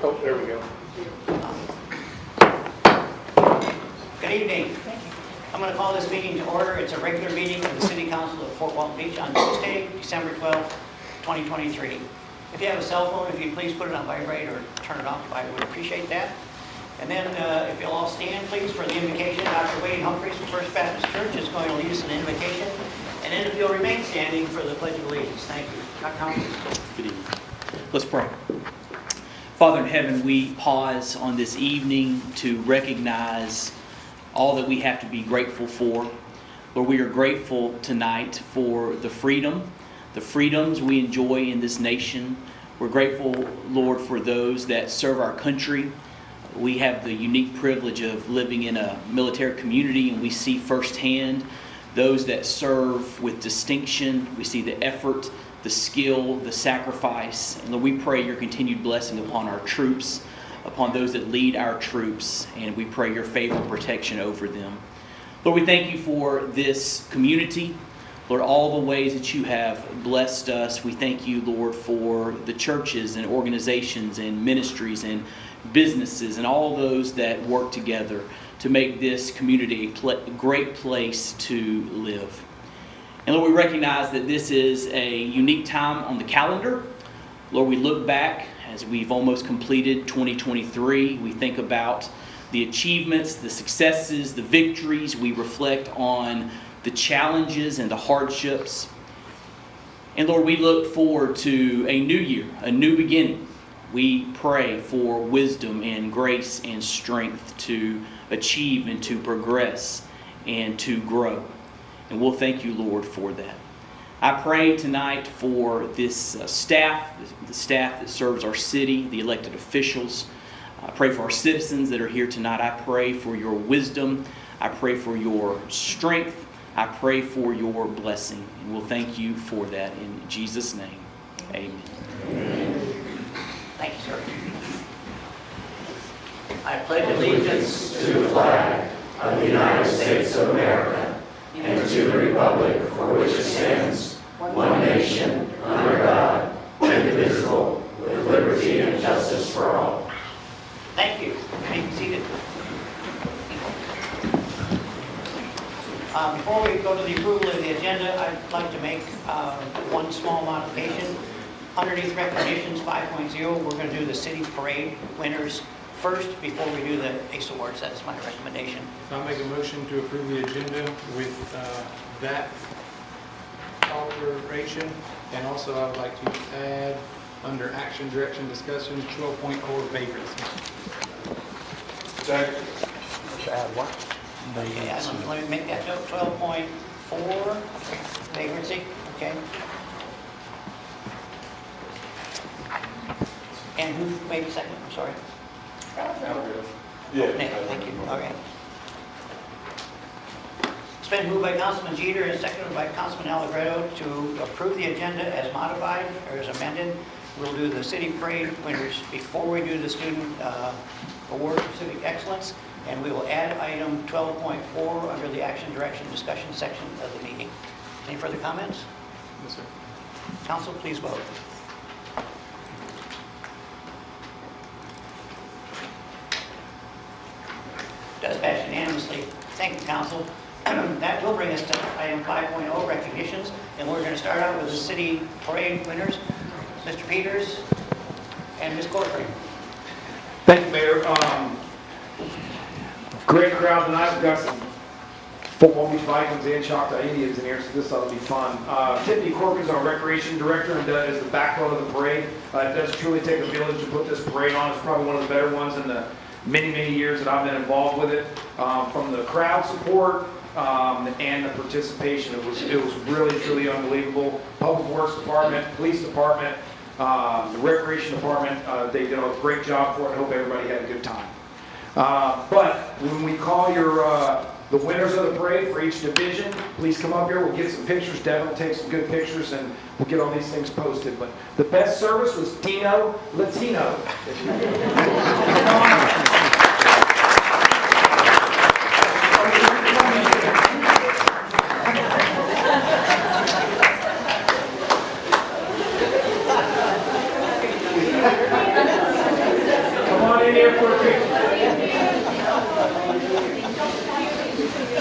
Oh, there we go. Good evening. I'm going to call this meeting to order. It's a regular meeting of the City Council of Fort Walton Beach on Tuesday, December 12th, 2023. If you have a cell phone, if you'd please put it on vibrate or turn it off, I would appreciate that. And then if you'll all stand, please, for the invocation. Dr. Wade Humphreys from First Baptist Church is going to lead us in an invocation. And then if you'll remain standing for the Pledge of Allegiance. Thank you. Dr. Humphreys. Good evening. Let's pray. Father in heaven, we pause on this evening to recognize all that we have to be grateful for. Lord, we are grateful tonight for the freedoms we enjoy in this nation. We're grateful, Lord, for those that serve our country. We have the unique privilege of living in a military community, and we see firsthand those that serve with distinction. We see the effort, the skill, the sacrifice. And Lord, we pray your continued blessing upon our troops, upon those that lead our troops, and we pray your favor and protection over them. Lord, we thank you for this community. Lord, all the ways that you have blessed us. We thank you, Lord, for the churches and organizations and ministries and businesses and all those that work together to make this community a great place to live. And Lord, we recognize that this is a unique time on the calendar. Lord, we look back as we've almost completed 2023. We think about the achievements, the successes, the victories. We reflect on the challenges and the hardships. And Lord, we look forward to a new year, a new beginning. We pray for wisdom and grace and strength to achieve and to progress and to grow. And we'll thank you, Lord, for that. I pray tonight for this staff, the staff that serves our city, the elected officials. I pray for our citizens that are here tonight. I pray for your wisdom. I pray for your strength. I pray for your blessing. And we'll thank you for that in Jesus' name. Amen. Amen. Thank you, sir. I pledge allegiance to the flag of the United States of America and to the republic for which it stands, one nation, under God, indivisible, with liberty and justice for all. Thank you. You may be seated. Before we go to the approval of the agenda, I'd like to make one small modification. Underneath recognitions 5.0, we're going to do the city parade winners first before we do the ACE Awards. That's my recommendation. So I'll make a motion to approve the agenda with that alteration. And also I would like to add under action, direction, discussion, 12.4 vagrancy. Second. Add what? Okay, let me make that note. 12.4 vagrancy. Okay. And who made the second? I'm sorry. Yeah. Nick, thank you. Okay. It's been moved by Councilman Jeter and seconded by Councilman Allegretto to approve the agenda as modified or as amended. We'll do the city parade winners before we do the student award for civic excellence, and we will add item 12.4 under the action, direction, discussion section of the meeting. Any further comments? Yes, sir. Council, please vote. Does pass unanimously. Thank you, Council. That will bring us to item 5.0, recognitions, and we're going to start out with the city parade winners, Mr. Peters and Ms. Corcoran. Thank you, Mayor. Great crowd tonight. We've got some Fort Walton Beach Vikings and Choctaw Indians in here, so this ought to be fun. Tiffany Corcoran is our recreation director and is the backbone of the parade. It does truly take a village to put this parade on. It's probably one of the better ones in the many years that I've been involved with it. From the crowd support and the participation, it was really truly unbelievable. Public Works Department, Police Department, the Recreation Department, they did a great job for it. I hope everybody had a good time. But when we call the winners of the parade for each division, please come up here. We'll get some pictures. Devin will take some good pictures, and we'll get all these things posted. But the best service was Dino Latino.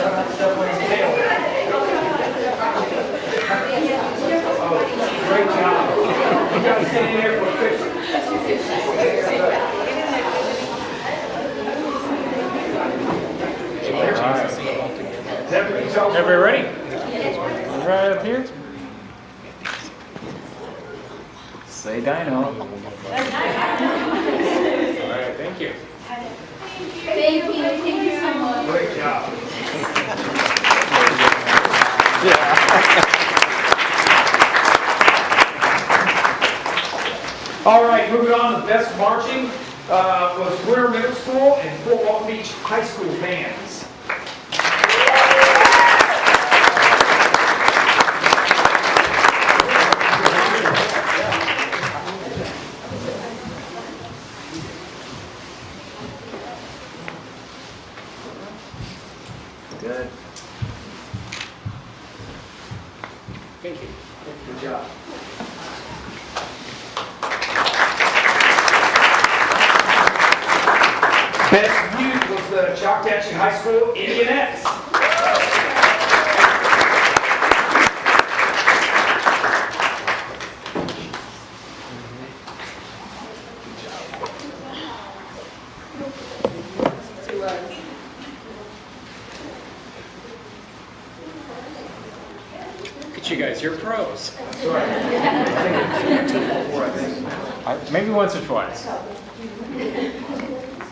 Stuff on his tail. Oh, great job. You guys get in there for a picture. Everybody ready? Right up here. Say Dino. All right, thank you. Thank you so much. Great job. All right, moving on to best marching was Winter Middle School and Fort Walton Beach High School bands. Good. Thank you. Good job. Best youth was the Choctawhatchee High School Indianettes. Look at you guys, you're pros. Sorry. Maybe once or twice. All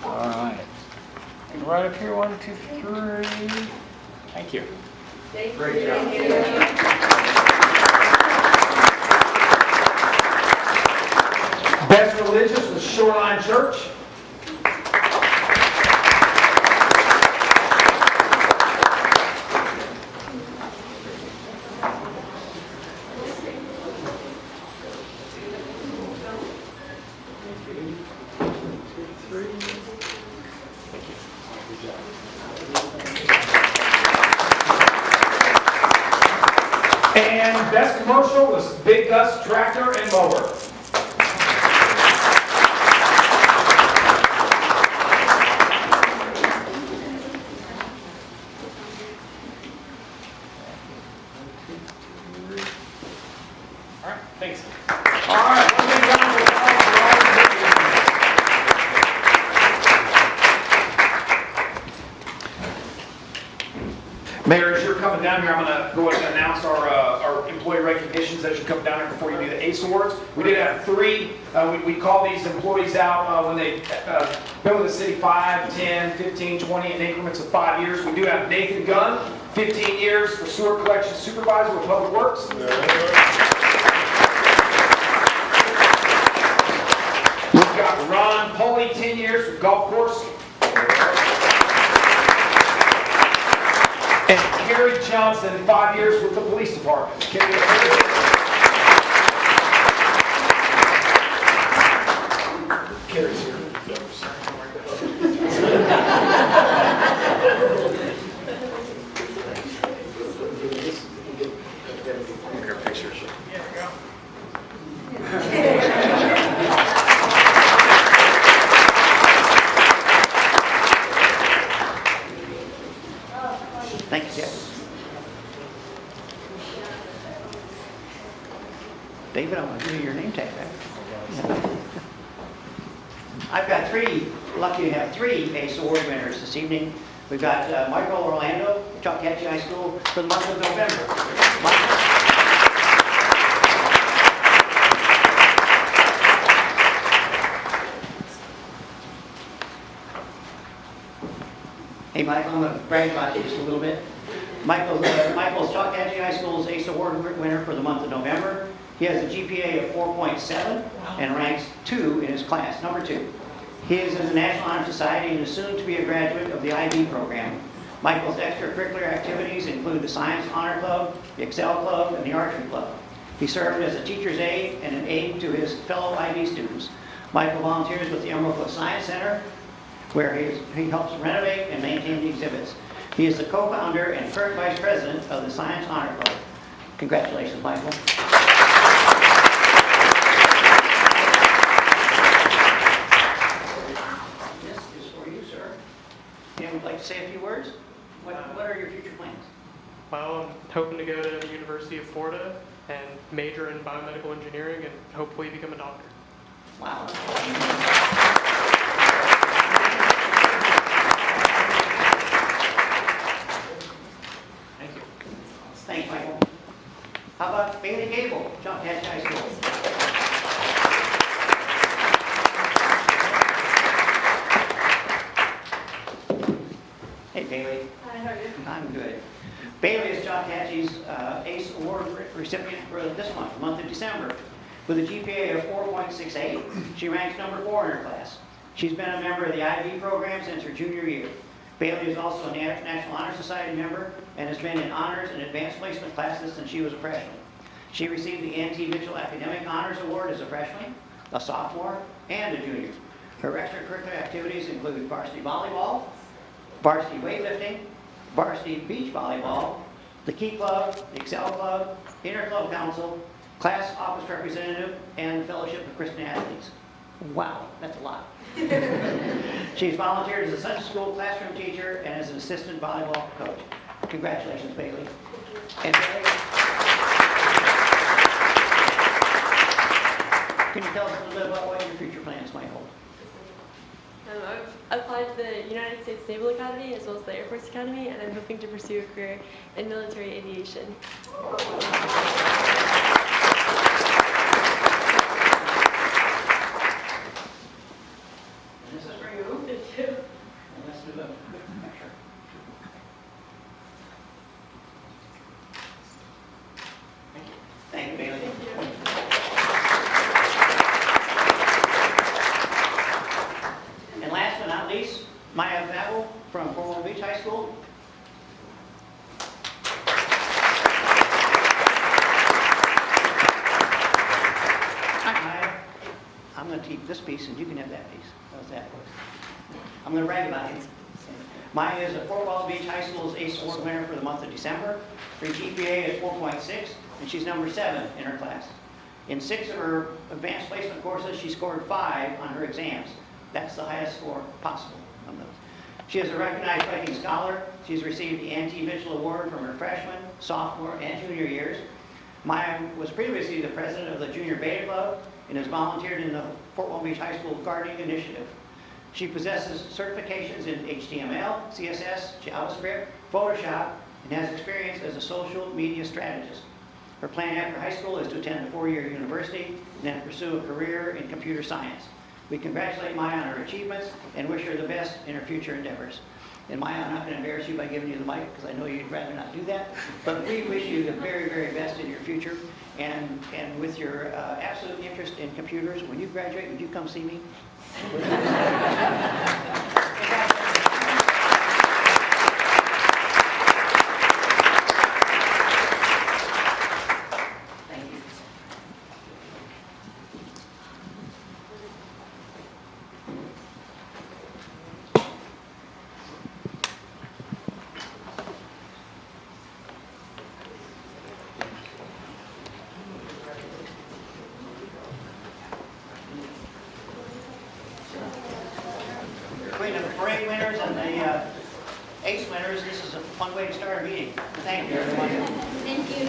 right. Right up here, 1, 2, 3. Thank you. Great job. Best religious was Shoreline Church. And best commercial was Big Gus Tractor and Mower. All right, thanks. All right, let's get down to the Mayor, as you're coming down here, I'm going to go ahead and announce our employee recognitions as you come down here before you do the ACE Awards. We did have 3. We call these employees out when they been with the city 5, 10, 15, 20 in increments of 5 years. We do have Nathan Gunn, 15 years for sewer collection supervisor with Public Works. We've got Ron Polly, 10 years with golf course. And Kerry Johnson, 5 years with the police department. Kerry, Kerry's here. Thank you, Jeff. David, I want to give you your name tag back. I've got 3, lucky to have 3 ACE Award winners this evening. We've got Michael Orlando, Choctawhatchee High School, for the month of November. Michael. Hey, Michael, I'm going to brag about you just a little bit. Michael's Choctawhatchee High School's ACE Award winner for the month of November. He has a GPA of 4.7 and ranks 2 in his class, number 2. He is in the National Honor Society and is soon to be a graduate of the IB program. Michael's extracurricular activities include the Science Honor Club, the Excel Club, and the Archery Club. He served as a teacher's aide and an aide to his fellow IB students. Michael volunteers with the Emerald Cliff Science Center, where he helps renovate and maintain the exhibits. He is the co-founder and current vice president of the Science Honor Club. Congratulations, Michael. This is for you, sir. Dan would like to say a few words? What are your future plans? Well, I'm hoping to go to the University of Florida and major in biomedical engineering and hopefully become a doctor. Wow. Thank you. Thanks, Michael. How about Bailey Gable, Choctaw High School? Hey, Bailey. Hi, how are you? I'm good. Bailey is Choctawhatchee's ACE Award recipient for this month of December. With a GPA of 4.68, she ranks number 4 in her class. She's been a member of the IB program since her junior year. Bailey is also a National Honor Society member and has been in honors and advanced placement classes since she was a freshman. She received the N.T. Mitchell Academic Honors Award as a freshman, a sophomore, and a junior. Her extracurricular activities include varsity volleyball, varsity weightlifting, varsity beach volleyball, the Key Club, the Excel Club, Inter-Club Council, class office representative, and Fellowship of Christian Athletes. Wow, that's a lot. She's volunteered as a Sunday school classroom teacher and as an assistant volleyball coach. Congratulations, Bailey. And Bailey, can you tell us a little bit about what your future plans might hold? I've applied to the United States Naval Academy as well as the Air Force Academy, and I'm hoping to pursue a career in military aviation. And this is for you. Thank you. And let's do the picture. Thank you, Bailey. And last but not least, Maya Babel from Fort Walton Beach High School. Hi, Maya. I'm going to keep this piece and you can have that piece. How's that? I'm going to brag about you. Maya is a Fort Walton Beach High School's ACE Award winner for the month of December. Her GPA is 4.6, and she's number 7 in her class. In 6 of her advanced placement courses, she scored 5 on her exams. That's the highest score possible on those. She is a recognized Viking scholar. She's received the N.T. Mitchell Award from her freshman, sophomore, and junior years. Maya was previously the president of the Junior Beta Club and has volunteered in the Fort Walton Beach High School Gardening Initiative. She possesses certifications in HTML, CSS, JavaScript, Photoshop, and has experience as a social media strategist. Her plan after high school is to attend a 4-year university and then pursue a career in computer science. We congratulate Maya on her achievements and wish her the best in her future endeavors. And Maya, I'm not going to embarrass you by giving you the mic because I know you'd rather not do that. But we wish you the very, very best in your future. And with your absolute interest in computers, when you graduate, would you come see me? Thank you. Between the parade winners and the ACE winners, this is a fun way to start a meeting. Thank you, everyone. Thank you.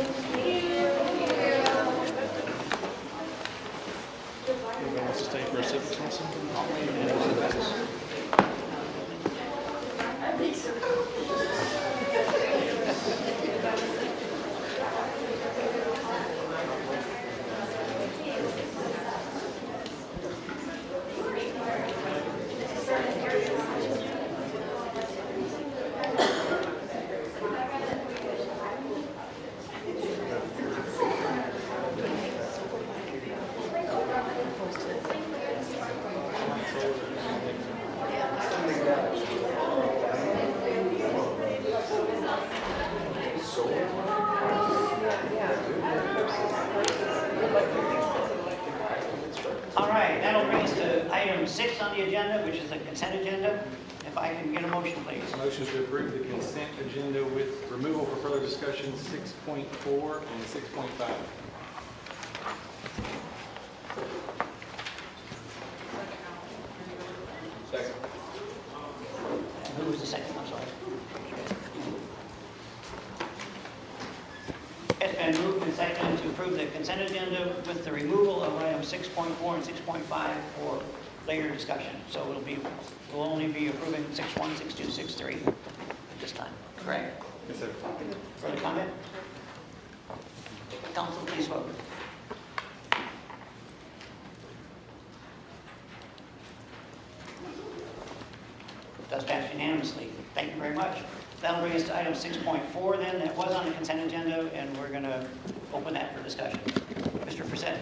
All right, that'll bring us to item 6 on the agenda, which is the consent agenda. If I can get a motion, please. Motion to approve the consent agenda with removal for further discussion 6.4 and 6.5. Who was the second? I'm sorry. been moved and seconded to approve the consent agenda with the removal of items 6.4 and 6.5 for later discussion. So we'll only be approving 6.1, 6.2, 6.3 at this time. Correct? Yes, sir. Further comment? Council, please vote. Does pass unanimously. Thank you very much. That'll bring us to item 6.4 then, that was on the consent agenda, and we're going to open that for discussion. Mr. Frissett.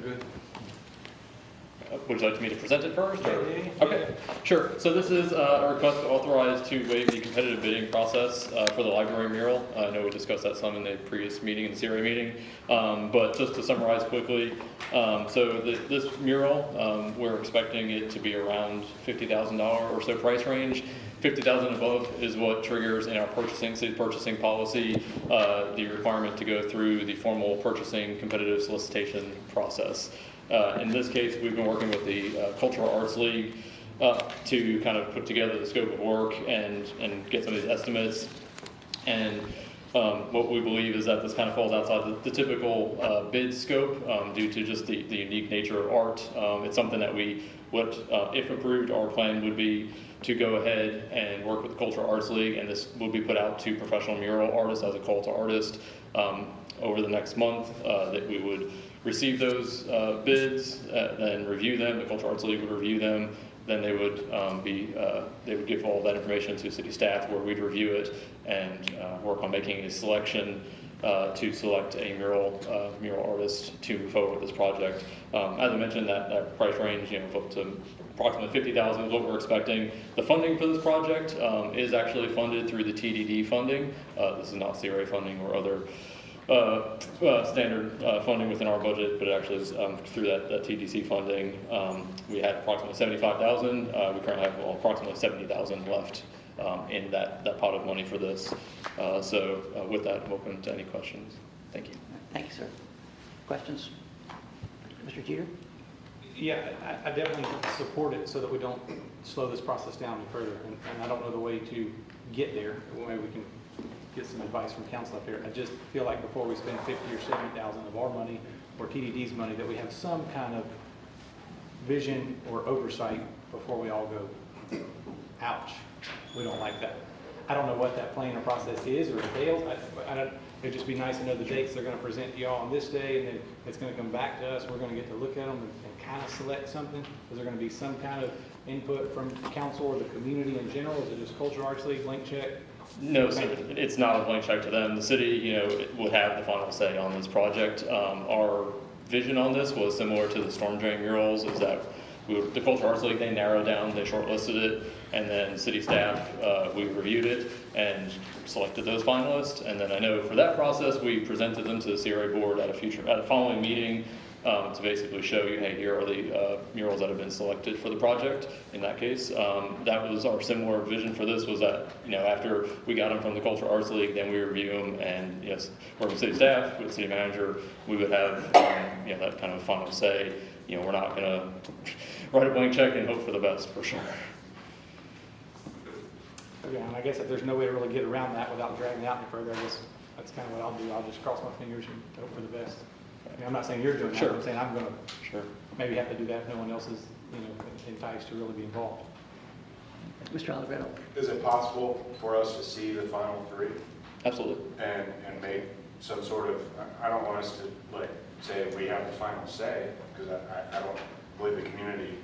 Good. Would you like me to present it first? Or? Yeah. Okay, sure. So this is a request authorized to waive the competitive bidding process for the library mural. I know we discussed that some in the previous meeting, in the CRA meeting. But just to summarize quickly, this mural, we're expecting it to be around $50,000 or so price range. $50,000 above is what triggers in our city purchasing policy the requirement to go through the formal purchasing competitive solicitation process. In this case, we've been working with the Cultural Arts League to kind of put together the scope of work and get some of these estimates. And what we believe is that this kind of falls outside the typical bid scope due to just the unique nature of art. It's something that if approved, our plan would be to go ahead and work with the Cultural Arts League, and this will be put out to professional mural artists as a call to artists over the next month, that we would receive those bids, then review them. The Cultural Arts League would review them. Then they would they would give all that information to city staff, where we'd review it and work on making a selection to select a mural artist to move forward with this project. As I mentioned, that price range, up to approximately $50,000 is what we're expecting. The funding for this project is actually funded through the TDD funding. This is not CRA funding or other standard funding within our budget, but it actually is through that TDC funding. We had approximately $75,000. We currently have approximately $70,000 left in that pot of money for this. With that, I'm open to any questions. Thank you. Thank you, sir. Questions? Mr. Jeter? Yeah, I definitely support it so that we don't slow this process down any further. And I don't know the way to get there. Maybe we can get some advice from council up here. I just feel like before we spend $50,000 or $70,000 of our money or TDD's money, that we have some kind of vision or oversight before we all go, ouch, we don't like that. I don't know what that plan or process is or entails. It'd just be nice to know the dates they're going to present to y'all on this day, and then it's going to come back to us. We're going to get to look at them and kind of select something. Is there going to be some kind of input from council or the community in general? Is it just Cultural Arts League, blank check? No, sir. It's not a blank check to them. The city, would have the final say on this project. Our vision on this was similar to the storm drain murals, is that the Cultural Arts League, they narrowed down, they shortlisted it, and then city staff, we reviewed it and selected those finalists. And then I know for that process, we presented them to the CRA board at a following meeting to basically show you, hey, here are the murals that have been selected for the project. In that case, that was our similar vision for this, was that, after we got them from the Cultural Arts League, then we review them, and yes, work with city staff, with city manager, we would have, that kind of final say. We're not going to write a blank check and hope for the best, for sure. Yeah, and I guess if there's no way to really get around that without dragging it out any further, I guess that's kind of what I'll do. I'll just cross my fingers and hope for the best. I'm not saying you're doing that. Sure. I'm saying I'm going to maybe have to do that if no one else is, enticed to really be involved. Mr. Allegretto? Is it possible for us to see the final three? Absolutely. And make some sort of, I don't want us to say we have the final say, because I don't believe the community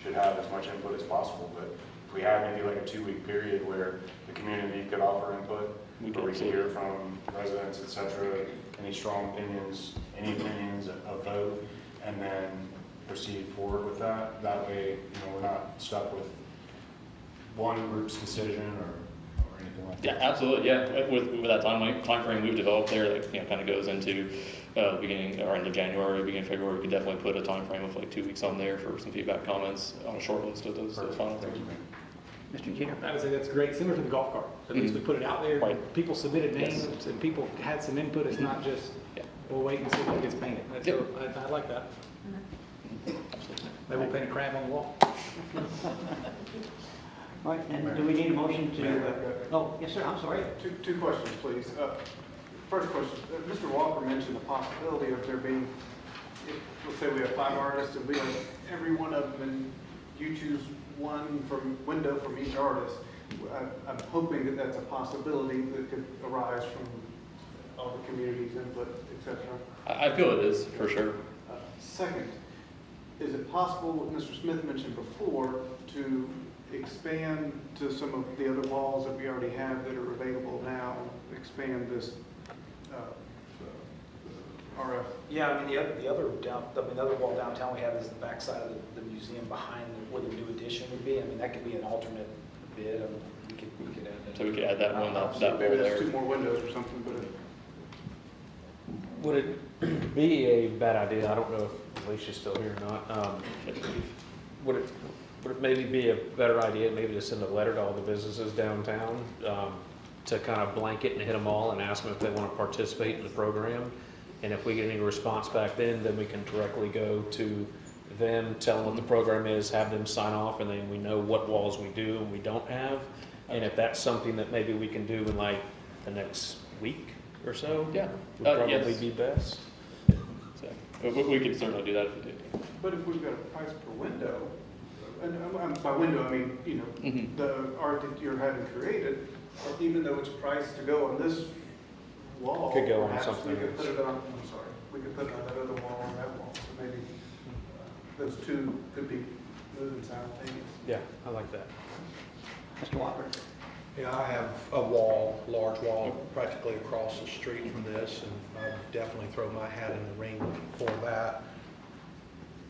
should have as much input as possible, but if we have maybe like a 2-week period where the community could offer input, where we can hear from residents, et cetera, any strong opinions, any opinions of vote, and then proceed forward with that. That way, we're not stuck with one group's decision or anything like that. Yeah, absolutely. Yeah, with that time frame we've developed there, that kind of goes into beginning or end of January, beginning of February. We could definitely put a time frame of 2 weeks on there for some feedback, comments on a short list of those final things. Mr. Jeter? I would say that's great, similar to the golf cart. At least we put it out there. Right. People submitted names and people had some input. It's not just, we'll wait and see what gets painted. So I like that. Maybe we'll paint a crab on the wall. All right, and do we need a motion to, oh, yes, sir, I'm sorry. Two questions, please. First question, Mr. Walker mentioned the possibility of there being, let's say we have 5 artists and we have every one of them and you choose one window from each artist. I'm hoping that that's a possibility that could arise from all the community's input, et cetera. I feel it is, for sure. Second, is it possible, what Mr. Smith mentioned before, to expand to some of the other walls that we already have that are available now, expand this RF? Yeah, I mean, the other wall downtown we have is the backside of the museum behind where the new addition would be. I mean, that could be an alternate bid. I mean, we could add that. So we could add that one, that wall Maybe that's there. 2 more windows or something, but Would it be a bad idea? I don't know if Alicia's still here or not. Would it maybe be a better idea maybe to send a letter to all the businesses downtown to kind of blanket and hit them all and ask them if they want to participate in the program? And if we get any response back then we can directly go to them, tell them what the program is, have them sign off, and then we know what walls we do and we don't have. And if that's something that maybe we can do in like the next week or so, Yeah. would probably Yes. be best. So, we could certainly do that if we do. But if we've got a price per window, and by window I mean, you know, the art that you're having created, even though it's priced to go on this wall, Could go on perhaps something we could else. put it on, I'm sorry, we could put it on that other wall or that wall, so maybe those two could be moving simultaneously. Yeah, I like that. Mr. Walker? Yeah, I have a wall, large wall, practically across the street from this, and I'd definitely throw my hat in the ring for that.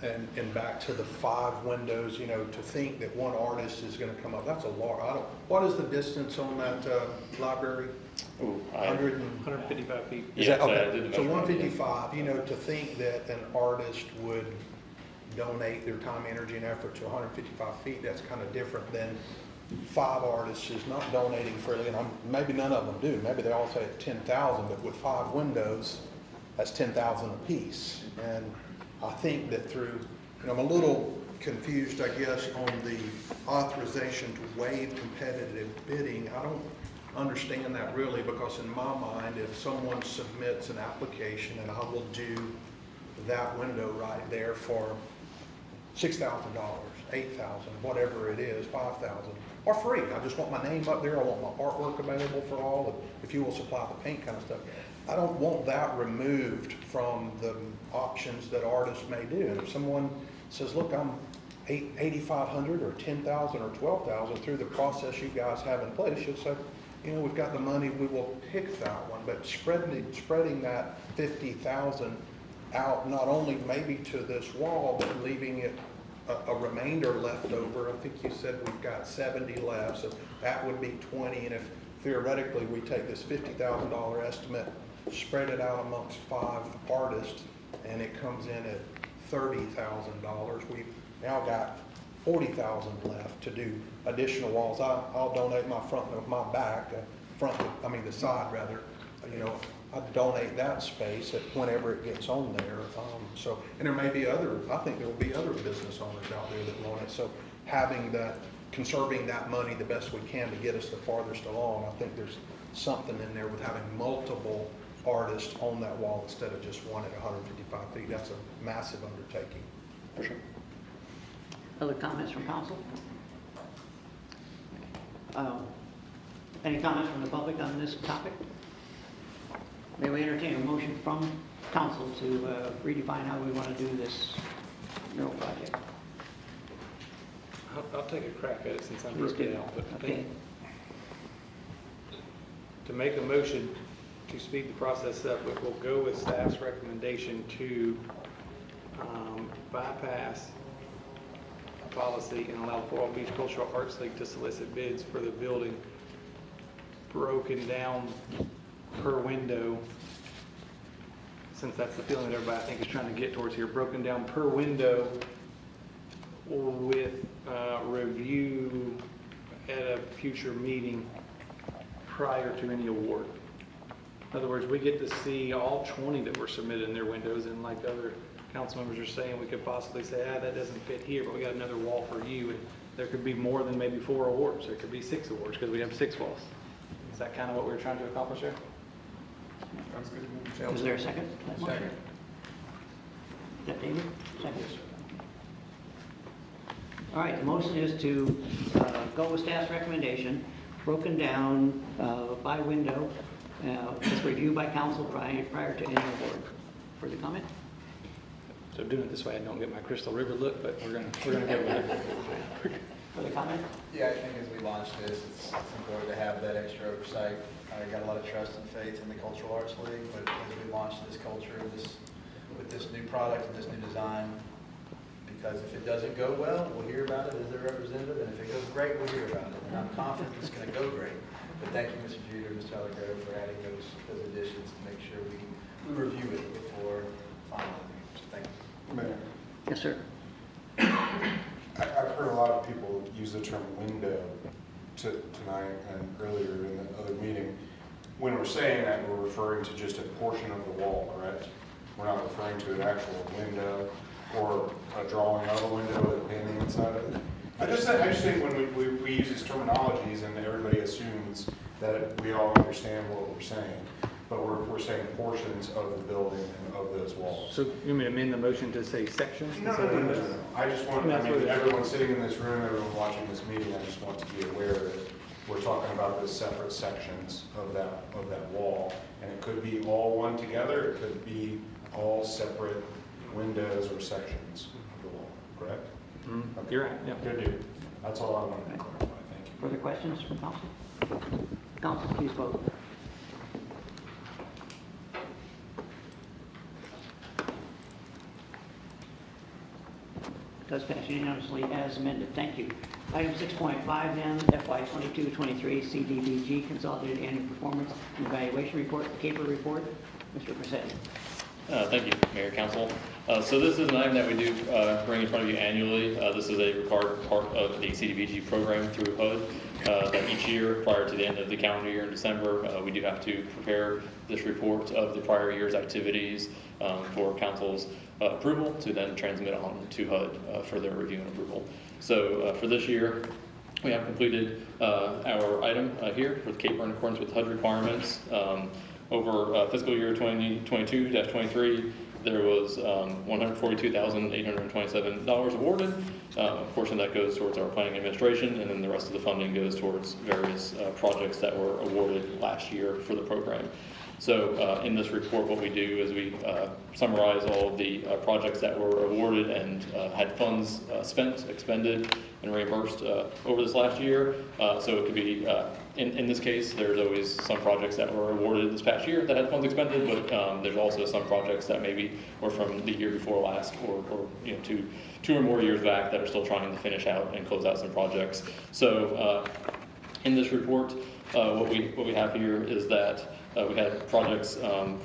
And back to the 5 windows, you know, to think that one artist is gonna come up, that's a lot. What is the distance on that library? Ooh, 155 feet. Is Yeah, that, so I okay, did the so measurement, 155, you know, to think that an artist would donate their time, energy, and effort to 155 feet, that's kind of different than 5 artists is not donating freely, and maybe none of them do. Maybe they all say it's 10,000, but with 5 windows, that's 10,000 apiece. And I think that through, you know, I'm a little confused, I guess, on the authorization to waive competitive bidding. I don't understand that really, because in my mind, if someone submits an application and I will do that window right there for $6,000, $8,000, whatever it is, $5,000, or free. I just want my name up there. I want my artwork available for all, and if you will supply the paint kind of stuff. I don't want that removed from the options that artists may do. And if someone says, look, I'm $8,500 or $10,000 or $12,000 through the process you guys have in place, you'll say, you know, we've got the money, we will pick that one. But spreading that $50,000 out, not only maybe to this wall, but leaving it a remainder left over. I think you said we've got 70 left, so that would be 20. And if theoretically we take this $50,000 estimate, spread it out amongst 5 artists, and it comes in at $30,000, we've now got 40,000 left to do additional walls. I'll donate my front of my back, the side rather. You know, I'd donate that space whenever it gets on there. And there may be I think there will be other business owners out there that want it. So conserving that money the best we can to get us the farthest along, I think there's something in there with having multiple artists on that wall instead of just one at 155 feet. That's a massive undertaking. For sure. Other comments from council? Any comments from the public on this topic? May we entertain a motion from council to redefine how we want to do this mural project? I'll take a crack at it since I'm Please do. broken out. But I Okay. think to make a motion to speed the process up, we'll go with staff's recommendation to bypass a policy and allow the Fort Walton Beach Cultural Arts League to solicit bids for the building broken down per window, since that's the feeling that everybody I think is trying to get towards here, broken down per window with review at a future meeting prior to any award. In other words, we get to see all 20 that were submitted in their windows, and like other council members are saying, we could possibly say, that doesn't fit here, but we got another wall for you, and there could be more than maybe 4 awards. There could be 6 awards because we have 6 walls. Is that kind of what we're trying to accomplish there? Sounds good. Is there a second? Second. Is that David? Second. All right, the motion is to go with staff's recommendation, broken down by window, with review by council prior to any award. Further comment? So doing it this way, I don't get my Crystal River look, but we're gonna go with it. Further comment? Yeah, I think as we launch this, it's important to have that extra oversight. I got a lot of trust and faith in the Cultural Arts League, but as we launch this culture, with this new product and this new design, because if it doesn't go well, we'll hear about it as a representative, and if it goes great, we'll hear about it. And I'm confident it's going to go great. But thank you, Mr. Jeter and Mr. Allegretto, for adding those additions to make sure we review it before final. So thank you. Mayor, Yes, sir. I've heard a lot of people use the term window tonight and earlier in the other meeting. When we're saying that, we're referring to just a portion of the wall, correct? We're not referring to an actual window or a drawing of a window with a painting inside of it. I just think when we use these terminologies and everybody assumes that we all understand what we're saying, but we're saying portions of the building and of those walls. So you mean amend the motion to say sections? No. I just want, everyone sitting in this room, everyone watching this meeting, I just want to be aware that we're talking about the separate sections of that wall. And it could be all one together, it could be all separate windows or sections of the wall, correct? Mm-hmm. Okay. You're right, yeah. Good deal. That's all I wanted to clarify. Thank you. Further questions from council? Council, please vote. Does pass unanimously as amended. Thank you. Item 6.5 then, FY 22-23 CDBG Consolidated Annual Performance and Evaluation Report, the CAPER report. Mr. President. Thank you, Mayor, Council. So this is an item that we do bring in front of you annually. This is a required part of the CDBG program through HUD. That each year, prior to the end of the calendar year in December, we do have to prepare this report of the prior year's activities for Council's approval to then transmit on to HUD for their review and approval. So for this year, we have completed our item here for the CAPER in accordance with HUD requirements. Over fiscal year 2022-23, there was $142,827 awarded. A portion that goes towards our planning administration, and then the rest of the funding goes towards various projects that were awarded last year for the program. So in this report, what we do is we summarize all of the projects that were awarded and had funds spent, expended, and reimbursed over this last year. So it could be, in this case, there's always some projects that were awarded this past year that had funds expended, but there's also some projects that maybe were from the year before last or you know, two or more years back that are still trying to finish out and close out some projects. So in this report, what we have here is that we had projects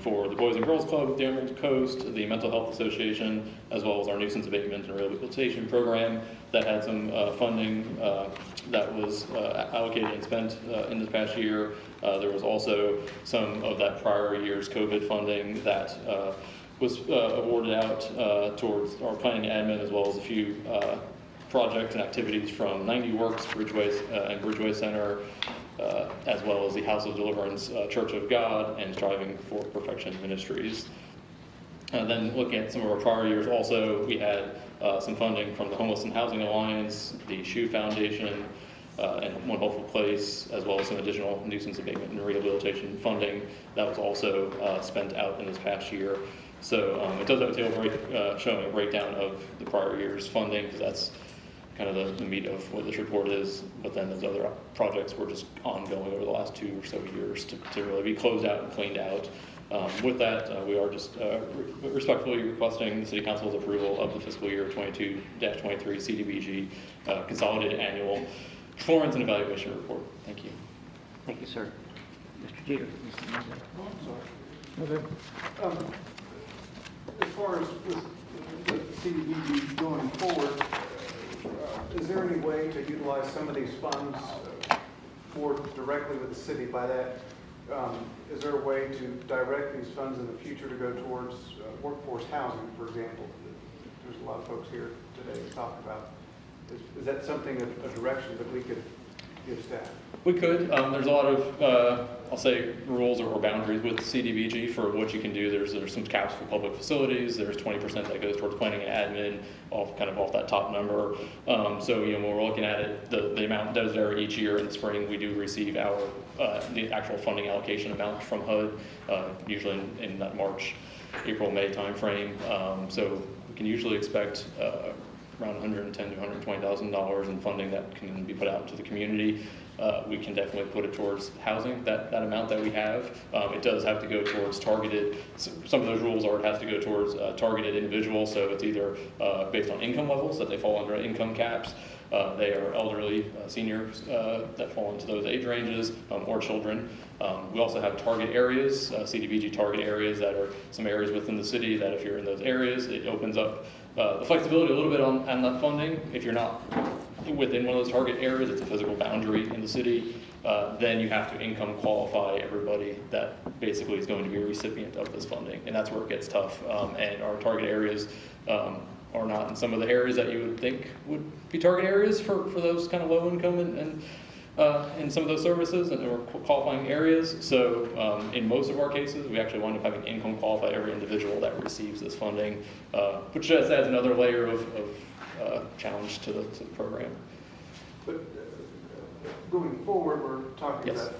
for the Boys and Girls Club, the Emerald Coast, the Mental Health Association, as well as our nuisance abatement and rehabilitation program that had some funding that was allocated and spent in this past year. There was also some of that prior year's COVID funding that was awarded out towards our planning admin, as well as a few projects and activities from 90 Works, Bridgeway and Bridgeway Center, as well as the House of Deliverance Church of God and Striving for Perfection Ministries. Then looking at some of our prior years also, we had some funding from the Homeless and Housing Alliance, the Shoe Foundation, and One Hopeful Place, as well as some additional nuisance abatement and rehabilitation funding that was also spent out in this past year. So it does have a table showing a breakdown of the prior year's funding, because that's kind of the meat of what this report is, but then those other projects were just ongoing over the last 2 or so years to really be closed out and cleaned out. With that, we are just respectfully requesting the City Council's approval of the fiscal year 22-23 CDBG Consolidated Annual Performance and Evaluation Report. Thank you. Thank you, sir. Mr. Jeter. Okay. As far as with the CDBG going forward, is there any way to utilize some of these funds more directly with the city? By that, is there a way to direct these funds in the future to go towards workforce housing, for example? There's a lot of folks here today to talk about. Is that something, a direction that we could give staff? We could. There's a lot of, I'll say, rules or boundaries with CDBG for what you can do. There's some caps for public facilities. There's 20% that goes towards planning and admin, off that top number. So when we're looking at it, the amount does vary each year. In the spring, we do receive our the actual funding allocation amount from HUD, usually in that March, April, May timeframe. So we can usually expect around $110,000 to $120,000 in funding that can be put out to the community. We can definitely put it towards housing, that amount that we have. It does have to go towards targeted, some of those rules are it has to go towards targeted individuals, so it's either based on income levels, that they fall under income caps, they are elderly, seniors that fall into those age ranges, or children. We also have target areas, CDBG target areas that are some areas within the city that if you're in those areas, it opens up the flexibility a little bit on that funding. If you're not within one of those target areas, it's a physical boundary in the city, then you have to income qualify everybody that basically is going to be a recipient of this funding. And that's where it gets tough. And our target areas are not in some of the areas that you would think would be target areas for those kind of low income and in some of those services or qualifying areas. So in most of our cases, we actually wind up having income qualify every individual that receives this funding, which just adds another layer of challenge to the program. But going forward, we're talking Yes. about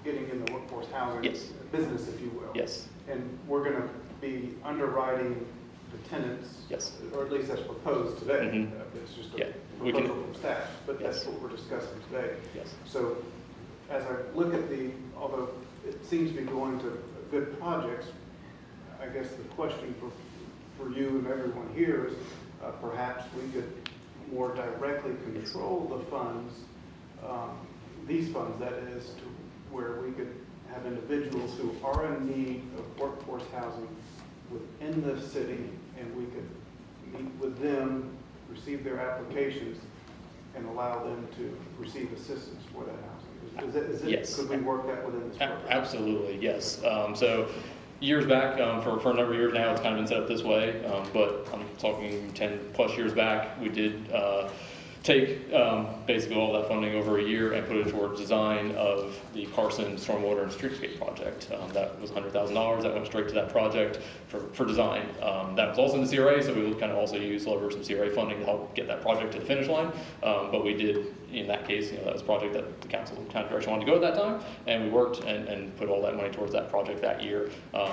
getting in the workforce housing Yes. business, if you will. Yes. And we're going to be underwriting the tenants. Yes. Or at least that's proposed today. Mhm. It's just Yeah, a we can- proposal from staff, but Yes. that's what we're discussing today. Yes. So as I look at although it seems to be going to good projects, I guess the question for you and everyone here is perhaps we could more directly control the funds, these funds that is, to where we could have individuals who are in need of workforce housing within the city, and we could meet with them, receive their applications, and allow them to receive assistance for that housing. Is it, Yes. could we work that within this program? Absolutely, yes. So years back, for a number of years now, it's kind of been set up this way, but I'm talking 10 plus years back, we did take basically all that funding over a year and put it towards design of the Carson Stormwater and Streetscape project. That was $100,000 that went straight to that project for design. That was also in the CRA, so we would kind of also leverage some CRA funding to help get that project to the finish line. But we did, in that case, that was a project that the council kind of direction wanted to go at that time, and we worked and put all that money towards that project that year.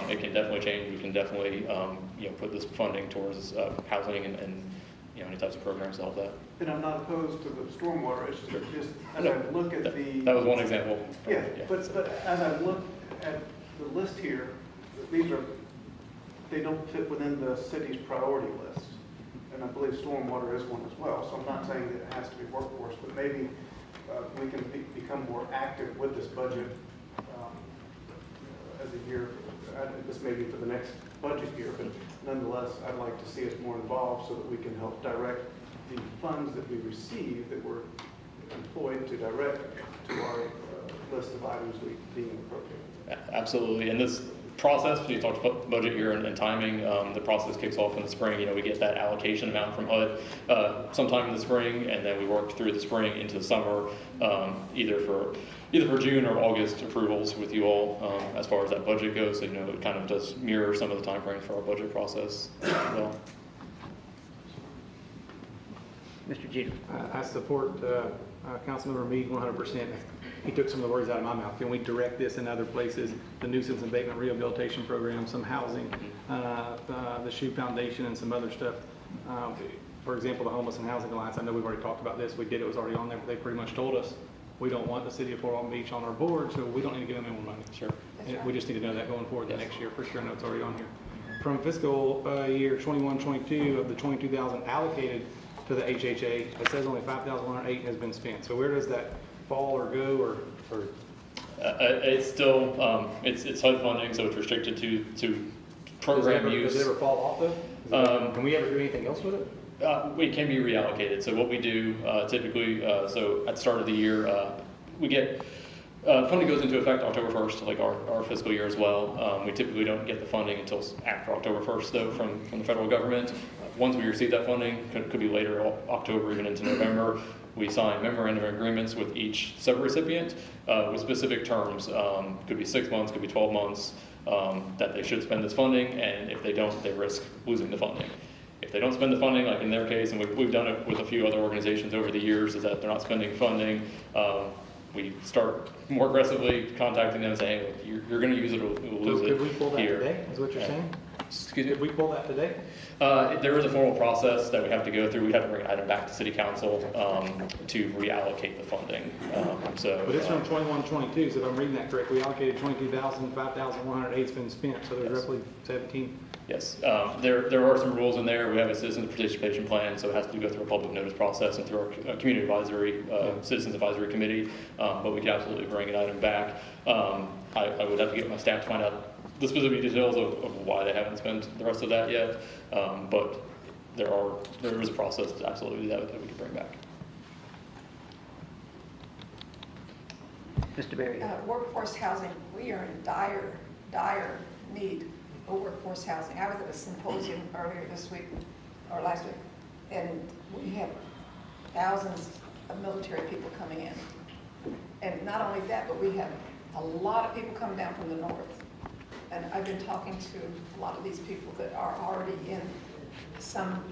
It can definitely change. We can definitely put this funding towards housing and any types of programs to help that. And I'm not opposed to the stormwater, it's just as I look at the... That was one example. Yeah, but as I look at the list here, they don't fit within the city's priority list. And I believe stormwater is one as well, so I'm not saying that it has to be workforce, but maybe we can become more active with this budget as a year. This may be for the next budget year, but nonetheless, I'd like to see us more involved so that we can help direct the funds that we receive that we're employed to direct to our list of items we deem appropriate. Absolutely, and this process, we talked about budget year and timing, the process kicks off in the spring. We get that allocation amount from HUD sometime in the spring, and then we work through the spring into the summer, either for June or August approvals with you all as far as that budget goes. So, it kind of does mirror some of the timeframes for our budget process as well. Mr. Jeter. I support Councilmember Meade 100%. He took some of the words out of my mouth. Can we direct this in other places? The nuisance abatement rehabilitation program, some housing, the Shoe Foundation, and some other stuff. For example, the Homeless and Housing Alliance. I know we've already talked about this. We did. It was already on there. But they pretty much told us we don't want the city of Fort Walton Beach on our board, so we don't need to give them any more money. Sure. We just need to know that going forward the next year for sure. I know it's already on here. From fiscal year 21-22, of the 22,000 allocated to the HHA, it says only 5,108 has been spent. So where does that fall or go, or? It's still it's HUD funding, so it's restricted to program use. Does it ever fall off though? Can we ever do anything else with it? It can be reallocated. So what we do typically, so at the start of the year, we get funding goes into effect October 1st, like our fiscal year as well. We typically don't get the funding until after October 1st, though, from the federal government. Once we receive that funding, could be later October, even into November, we sign memorandum agreements with each subrecipient with specific terms. Could be 6 months, could be 12 months, that they should spend this funding, and if they don't, they risk losing the funding. If they don't spend the funding, like in their case, and we've done it with a few other organizations over the years, is that if they're not spending funding, we start more aggressively contacting them and saying, hey, look, you're going to use it, we'll lose it here. Could we pull that today, is what you're saying? Excuse me? Could we pull that today? There is a formal process that we have to go through. We have to bring an item back to City Council to reallocate the funding. But it's from 21-22, so if I'm reading that correctly, we allocated 22,000, 5,108's been spent, so there's roughly 17. Yes, there are some rules in there. We have a citizens participation plan, so it has to go through a public notice process and through our community advisory, citizens advisory committee, but we can absolutely bring an item back. I would have to get my staff to find out the specific details of why they haven't spent the rest of that yet, but there is a process to absolutely that we can bring back. Mr. Berry. Workforce housing, we are in dire need of workforce housing. I was at a symposium earlier this week, or last week, and we have thousands of military people coming in. And not only that, but we have a lot of people coming down from the north. And I've been talking to a lot of these people that are already in some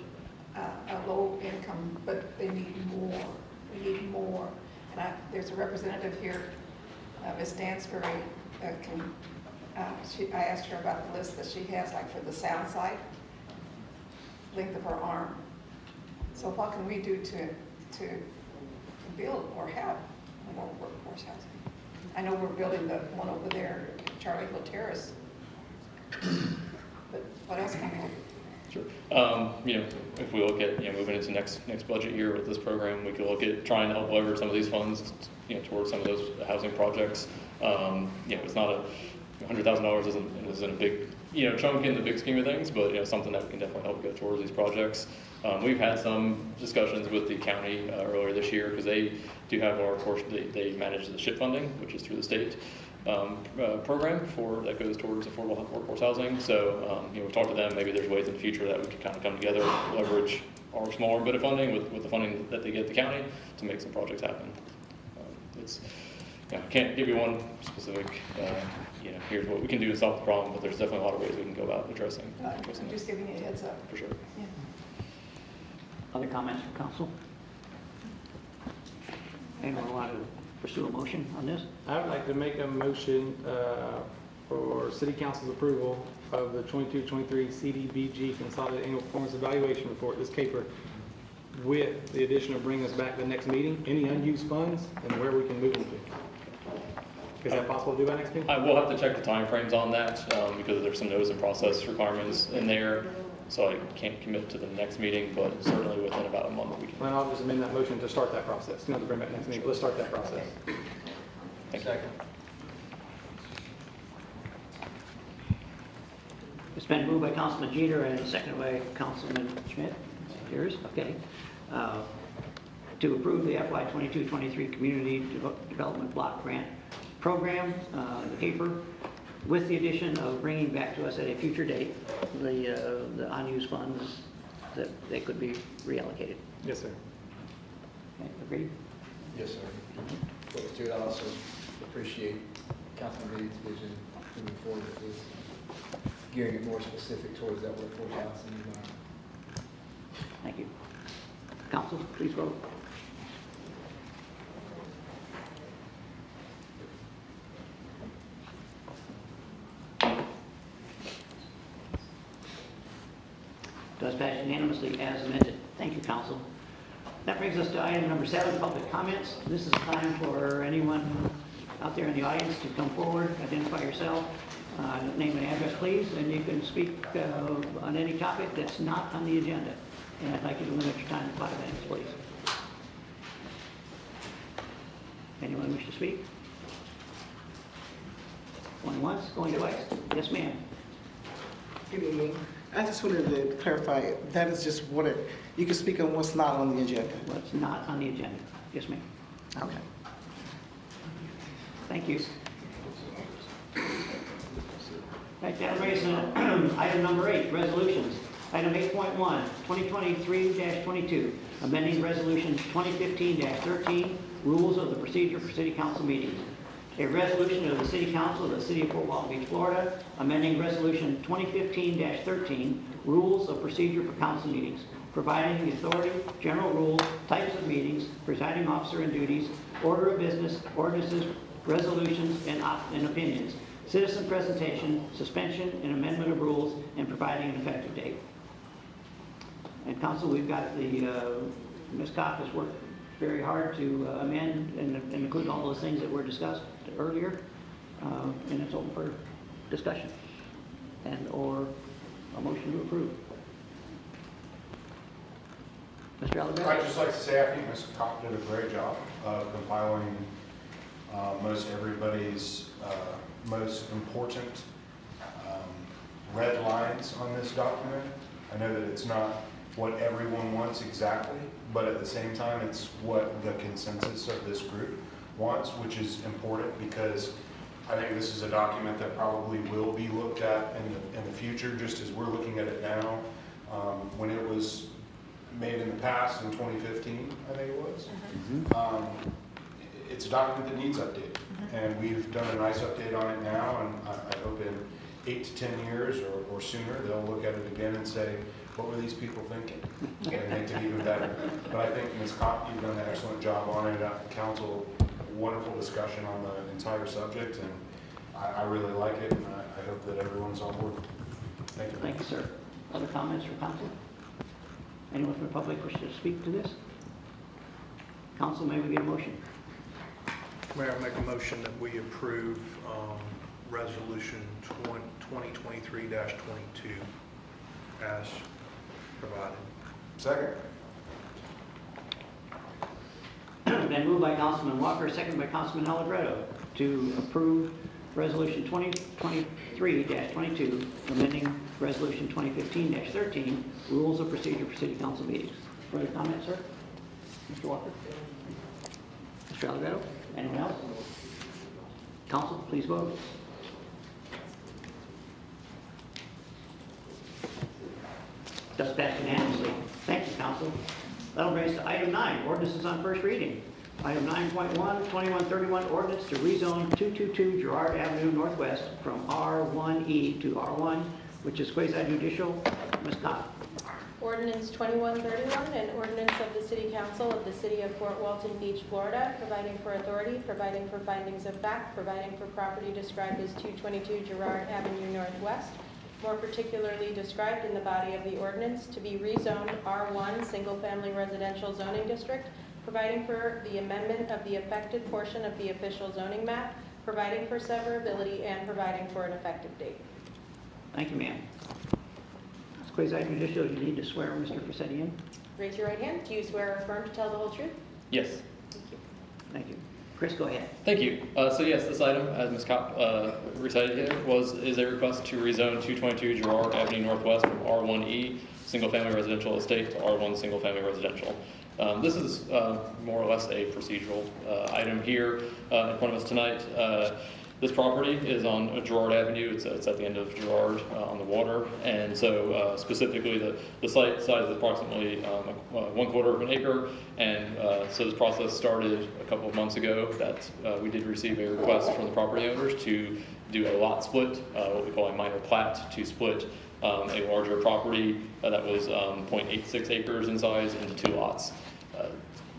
a low income, but they need more. We need more. And there's a representative here, Ms. Dansbury, I asked her about the list that she has, like for the sound site, length of her arm. So what can we do to build or have more workforce housing? I know we're building the one over there, Charlie Hill Terrace, but what else can we do? Sure. If we look at moving into next budget year with this program, we could look at trying to help leverage some of these funds, towards some of those housing projects. It's not $100,000 isn't a big chunk in the big scheme of things, but something that we can definitely help go towards these projects. We've had some discussions with the county earlier this year because they do have our portion. They manage the SHIP funding, which is through the state program that goes towards affordable workforce housing. So we've talked to them. Maybe there's ways in the future that we could kind of come together, leverage our smaller bit of funding with the funding that they get at the county to make some projects happen. I can't give you one specific, here's what we can do to solve the problem, but there's definitely a lot of ways we can go about addressing I'm just giving you a heads up. For sure. Yeah. Other comments from council? Anyone want to pursue a motion on this? I would like to make a motion for City Council's approval of the 22-23 CDBG Consolidated Annual Performance Evaluation Report, this CAPER, with the addition of bringing us back to the next meeting, any unused funds, and where we can move them to. Is that possible to do by next meeting? I will have to check the timeframes on that because there's some notice and process requirements in there, so I can't commit to the next meeting, but certainly within about a month we can. Well, I'll just amend that motion to start that process. To bring back next meeting. Let's start that process. Thank you. Second. It's been moved by Councilman Jeter and seconded by Councilman Schmidt. Yours? Okay. To approve the FY 22-23 Community Development Block Grant Program, the CAPER, with the addition of bringing back to us at a future date the unused funds that they could be reallocated. Yes, sir. Okay, agreed? Yes, sir. But Stuart, I also appreciate Councilman Reed's vision moving forward with this, gearing it more specific towards that workforce housing environment. Thank you. Council, please vote. Does pass unanimously as amended. Thank you, Council. That brings us to item number 7, public comments. This is time for anyone out there in the audience to come forward, identify yourself, name and address, please, and you can speak on any topic that's not on the agenda. And I'd like you to limit your time to 5 minutes, please. Anyone wish to speak? Going once, going twice? Yes, ma'am. Good evening. I just wanted to clarify, that is just what you can speak on what's not on the agenda. What's not on the agenda? Yes, ma'am. Okay. Thank you. Right, that brings us to item number 8, resolutions. Item 8.1, 2023-22, amending Resolution 2015-13, rules of the procedure for city council meetings. A resolution of the City Council of the City of Fort Walton Beach, Florida, amending Resolution 2015-13, rules of procedure for council meetings, providing the authority, general rules, types of meetings, presiding officer and duties, order of business, ordinances, resolutions, and opinions, citizen presentation, suspension and amendment of rules, and providing an effective date. And council, we've got the, Ms. Kopp has worked very hard to amend and include all those things that were discussed earlier, and it's open for discussion and or a motion to approve. Mr. Alabama? I'd just like to say I think Ms. Kopp did a great job of compiling most everybody's most important red lines on this document. I know that it's not what everyone wants exactly, but at the same time, it's what the consensus of this group wants, which is important because I think this is a document that probably will be looked at in the future, just as we're looking at it now. When it was made in the past, in 2015, I think it was, it's a document that needs updating. And we've done a nice update on it now, and I hope in 8 to 10 years or sooner, they'll look at it again and say, what were these people thinking? And make it even better. But I think Ms. Kopp, you've done an excellent job on it. Council, wonderful discussion on the entire subject, and I really like it, and I hope that everyone's on board. Thank you. Thank you, sir. Other comments from council? Anyone from the public wish to speak to this? Council, may we get a motion? Mayor, I make a motion that we approve resolution 2023-22 as provided. Second. Been moved by Councilman Walker, seconded by Councilman Allegretto to approve resolution 2023-22, amending resolution 2015-13, rules of procedure for city council meetings. Further comments, sir? Mr. Walker? Mr. Allegretto? Anyone else? Council, please vote. Does pass unanimously. Thank you, council. That'll bring us to item 9, ordinances on first reading. Item 9.1, 2131 ordinance to rezone 222 Girard Avenue Northwest from R1E to R1, which is quasi-judicial. Ms. Kopp. Ordinance 2131, an ordinance of the City Council of the City of Fort Walton Beach, Florida, providing for authority, providing for findings of fact, providing for property described as 222 Girard Avenue Northwest, more particularly described in the body of the ordinance, to be rezoned R1 Single Family Residential Zoning District, providing for the amendment of the affected portion of the official zoning map, providing for severability, and providing for an effective date. Thank you, ma'am. As quasi-judicial, you need to swear Mr. Fassetti in. Raise your right hand. Do you swear or affirm to tell the whole truth? Yes. Thank you. Thank you. Chris, go ahead. Thank you. So yes, this item, as Ms. Kopp recited here, is a request to rezone 222 Girard Avenue Northwest from R1E Single Family Residential Estate to R1 Single Family Residential. This is more or less a procedural item here in front of us tonight. This property is on Girard Avenue. It's at the end of Girard on the water, and so specifically the site size is approximately 1/4 of an acre, and so this process started a couple of months ago that we did receive a request from the property owners to do a lot split, what we call a minor plat, to split a larger property that was 0.86 acres in size into 2 lots.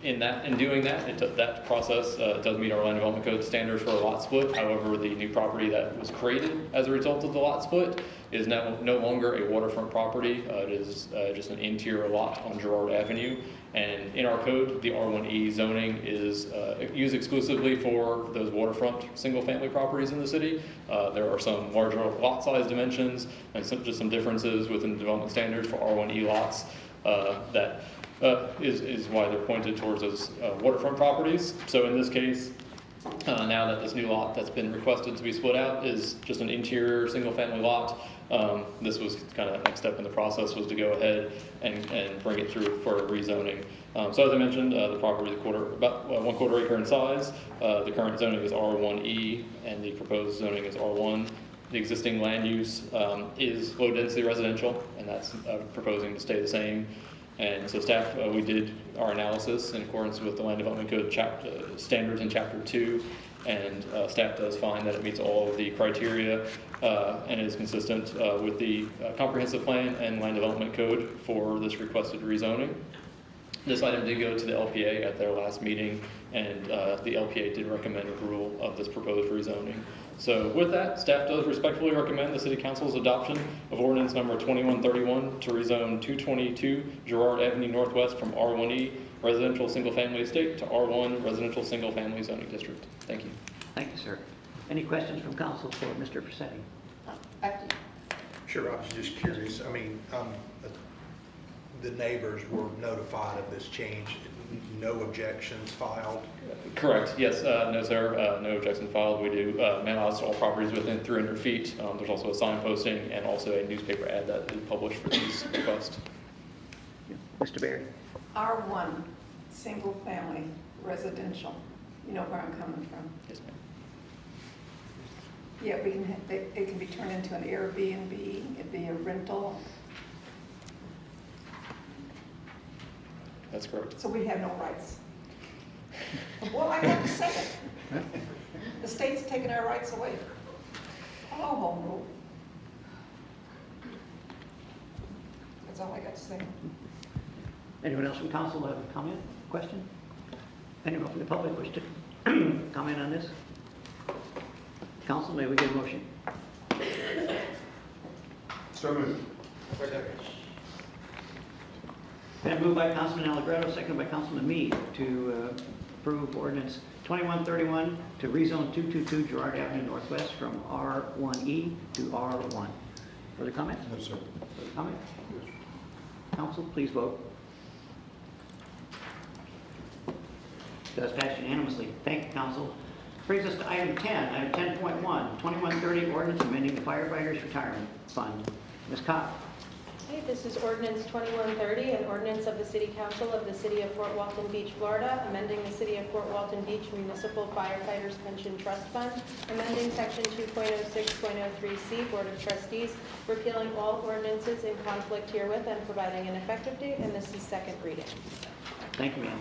In doing that, that process does meet our land development code standards for a lot split. However, the new property that was created as a result of the lot split is now no longer a waterfront property. It is just an interior lot on Girard Avenue. And in our code, the R1E zoning is used exclusively for those waterfront single-family properties in the city. There are some larger lot size dimensions and just some differences within the development standards for R1E lots that is why they're pointed towards those waterfront properties. So in this case, now that this new lot that's been requested to be split out is just an interior single-family lot, this was kind of the next step in the process, was to go ahead and bring it through for rezoning. So as I mentioned, the property is about 1/4 acre in size. The current zoning is R1E, and the proposed zoning is R1. The existing land use is low-density residential, and that's proposing to stay the same. And so staff, we did our analysis in accordance with the Land Development Code standards in Chapter 2, and staff does find that it meets all of the criteria and is consistent with the Comprehensive Plan and Land Development Code for this requested rezoning. This item did go to the LPA at their last meeting, and the LPA did recommend approval of this proposed rezoning. So with that, staff does respectfully recommend the City Council's adoption of ordinance number 2131 to rezone 222 Girard Avenue Northwest from R1E Residential Single Family Estate to R1 Residential Single Family Zoning District. Thank you. Thank you, sir. Any questions from council for Mr. Pursetti? Sure, I was just curious. I mean, the neighbors were notified of this change, no objections filed? Correct, yes, no sir, no objection filed. We do mail out to all properties within 300 feet. There's also a sign posting and also a newspaper ad that is published for these requests. Mr. Berry. R1, single family residential. You know where I'm coming from? Yes, ma'am. Yeah, we can, it can be turned into an Airbnb, it'd be a rental. That's correct. So we have no rights. Well, I have to say it. The state's taking our rights away. Hello, home rule. That's all I got to say. Anyone else from council have a comment, question? Anyone from the public wish to comment on this? Council, may we get a motion? So moved. Been moved by Councilman Allegretto, seconded by Councilman Meade to approve ordinance 2131 to rezone 222 Girard Avenue Northwest from R1E to R1. Further comment? No, sir. Further comment? Council, please vote. Does pass unanimously. Thank you, council. Brings us to item 10, item 10.1, 2130 ordinance amending the firefighters retirement fund. Ms. Cobb. Okay, this is ordinance 2130, an ordinance of the City Council of the City of Fort Walton Beach, Florida, amending the City of Fort Walton Beach Municipal Firefighters Pension Trust Fund, amending section 2.06.03C Board of Trustees, repealing all ordinances in conflict herewith and providing an effective date, and this is second reading. Thank you, ma'am.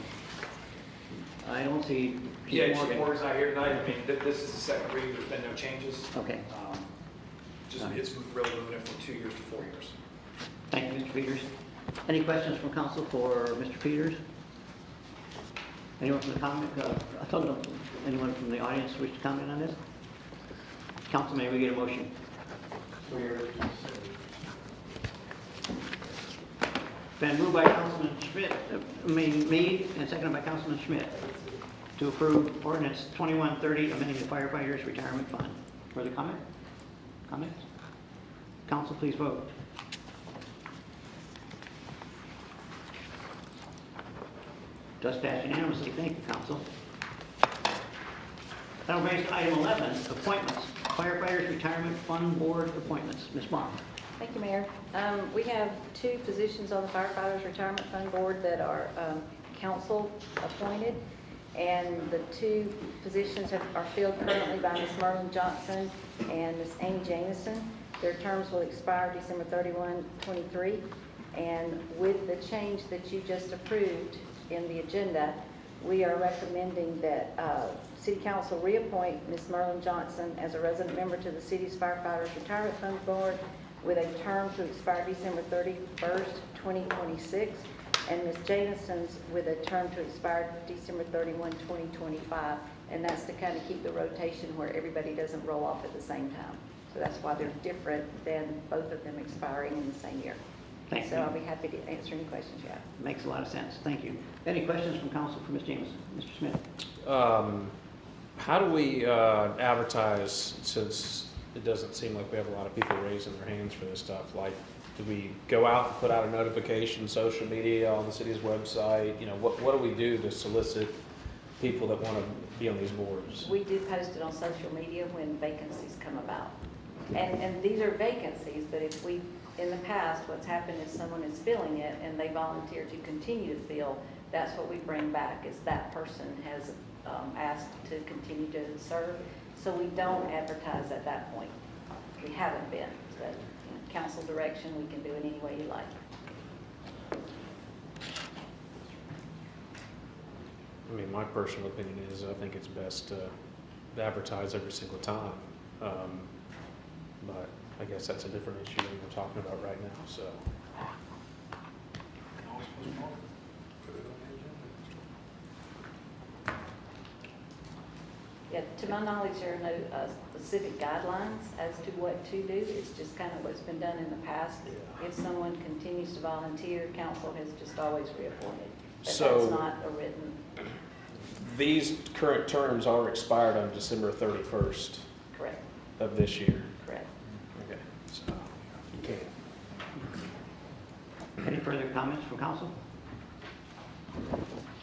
I don't see. Yeah, Chief Morgan's not here tonight. I mean, this is the second reading. There's been no changes. Okay. It's really moving it from 2 years to 4 years. Thank you, Mr. Peters. Any questions from council for Mr. Peters? Anyone from the comment? I thought anyone from the audience wish to comment on this? Council, may we get a motion? Been moved by Councilman Schmidt, Meade, and seconded by Councilman Schmidt to approve ordinance 2130, amending the firefighters retirement fund. Further comment? Comments? Council, please vote. Does pass unanimously. Thank you, council. That'll bring us to item 11, appointments. Firefighters Retirement Fund Board appointments. Ms. Mark. Thank you, Mayor. We have two positions on the Firefighters Retirement Fund Board that are council appointed, and the two positions are filled currently by Ms. Merlin Johnson and Ms. Amy Jamison. Their terms will expire December 31, 23, and with the change that you just approved in the agenda, we are recommending that City Council reappoint Ms. Merlin Johnson as a resident member to the city's Firefighters Retirement Fund Board with a term to expire December 31st, 2026, and Ms. Jamison's with a term to expire December 31, 2025, and that's to kind of keep the rotation where everybody doesn't roll off at the same time. So that's why they're different than both of them expiring in the same year. Thank so you. I'll be happy to answer any questions you have. Makes a lot of sense. Thank you. Any questions from council for Ms. Jamison? Mr. Smith. How do we advertise, since it doesn't seem like we have a lot of people raising their hands for this stuff? Like, do we go out and put out a notification, social media, on the city's website? You know, what do we do to solicit people that want to be on these boards? We do post it on social media when vacancies come about. And these are vacancies, but if we, in the past, what's happened is someone is filling it and they volunteer to continue to fill, that's what we bring back, is that person has asked to continue to serve. So we don't advertise at that point. we haven't been. But council direction, we can do it any way you like. I mean, my personal opinion is I think it's best to advertise every single time. But I guess that's a different issue than we're talking about right now, so. Yeah, to my knowledge, there are no specific guidelines as to what to do. It's just kind of what's been done in the past. If someone continues to volunteer, council has just always reappointed. But So- that's not a written. These current terms are expired on December 31st Correct. of this year. Correct. Okay, so you can't. Any further comments from council?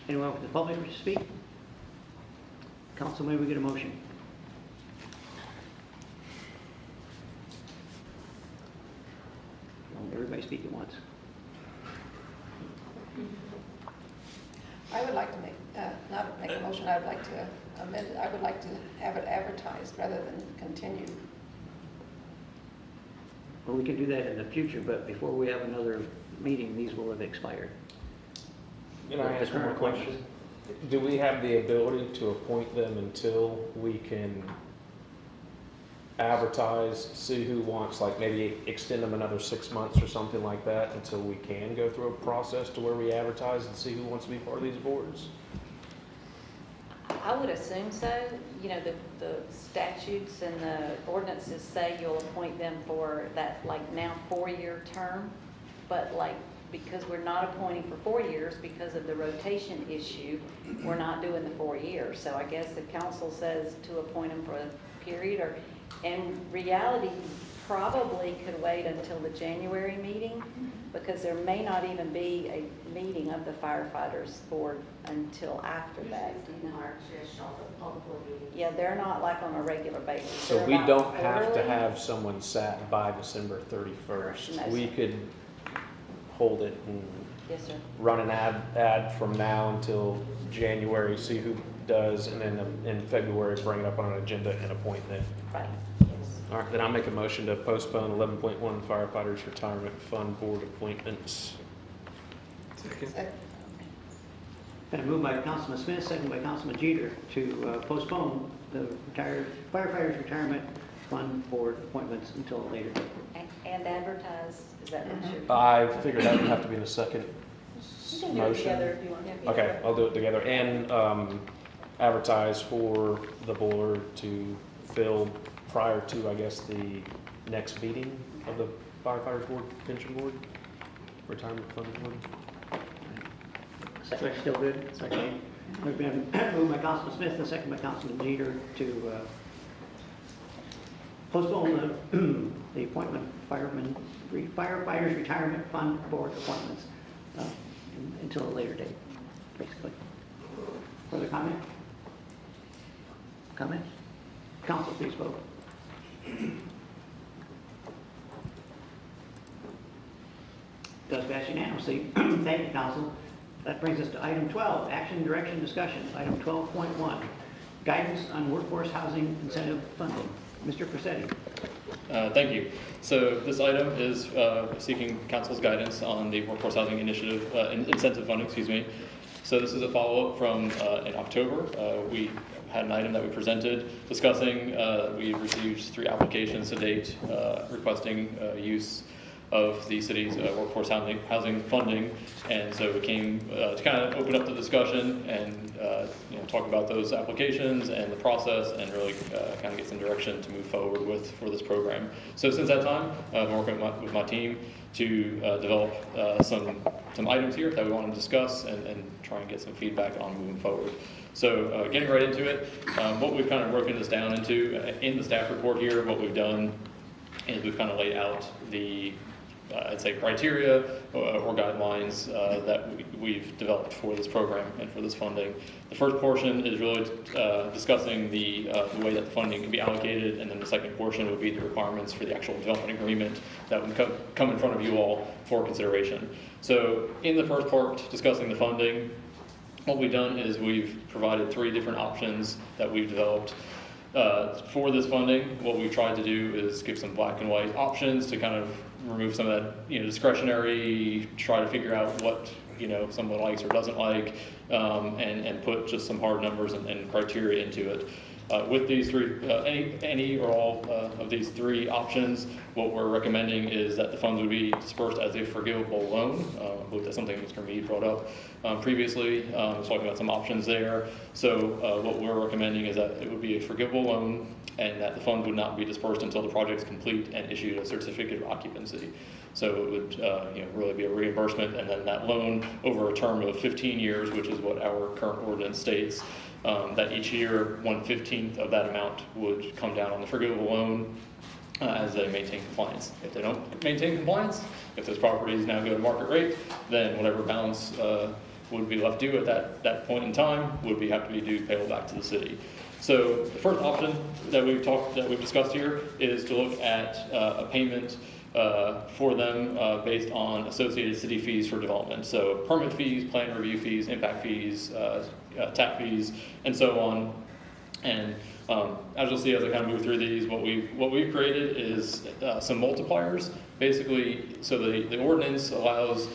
Anyone from the public wish to speak? Council, may we get a motion? Everybody speak at once. I would like to make, not make a motion, I would like to amend it. I would like to have it advertised rather than continue. Well, we can do that in the future, but before we have another meeting, these will have expired. Can I ask one more question? Do we have the ability to appoint them until we can advertise, see who wants, like maybe extend them another 6 months or something like that until we can go through a process to where we advertise and see who wants to be part of these boards? I would assume so. You know, the statutes and the ordinances say you'll appoint them for that, like, now 4-year term. But like, because we're not appointing for 4 years because of the rotation issue, we're not doing the 4 years. So I guess the council says to appoint them for a period, or in reality, probably could wait until the January meeting, because there may not even be a meeting of the firefighters board until after that. Yeah, they're not like on a regular basis. So They're we about don't have to quarterly. have someone sat by December 31st. No, We sir. could hold it and Yes, sir. run an ad from now until January, see who does, and then in February, bring it up on an agenda and appoint them. Right. All right, then I'll make a motion to postpone 11.1 firefighters retirement fund board appointments. Been moved by Councilman Smith, second by Councilman Jeter, to postpone the firefighters retirement fund board appointments until a later date. And advertise, is that what you're? I figured that would have to be in a second You can do it motion. together if you want. Okay, I'll do it together, and advertise for the board to fill prior to, I guess, the next meeting of the firefighters board, pension board, retirement fund board. Second, still good? Second. We've been moved by Councilman Smith and second by Councilman Jeter to postpone the appointment firefighters retirement fund board appointments until a later date, basically. Further comment? Comment? Council, please vote. Does pass unanimously. Thank you, Council. That brings us to item 12, action, direction, discussion. Item 12.1, guidance on workforce housing incentive funding. Mr. Presetti. Thank you. So this item is seeking council's guidance on the workforce housing initiative, incentive funding, excuse me. So this is a follow-up from in October. We had an item that we presented discussing, we received 3 applications to date requesting use of the city's workforce housing funding, and so we came to kind of open up the discussion and talk about those applications and the process, and really kind of get some direction to move forward for this program. So since that time, I've been working with my team to develop some items here that we want to discuss and try and get some feedback on moving forward. So getting right into it, what we've kind of broken this down into in the staff report here, what we've done is we've kind of laid out the I'd say criteria or guidelines that we've developed for this program and for this funding. The first portion is really discussing the way that the funding can be allocated, and then the second portion would be the requirements for the actual development agreement that would come in front of you all for consideration. So in the first part, discussing the funding, what we've done is we've provided 3 different options that we've developed. For this funding, what we've tried to do is give some black and white options to kind of remove some of that, discretionary, try to figure out what, someone likes or doesn't like, and put just some hard numbers and criteria into it. With these three, any or all of these three options, what we're recommending is that the funds would be dispersed as a forgivable loan. I believe that's something Mr. Mead brought up previously. I was talking about some options there. So what we're recommending is that it would be a forgivable loan and that the funds would not be dispersed until the project is complete and issued a certificate of occupancy. So it would really be a reimbursement, and then that loan over a term of 15 years, which is what our current ordinance states, that each year 1/15 of that amount would come down on the forgivable loan as they maintain compliance. If they don't maintain compliance, if those properties now go to market rate, then whatever balance would be left due at that point in time would have to be due payable back to the city. So the first option that we've discussed here is to look at a payment for them based on associated city fees for development. So permit fees, plan review fees, impact fees, TAP fees, and so on. And as you'll see as I kind of move through these, what we've created is some multipliers. Basically, so the ordinance allows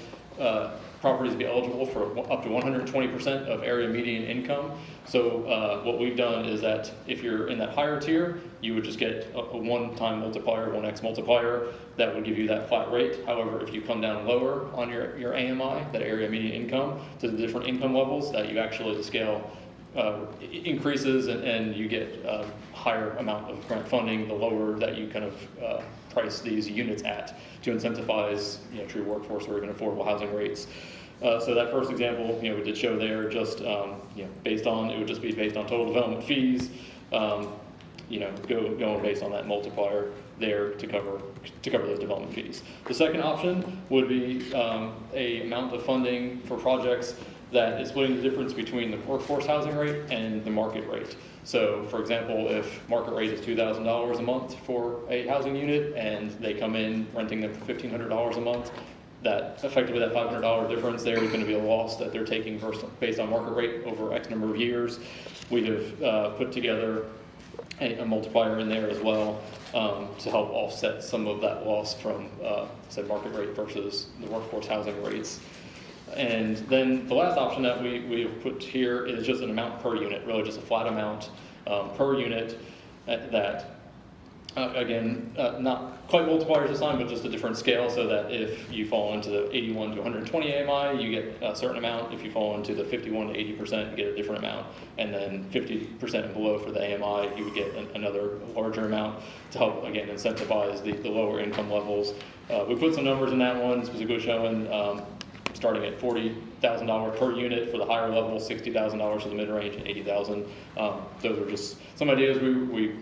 properties to be eligible for up to 120% of area median income. So what we've done is that if you're in that higher tier, you would just get a one-time multiplier, 1x multiplier, that would give you that flat rate. However, if you come down lower on your AMI, that area median income, to the different income levels, that you actually, the scale increases and you get a higher amount of grant funding, the lower that you kind of price these units at to incentivize true workforce or even affordable housing rates. So that first example, we did show there just, it would just be based on total development fees, going based on that multiplier there to cover those development fees. The second option would be a amount of funding for projects that is splitting the difference between the workforce housing rate and the market rate. So, for example, if market rate is $2,000 a month for a housing unit and they come in renting them for $1,500 a month, that effectively that $500 difference there is going to be a loss that they're taking based on market rate over X number of years. We have put together a multiplier in there as well to help offset some of that loss from said market rate versus the workforce housing rates. And then the last option that we have put here is just an amount per unit, really just a flat amount per unit that, again, not quite multipliers this time, but just a different scale, so that if you fall into the 81 to 120 AMI, you get a certain amount. If you fall into the 51 to 80%, you get a different amount. And then 50% and below for the AMI, you would get another larger amount to help, again, incentivize the lower income levels. We put some numbers in that one, specifically showing starting at $40,000 per unit for the higher level, $60,000 for the mid-range, and $80,000. Those are just some ideas we're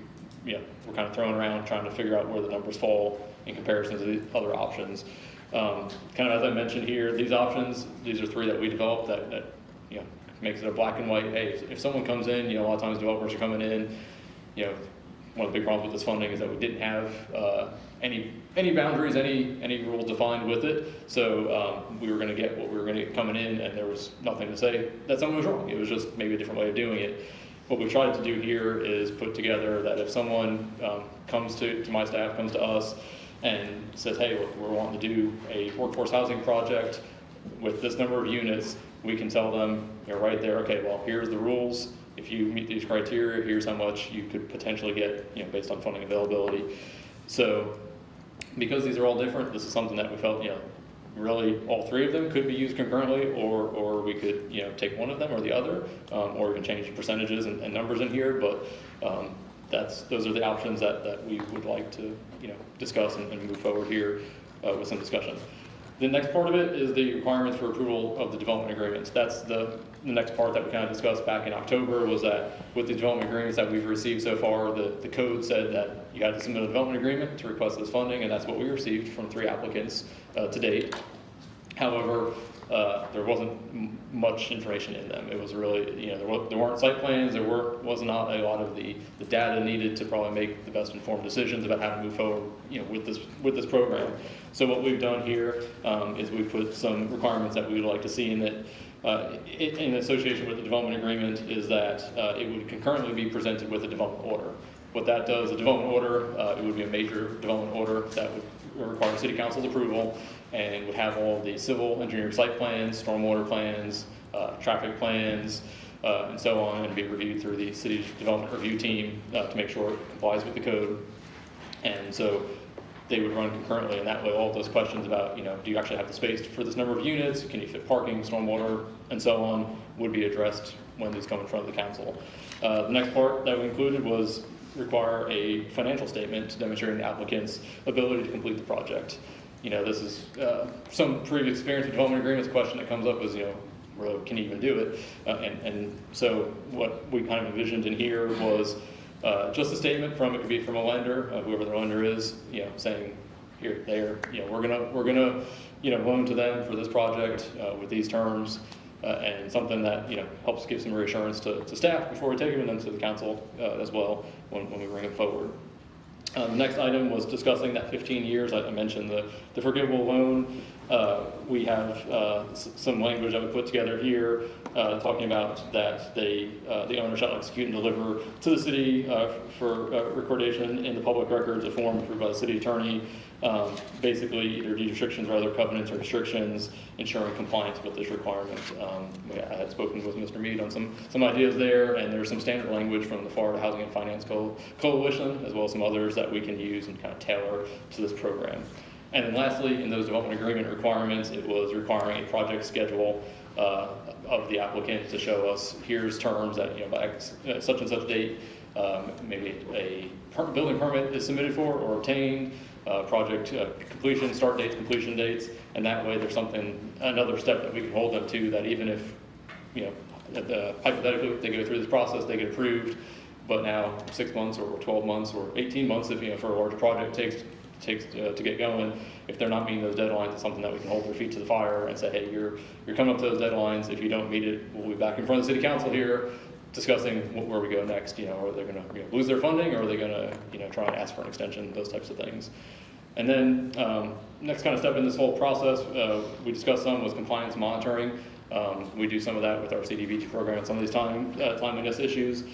kind of throwing around, trying to figure out where the numbers fall in comparison to the other options. Kind of as I mentioned here, these options, these are three that we developed that makes it a black and white. Hey, if someone comes in, a lot of times developers are coming in, one of the big problems with this funding is that we didn't have any boundaries, any rules defined with it. So we were going to get what we were going to get coming in, and there was nothing to say that something was wrong. It was just maybe a different way of doing it. What we tried to do here is put together that if someone comes to my staff, comes to us, and says, hey, look, we're wanting to do a workforce housing project with this number of units, we can tell them, right there, okay, well, here's the rules. If you meet these criteria, here's how much you could potentially get, based on funding availability. So because these are all different, this is something that we felt, really all three of them could be used concurrently, or we could, take one of them or the other, or even change the percentages and numbers in here. But those are the options that we would like to, discuss and move forward here with some discussion. The next part of it is the requirements for approval of the development agreements. That's the next part that we kind of discussed back in October, was that with the development agreements that we've received so far, the code said that you had to submit a development agreement to request this funding, and that's what we received from 3 applicants to date. However, there wasn't much information in them. It was really, there weren't site plans, there was not a lot of the data needed to probably make the best informed decisions about how to move forward, with this program. So what we've done here is we've put some requirements that we would like to see in it. in association with the development agreement is that it would concurrently be presented with a development order. What that does, a development order, it would be a major development order that would require city council's approval and would have all the civil engineering site plans, stormwater plans, traffic plans, and so on, and be reviewed through the city's development review team to make sure it complies with the code. And so they would run concurrently, and that way all of those questions about, do you actually have the space for this number of units, can you fit parking, stormwater, and so on, would be addressed when these come in front of the council. The next part that we included was require a financial statement demonstrating the applicant's ability to complete the project. This is some previous experience with development agreements. Question that comes up is, really, can you even do it? And so what we kind of envisioned in here was just a statement it could be from a lender, whoever their lender is, saying, here, there, we're gonna loan to them for this project with these terms, and something that helps give some reassurance to staff before we take them, and then to the council as well when we bring it forward. The next item was discussing that 15 years. I mentioned the forgivable loan. We have some language that we put together here talking about that the owner shall execute and deliver to the city for recordation in the public records a form approved by the city attorney, basically either deed restrictions or other covenants or restrictions ensuring compliance with this requirement. I had spoken with Mr. Mead on some ideas there, and there's some standard language from the Florida Housing and Finance Coalition, as well as some others that we can use and kind of tailor to this program. And then lastly, in those development agreement requirements, it was requiring a project schedule of the applicant to show us, here's terms that, by such and such date, maybe a building permit is submitted for or obtained, project completion, start dates, completion dates, and that way there's another step that we can hold them to, that even if, hypothetically, they go through this process, they get approved, but now 6 months or 12 months or 18 months, if, for a larger project takes to get going, if they're not meeting those deadlines, it's something that we can hold their feet to the fire and say, hey, you're coming up to those deadlines. If you don't meet it, we'll be back in front of the city council here discussing where we go next. Are they going to lose their funding, or are they going to try and ask for an extension, those types of things. And then next kind of step in this whole process we discussed some was compliance monitoring. We do some of that with our CDBG program and some of these timeliness issues.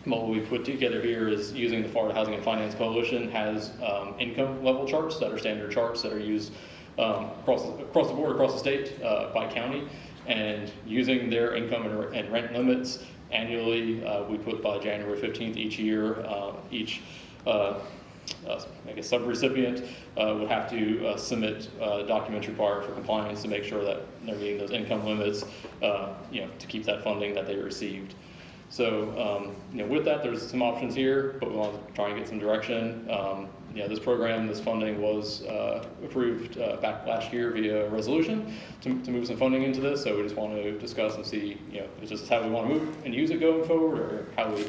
What we've put together here is using the Florida Housing and Finance Coalition has income level charts that are standard charts that are used across the board, across the state by county, and using their income and rent limits annually, we put by January 15th each year, each subrecipient would have to submit documents required for compliance to make sure that they're meeting those income limits, to keep that funding that they received. So, with that, there's some options here, but we want to try and get some direction. This program, this funding was approved back last year via resolution to move some funding into this. So we just want to discuss and see, is this how we want to move and use it going forward, or how we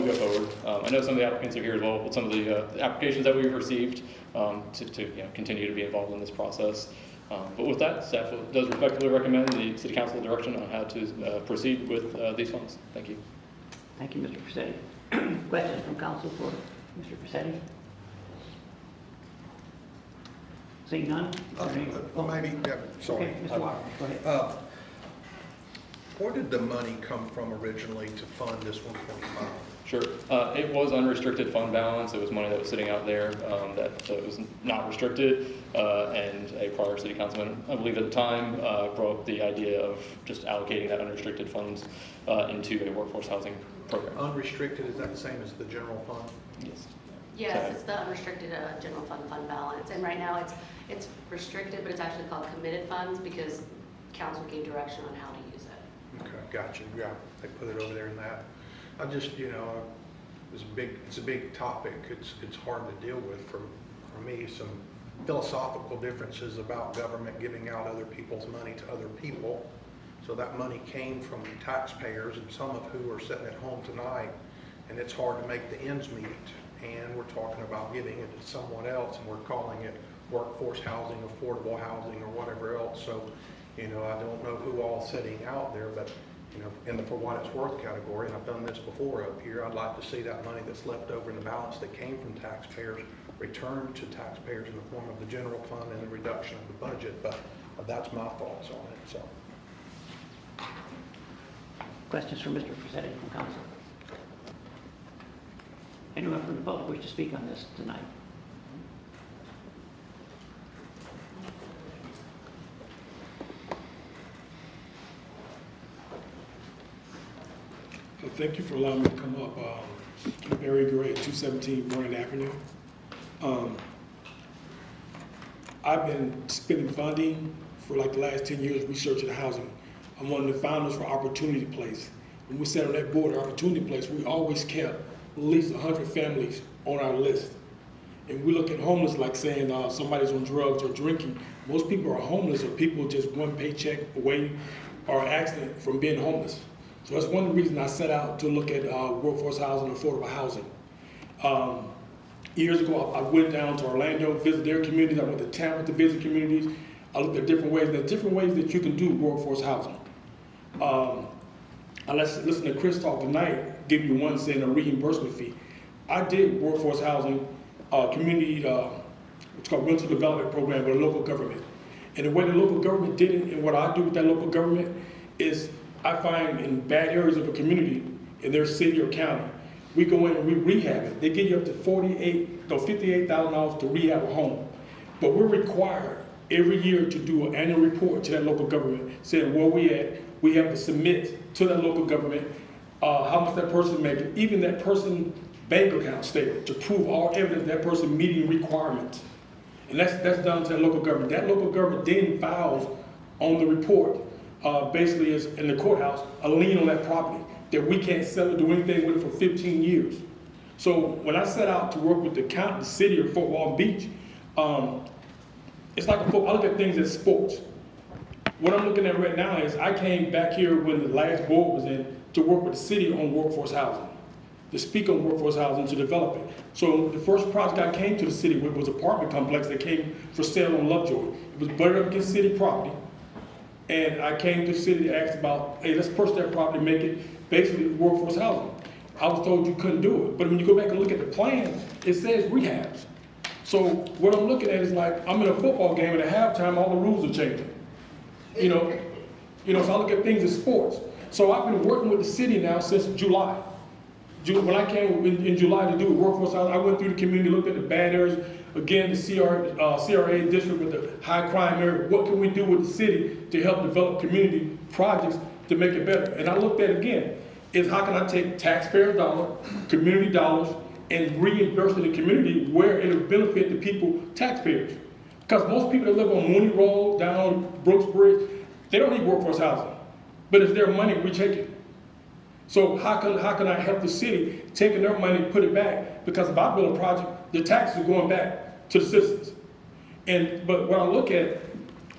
go forward. I know some of the applicants are here as well, but some of the applications that we've received to continue to be involved in this process. But with that, staff does respectfully recommend the City Council direction on how to proceed with these funds. Thank you. Thank you, Mr. Paccetti. Questions from council for Mr. Paccetti? Seeing none? Sorry. Okay, Mr. Walker, go ahead. Where did the money come from originally to fund this 125? Sure. It was unrestricted fund balance. It was money that was sitting out there that was not restricted. And a prior city councilman, I believe at the time, brought up the idea of just allocating that unrestricted funds into a workforce housing program. Unrestricted, is that the same as the general fund? Yes. Yes, it's the unrestricted general fund balance. And right now it's restricted, but it's actually called committed funds because council gave direction on how to use it. Okay, gotcha. Yeah, they put it over there in that. I just, it's a big topic. It's hard to deal with for me. Some philosophical differences about government giving out other people's money to other people. So that money came from taxpayers, and some of who are sitting at home tonight, and it's hard to make the ends meet. And we're talking about giving it to someone else, and we're calling it workforce housing, affordable housing, or whatever else. So, I don't know who all sitting out there, but in the for what it's worth category, and I've done this before up here, I'd like to see that money that's left over in the balance that came from taxpayers returned to taxpayers in the form of the general fund and the reduction of the budget, but that's my thoughts on it. So, Questions for Mr. Frasetti from council? Anyone from the public wish to speak on this tonight? Thank you for allowing me to come up. I'm Barry Gray, 217 Vernon Avenue. I've been spending funding for like the last 10 years researching housing. I'm one of the founders for Opportunity Place. When we sat on that board, Opportunity Place, we always kept at least 100 families on our list. And we look at homeless like saying somebody's on drugs or drinking. Most people are homeless or people just one paycheck away or accident from being homeless. So that's one of the reasons I set out to look at workforce housing and affordable housing. Years ago, I went down to Orlando, visited their communities. I went to Tampa to visit communities. I looked at different ways. There are different ways that you can do workforce housing. I listen to Chris talk tonight, give you one saying a reimbursement fee. I did workforce housing, community, what's called rental development program with a local government. And the way the local government did it and what I do with that local government is I find in bad areas of a community, in their city or county, we go in and we rehab it. They give you up to $58,000 to rehab a home. But we're required every year to do an annual report to that local government saying where we at. We have to submit to that local government how much that person making, even that person's bank account statement to prove all evidence that person meeting requirements. And that's done to that local government. That local government then files on the report, basically is in the courthouse, a lien on that property that we can't sell or do anything with it for 15 years. So when I set out to work with the county, the city of Fort Walton Beach, it's like I look at things as sports. What I'm looking at right now is I came back here when the last board was in to work with the city on workforce housing, to speak on workforce housing, to develop it. So the first project I came to the city with was an apartment complex that came for sale on Lovejoy. It was butted up against city property. And I came to the city to ask about, hey, let's purchase that property, make it basically workforce housing. I was told you couldn't do it. But when you go back and look at the plan, it says rehabs. So what I'm looking at is like, I'm in a football game and at halftime, all the rules are changing. You know, so I look at things as sports. So I've been working with the city now since July. When I came in July to do a workforce housing, I went through the community, looked at the bad areas. Again, the CRA district with the high crime area. What can we do with the city to help develop community projects to make it better? And I looked at again, is how can I take taxpayer dollars, community dollars, and reimburse the community where it'll benefit the people, taxpayers. Because most people that live on Mooney Road, down on Brooks Bridge, they don't need workforce housing. But it's their money, we take it. So how can I help the city taking their money and put it back? Because if I build a project, the taxes are going back to the citizens. But what I look at,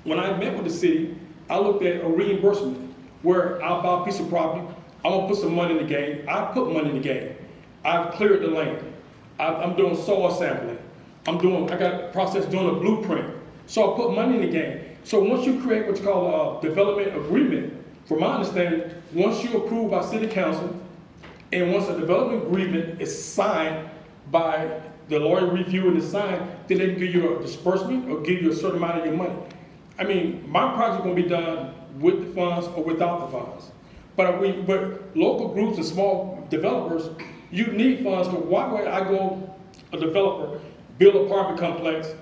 when I met with the city, I looked at a reimbursement where I'll buy a piece of property, I'm gonna put some money in the game. I put money in the game. I've cleared the land. I'm doing soil sampling. I got a process doing a blueprint. So I put money in the game. So once you create what's called a development agreement, from my understanding, once you approve by city council, and once a development agreement is signed by the lawyer reviewing the sign, then they can give you a disbursement or give you a certain amount of your money. I mean, my project gonna be done with the funds or without the funds. But local groups and small developers, you need funds. So why would I go, a developer, build an apartment complex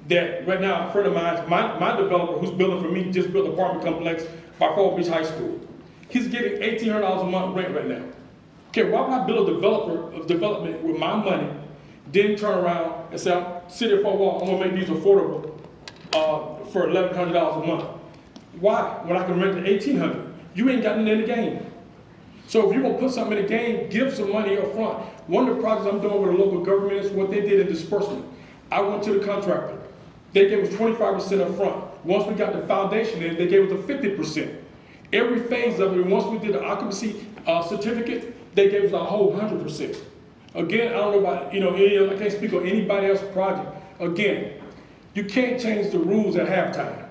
that right now, a friend of mine, my developer who's building for me just built an apartment complex by Fort Beach High School. He's getting $1,800 a month rent right now. Okay, why would I build a development with my money, then turn around and say, City of Fort Walton, I'm gonna make these affordable for $1,100 a month. Why? When I can rent it $1,800. You ain't got nothing in the game. So if you're gonna put something in the game, give some money up front. One of the projects I'm doing with the local government is what they did in disbursement. I went to the contractor. They gave us 25% up front. Once we got the foundation in, they gave us a 50%. Every phase of it, and once we did the occupancy certificate, they gave us a whole 100%. Again, I don't know about, I can't speak on anybody else's project. Again, you can't change the rules at halftime.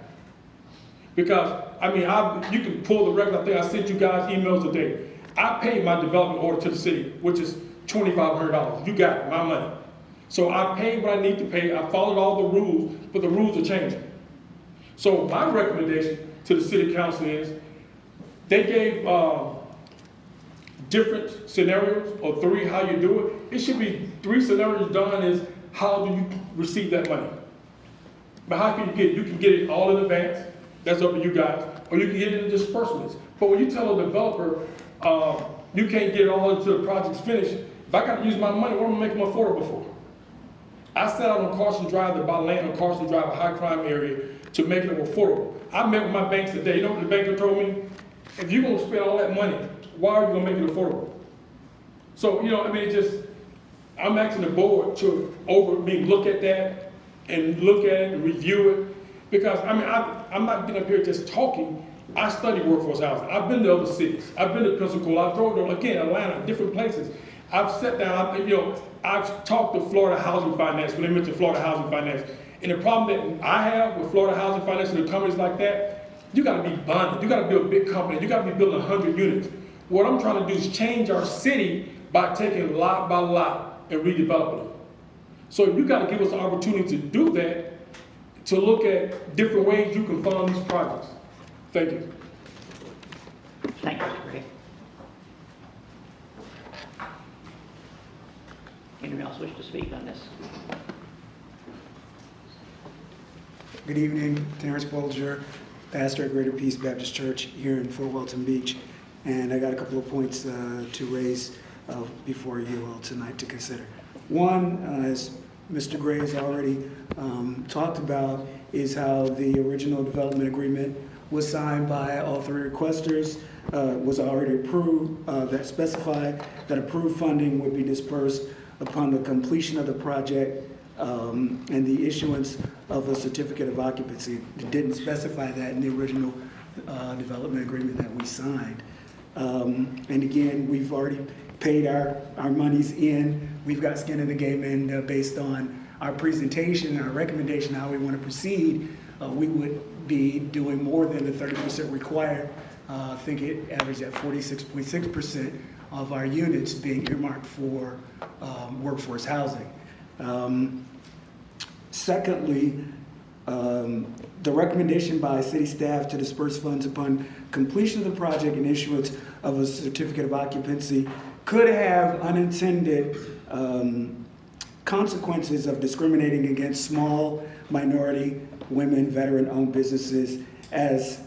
Because, I mean, you can pull the record. I think I sent you guys emails today. I paid my development order to the city, which is $2,500. You got it, my money. So I paid what I need to pay. I followed all the rules, but the rules are changing. So my recommendation to the city council is they gave different scenarios or 3 how you do it. It should be 3 scenarios done is how do you receive that money? But how can you get it? You can get it all in advance. That's up to you guys. Or you can get it in disbursements. But when you tell a developer, you can't get it all until the project's finished, if I got to use my money, what am I making them affordable for? I sat out on Carson Drive to buy land on Carson Drive, a high crime area, to make it affordable. I met with my banks today. You know what the banker told me? If you're going to spend all that money, why are you going to make it affordable? So, you know, I mean, I'm asking the board to look at that and look at it and review it. Because, I mean, I'm not getting up here just talking. I study workforce housing. I've been to other cities. I've been to Pensacola. I've drove to, again, Atlanta, different places. I've sat down, I've talked to Florida Housing Finance when they mentioned Florida Housing Finance. And the problem that I have with Florida Housing Finance and the companies like that, you got to be bonded. You got to be a big company. You got to be building 100 units. What I'm trying to do is change our city by taking lot by lot and redeveloping them. So you got to give us the opportunity to do that, to look at different ways you can fund these projects. Thank you. Thank you, Mr. Gray. Anyone else wish to speak on this? Good evening, Terrence Bolger, pastor at Greater Peace Baptist Church here in Fort Walton Beach. And I got a couple of points to raise before you all tonight to consider. One, as Mr. Gray has already talked about, is how the original development agreement was signed by all 3 requesters, was already approved, that specified that approved funding would be dispersed upon the completion of the project and the issuance of a certificate of occupancy. It didn't specify that in the original development agreement that we signed. And again, we've already paid our monies in. We've got skin in the game, and based on our presentation, our recommendation, how we want to proceed, we would be doing more than the 30% required. I think it averaged at 46.6% of our units being earmarked for workforce housing. Secondly, the recommendation by city staff to disperse funds upon completion of the project and issuance of a certificate of occupancy could have unintended consequences of discriminating against small, minority, women, veteran-owned businesses, as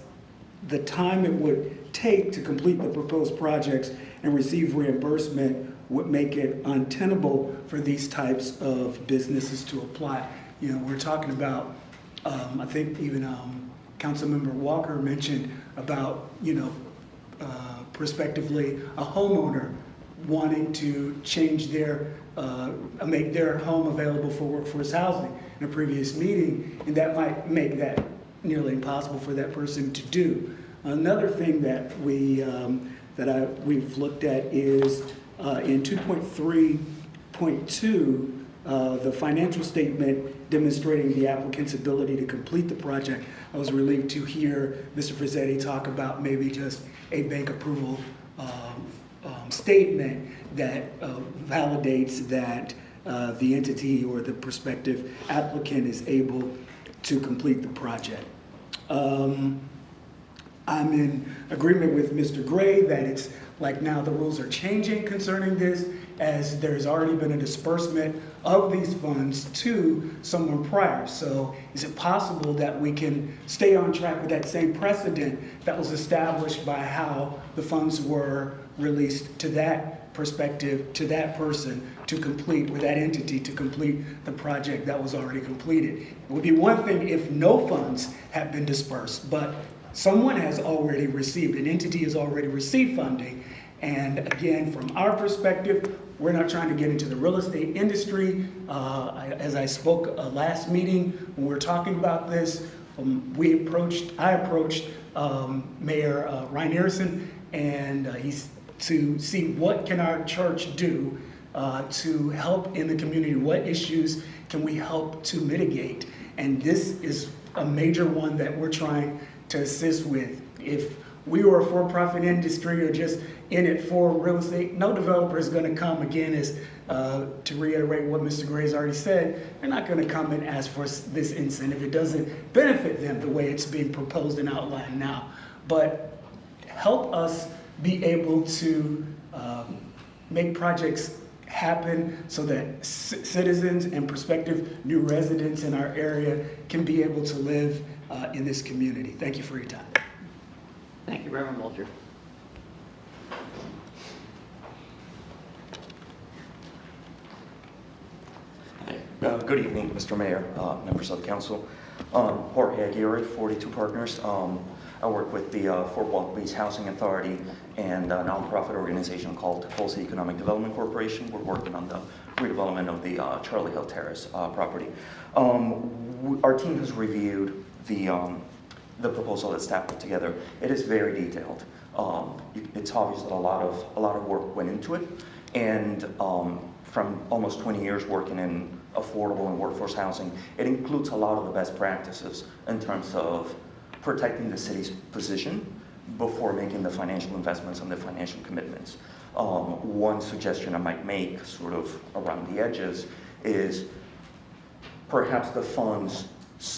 the time it would take to complete the proposed projects and receive reimbursement would make it untenable for these types of businesses to apply. You know, we're talking about, I think even Councilmember Walker mentioned about, prospectively a homeowner wanting to change make their home available for workforce housing in a previous meeting, and that might make that nearly impossible for that person to do. Another thing that we've looked at is in 2.3.2, the financial statement demonstrating the applicant's ability to complete the project. I was relieved to hear Mr. Frizzetti talk about maybe just a bank approval statement that validates that the entity or the prospective applicant is able to complete the project. I'm in agreement with Mr. Gray that it's like now the rules are changing concerning this, as there's already been a disbursement of these funds to someone prior. So is it possible that we can stay on track with that same precedent that was established by how the funds were released to that perspective, to that person to complete, with that entity to complete the project that was already completed? It would be one thing if no funds have been dispersed, but someone has already received, an entity has already received funding. And again, from our perspective, we're not trying to get into the real estate industry. As I spoke last meeting, when we were talking about this, I approached Mayor Reinerson, and he's to see what can our church do to help in the community, what issues can we help to mitigate. And this is a major one that we're trying to assist with. If we were a for-profit industry or just in it for real estate, no developer is going to come, again, as to reiterate what Mr. Gray's already said, they're not going to come and ask for this incentive. It doesn't benefit them the way it's being proposed and outlined now. But help us be able to make projects happen so that citizens and prospective new residents in our area can be able to live in this community. Thank you for your time. Thank you, Reverend Walter. Good evening, Mr. Mayor, members of the council. Jorge Aguirre, 42 Partners. I work with the Fort Walton Beach Housing Authority and a nonprofit organization called Tulsa Economic Development Corporation. We're working on the redevelopment of the Charlie Hill Terrace property. Our team has reviewed the proposal that staff put together. It is very detailed. It's obvious that a lot of work went into it, and from almost 20 years working in affordable and workforce housing, it includes a lot of the best practices in terms of protecting the city's position before making the financial investments and the financial commitments. One suggestion I might make, sort of around the edges, is perhaps the funds,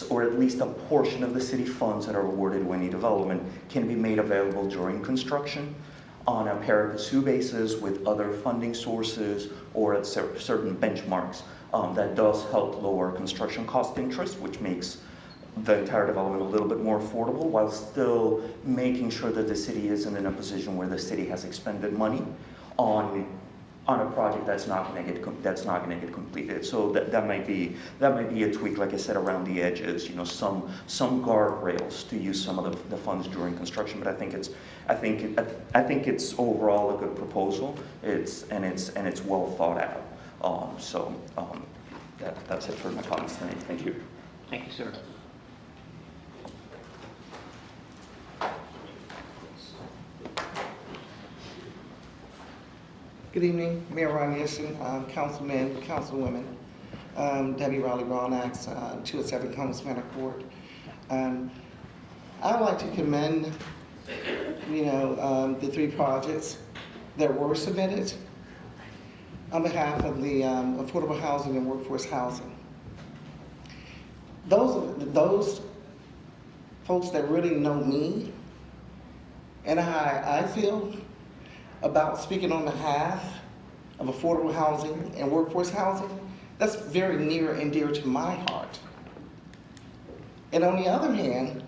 or at least a portion of the city funds that are awarded with any development, can be made available during construction on a pari passu basis with other funding sources or at certain benchmarks. That does help lower construction cost interest, which makes the entire development a little bit more affordable while still making sure that the city isn't in a position where the city has expended money on a project that's not going to get completed. So that might be a tweak, like I said, around the edges. You know, some guardrails to use some of the funds during construction. But I think it's overall a good proposal. It's well thought out. That's it for my comments tonight. Thank you. Thank you, sir. Good evening, Mayor Ron Nielsen, councilmen, councilwomen, Debbie Raleigh-Rawnax, 207 Combs Manor Court. I would like to commend, the three projects that were submitted on behalf of the affordable housing and workforce housing. Those folks that really know me and how I feel about speaking on behalf of affordable housing and workforce housing, that's very near and dear to my heart. And on the other hand,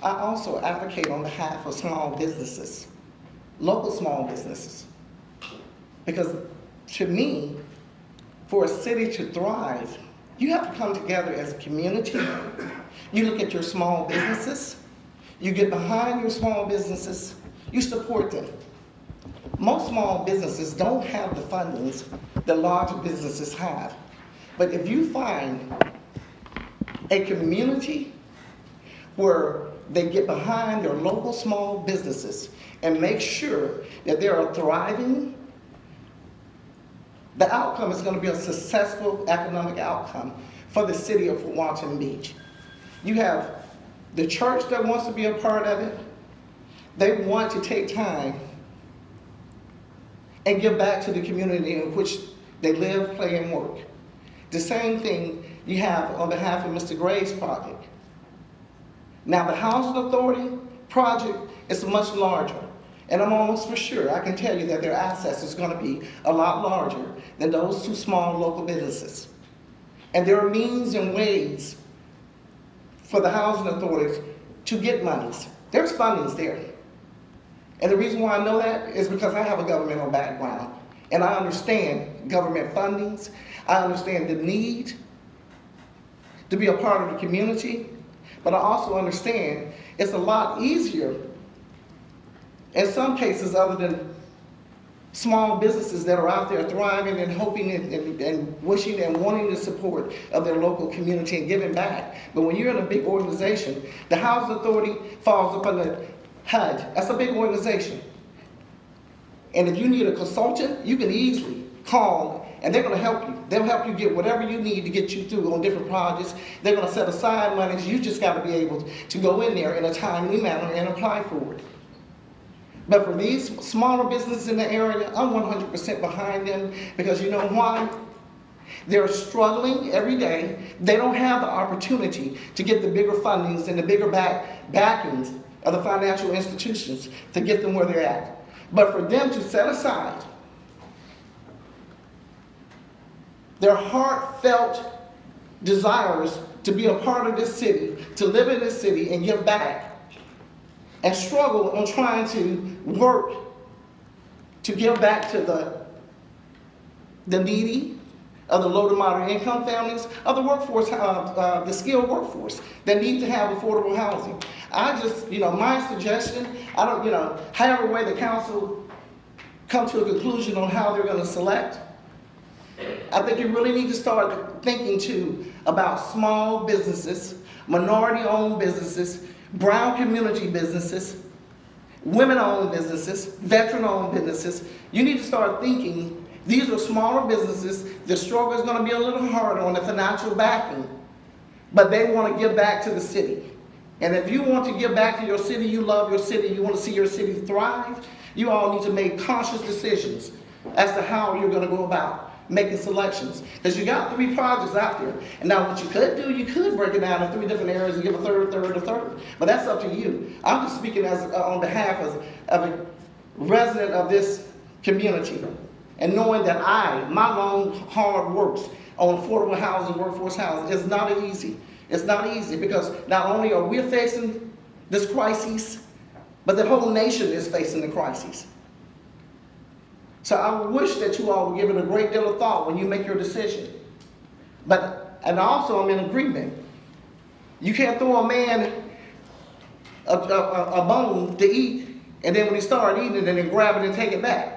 I also advocate on behalf of small businesses, local small businesses. Because to me, for a city to thrive, you have to come together as a community. You look at your small businesses, you get behind your small businesses, you support them. Most small businesses don't have the fundings that larger businesses have. But if you find a community where they get behind their local small businesses and make sure that they are thriving, the outcome is going to be a successful economic outcome for the city of Fort Walton Beach. You have the church that wants to be a part of it. They want to take time and give back to the community in which they live, play, and work. The same thing you have on behalf of Mr. Gray's project. Now, the Housing Authority project is much larger, and I'm almost for sure, I can tell you that their assets is going to be a lot larger than those two small local businesses. And there are means and ways for the Housing Authority to get monies. There's fundings there. And the reason why I know that is because I have a governmental background, and I understand government fundings. I understand the need to be a part of the community, but I also understand it's a lot easier in some cases other than small businesses that are out there thriving and hoping and wishing and wanting the support of their local community and giving back. But when you're in a big organization, the Housing Authority falls upon the HUD. That's a big organization. And if you need a consultant, you can easily call and they're going to help you. They'll help you get whatever you need to get you through on different projects. They're going to set aside monies. You just got to be able to go in there in a timely manner and apply for it. But for these smaller businesses in the area, I'm 100% behind them because you know why? They're struggling every day. They don't have the opportunity to get the bigger fundings and the bigger backings of the financial institutions to get them where they're at. But for them to set aside their heartfelt desires to be a part of this city, to live in this city and give back, and struggle on trying to work to give back to the needy, of the low to moderate income families, of the workforce, the skilled workforce that need to have affordable housing. I just, my suggestion, however way the council come to a conclusion on how they're going to select, I think you really need to start thinking too about small businesses, minority-owned businesses, brown community businesses, women-owned businesses, veteran-owned businesses. You need to start thinking these are smaller businesses. The struggle is going to be a little harder on the financial backing, but they want to give back to the city. And if you want to give back to your city, you love your city, you want to see your city thrive, you all need to make conscious decisions as to how you're going to go about making selections. Because you got 3 projects out there. And now what you could do, you could break it down in 3 different areas and give a third. But that's up to you. I'm just speaking as on behalf of a resident of this community. And knowing that my long, hard works on affordable housing, workforce housing, is not easy. It's not easy because not only are we facing this crisis, but the whole nation is facing the crisis. So I wish that you all would give it a great deal of thought when you make your decision. And also I'm in agreement. You can't throw a man a bone to eat, and then when he starts eating it, then grab it and take it back.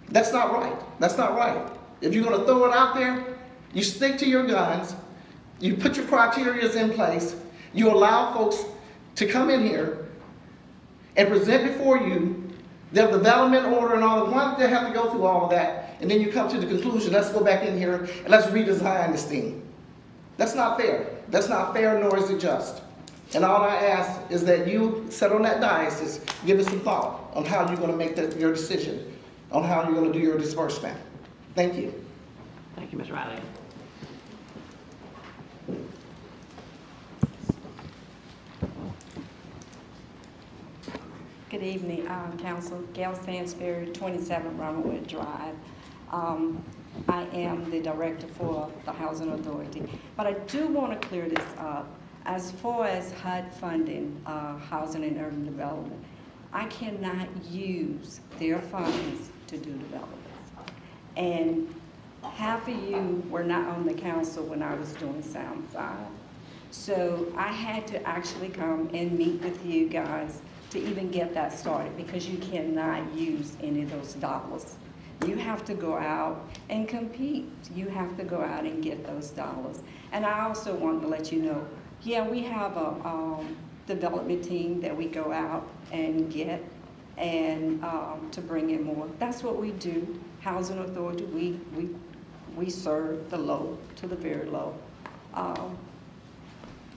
That's not right. That's not right. If you're going to throw it out there, you stick to your guns, you put your criteria in place, you allow folks to come in here and present before you their development order and all. Why did they have to go through all of that? And then you come to the conclusion, let's go back in here and let's redesign this thing. That's not fair. That's not fair, nor is it just. And all I ask is that you sit on that dais, give it some thought on how you're going to make your decision, on how you're going to do your disbursement. Thank you. Thank you, Ms. Riley. Good evening, Council. Gail Stansberry, 27 Romerwood Drive. I am the director for the Housing Authority. But I do want to clear this up. As far as HUD funding, Housing and Urban Development, I cannot use their funds to do developments. And half of you were not on the council when I was doing Sound 5. So I had to actually come and meet with you guys to even get that started, because you cannot use any of those dollars. You have to go out and compete. You have to go out and get those dollars. And I also want to let you know, yeah, we have a development team that we go out and get and to bring in more. That's what we do. Housing Authority, we serve the low to the very low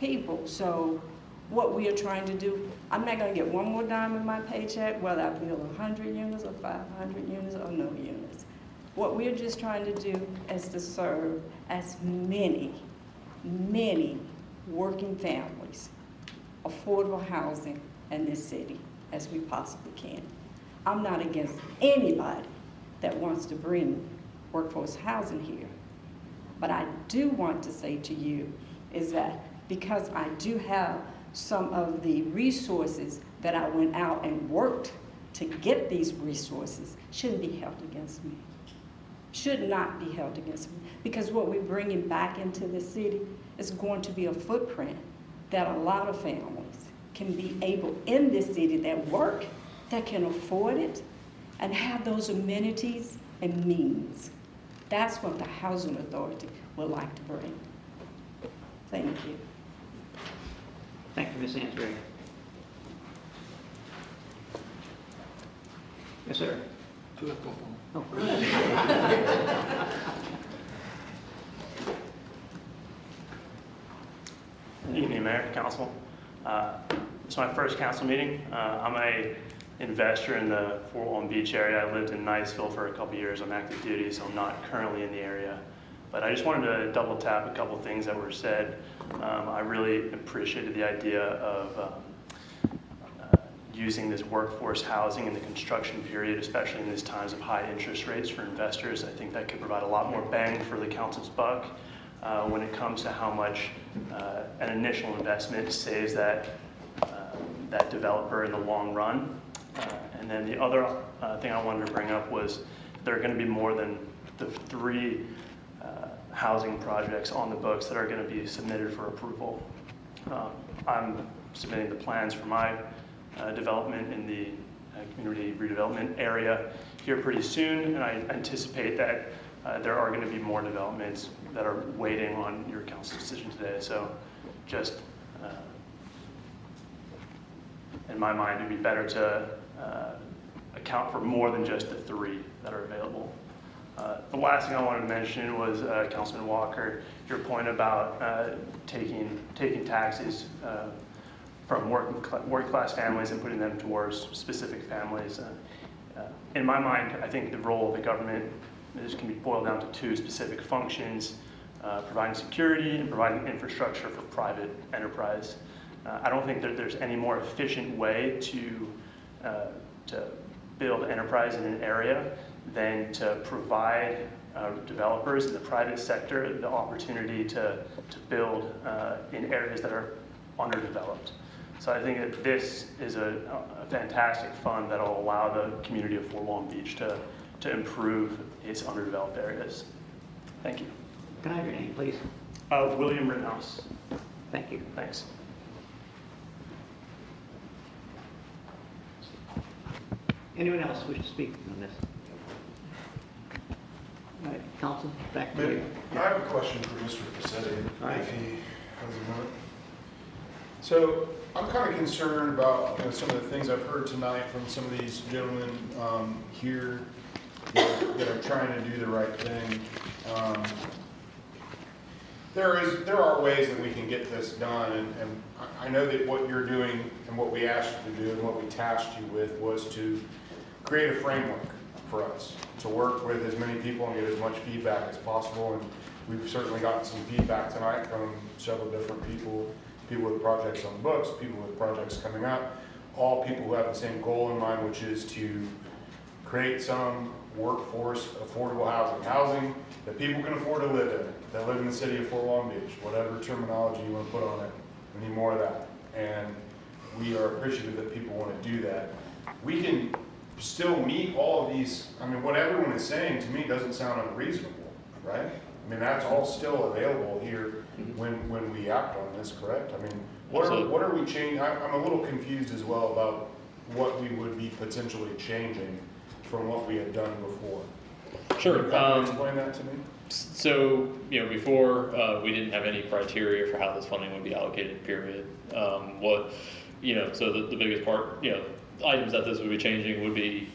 people. So what we are trying to do, I'm not going to get one more dime in my paycheck, whether I build 100 units or 500 units or no units. What we're just trying to do is to serve as many working families, affordable housing in this city as we possibly can. I'm not against anybody that wants to bring workforce housing here. But I do want to say to you is that because I do have some of the resources that I went out and worked to get these resources shouldn't be held against me. Should not be held against me. Because what we're bringing back into the city is going to be a footprint that a lot of families can be able in this city that work, that can afford it, and have those amenities and means. That's what the Housing Authority would like to bring. Thank you. Thank you, Ms. Ansbury. Yes, sir. Oh. Good evening, Mayor, Council. It's my first council meeting. I'm a investor in the Fort Walton Beach area. I lived in Niceville for a couple years on active duty, so I'm not currently in the area. But I just wanted to double tap a couple things that were said. I really appreciated the idea of using this workforce housing in the construction period, especially in these times of high interest rates for investors. I think that could provide a lot more bang for the council's buck when it comes to how much an initial investment saves that developer in the long run. And then the other thing I wanted to bring up was there are going to be more than the 3 housing projects on the books that are going to be submitted for approval. I'm submitting the plans for my development in the community redevelopment area here pretty soon, and I anticipate that there are going to be more developments that are waiting on your council's decision today. So just in my mind, it'd be better to account for more than just the 3 that are available. The last thing I wanted to mention was Councilman Walker, your point about taking taxes from working class families and putting them towards specific families. In my mind, I think the role of the government can be boiled down to 2 specific functions: providing security and providing infrastructure for private enterprise. I don't think that there's any more efficient way to build enterprise in an area than to provide developers in the private sector the opportunity to build in areas that are underdeveloped. So I think that this is a fantastic fund that will allow the community of Fort Walton Beach to improve its underdeveloped areas. Thank you. Can I have your name, please? William Rittenhouse. Thank you. Thanks. Anyone else wish to speak on this? All right, Council, back to you. I have a question for Mr. Facsetti, All right. if he has a moment. So I'm kind of concerned about some of the things I've heard tonight from some of these gentlemen here that are trying to do the right thing. There are ways that we can get this done, and I know that what you're doing and what we asked you to do and what we tasked you with was to create a framework for us to work with as many people and get as much feedback as possible. And we've certainly gotten some feedback tonight from several different people with projects on the books, people with projects coming up, all people who have the same goal in mind, which is to create some workforce affordable housing that people can afford to live in, that live in the city of Fort Walton Beach, whatever terminology you want to put on it. We need more of that. And we are appreciative that people want to do that. We can still meet all of these, I mean, what everyone is saying to me doesn't sound unreasonable, right? I mean, that's all still available here when we act on this, correct? I mean, what are we changing? I'm a little confused as well about what we would be potentially changing from what we had done before. Sure. Can you explain that to me? So, before we didn't have any criteria for how this funding would be allocated, period. So the biggest part, items that this would be changing would be,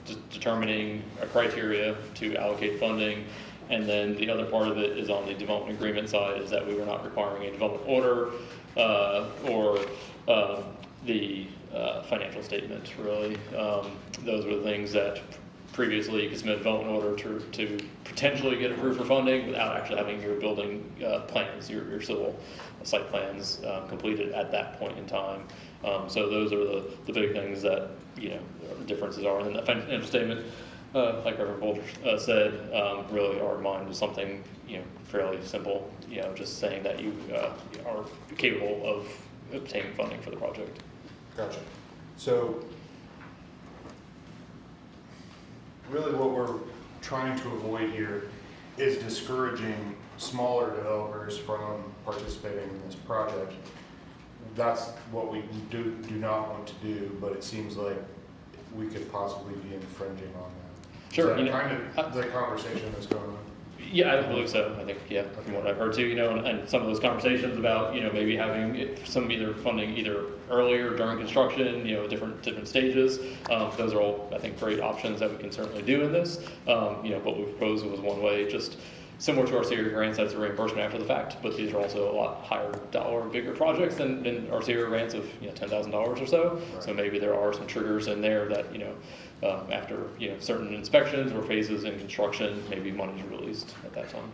just determining a criteria to allocate funding. And then the other part of it is on the development agreement side, is that we were not requiring a development order or the financial statement, really. Those were the things that previously you could submit a development order to potentially get approved for funding without actually having your building plans, your civil site plans completed at that point in time. So those are the big things that, the differences are. And then the financial statement, like Reverend Bolger said, really our mind was something, fairly simple, just saying that you are capable of obtaining funding for the project. Gotcha. So really what we're trying to avoid here is discouraging smaller developers from participating in this project. That's what we do not want to do, but it seems like we could possibly be infringing on that. Sure. Is that kind of the conversation that's going on? Yeah, I believe so. I think, from what I've heard too, and some of those conversations about, maybe having some either funding either earlier during construction, different stages. Those are all, I think, great options that we can certainly do in this. What we proposed was one way, just similar to our Sierra grants, that's a reimbursement after the fact, but these are also a lot higher dollar, bigger projects than our Sierra grants of $10,000 or so. Right. So maybe there are some triggers in there that after certain inspections or phases in construction, maybe money's released at that time.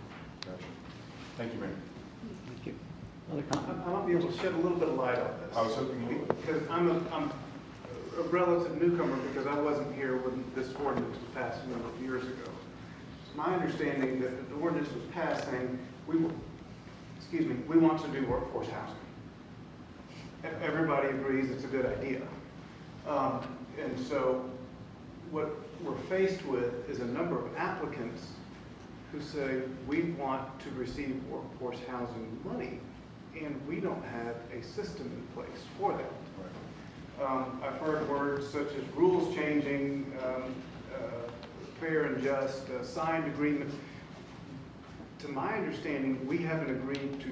Gotcha. Thank you, Mayor. Thank you. Other comments? I might be able to shed a little bit of light on this. I was hoping you would. Because I'm a relative newcomer because I wasn't here when this ordinance was passed a number of years ago. It's my understanding that the ordinance was passed saying we want to do workforce housing. Everybody agrees it's a good idea. And so what we're faced with is a number of applicants who say we want to receive workforce housing money, and we don't have a system in place for that. I've heard words such as rules changing, fair and just, signed agreement. To my understanding, we haven't agreed to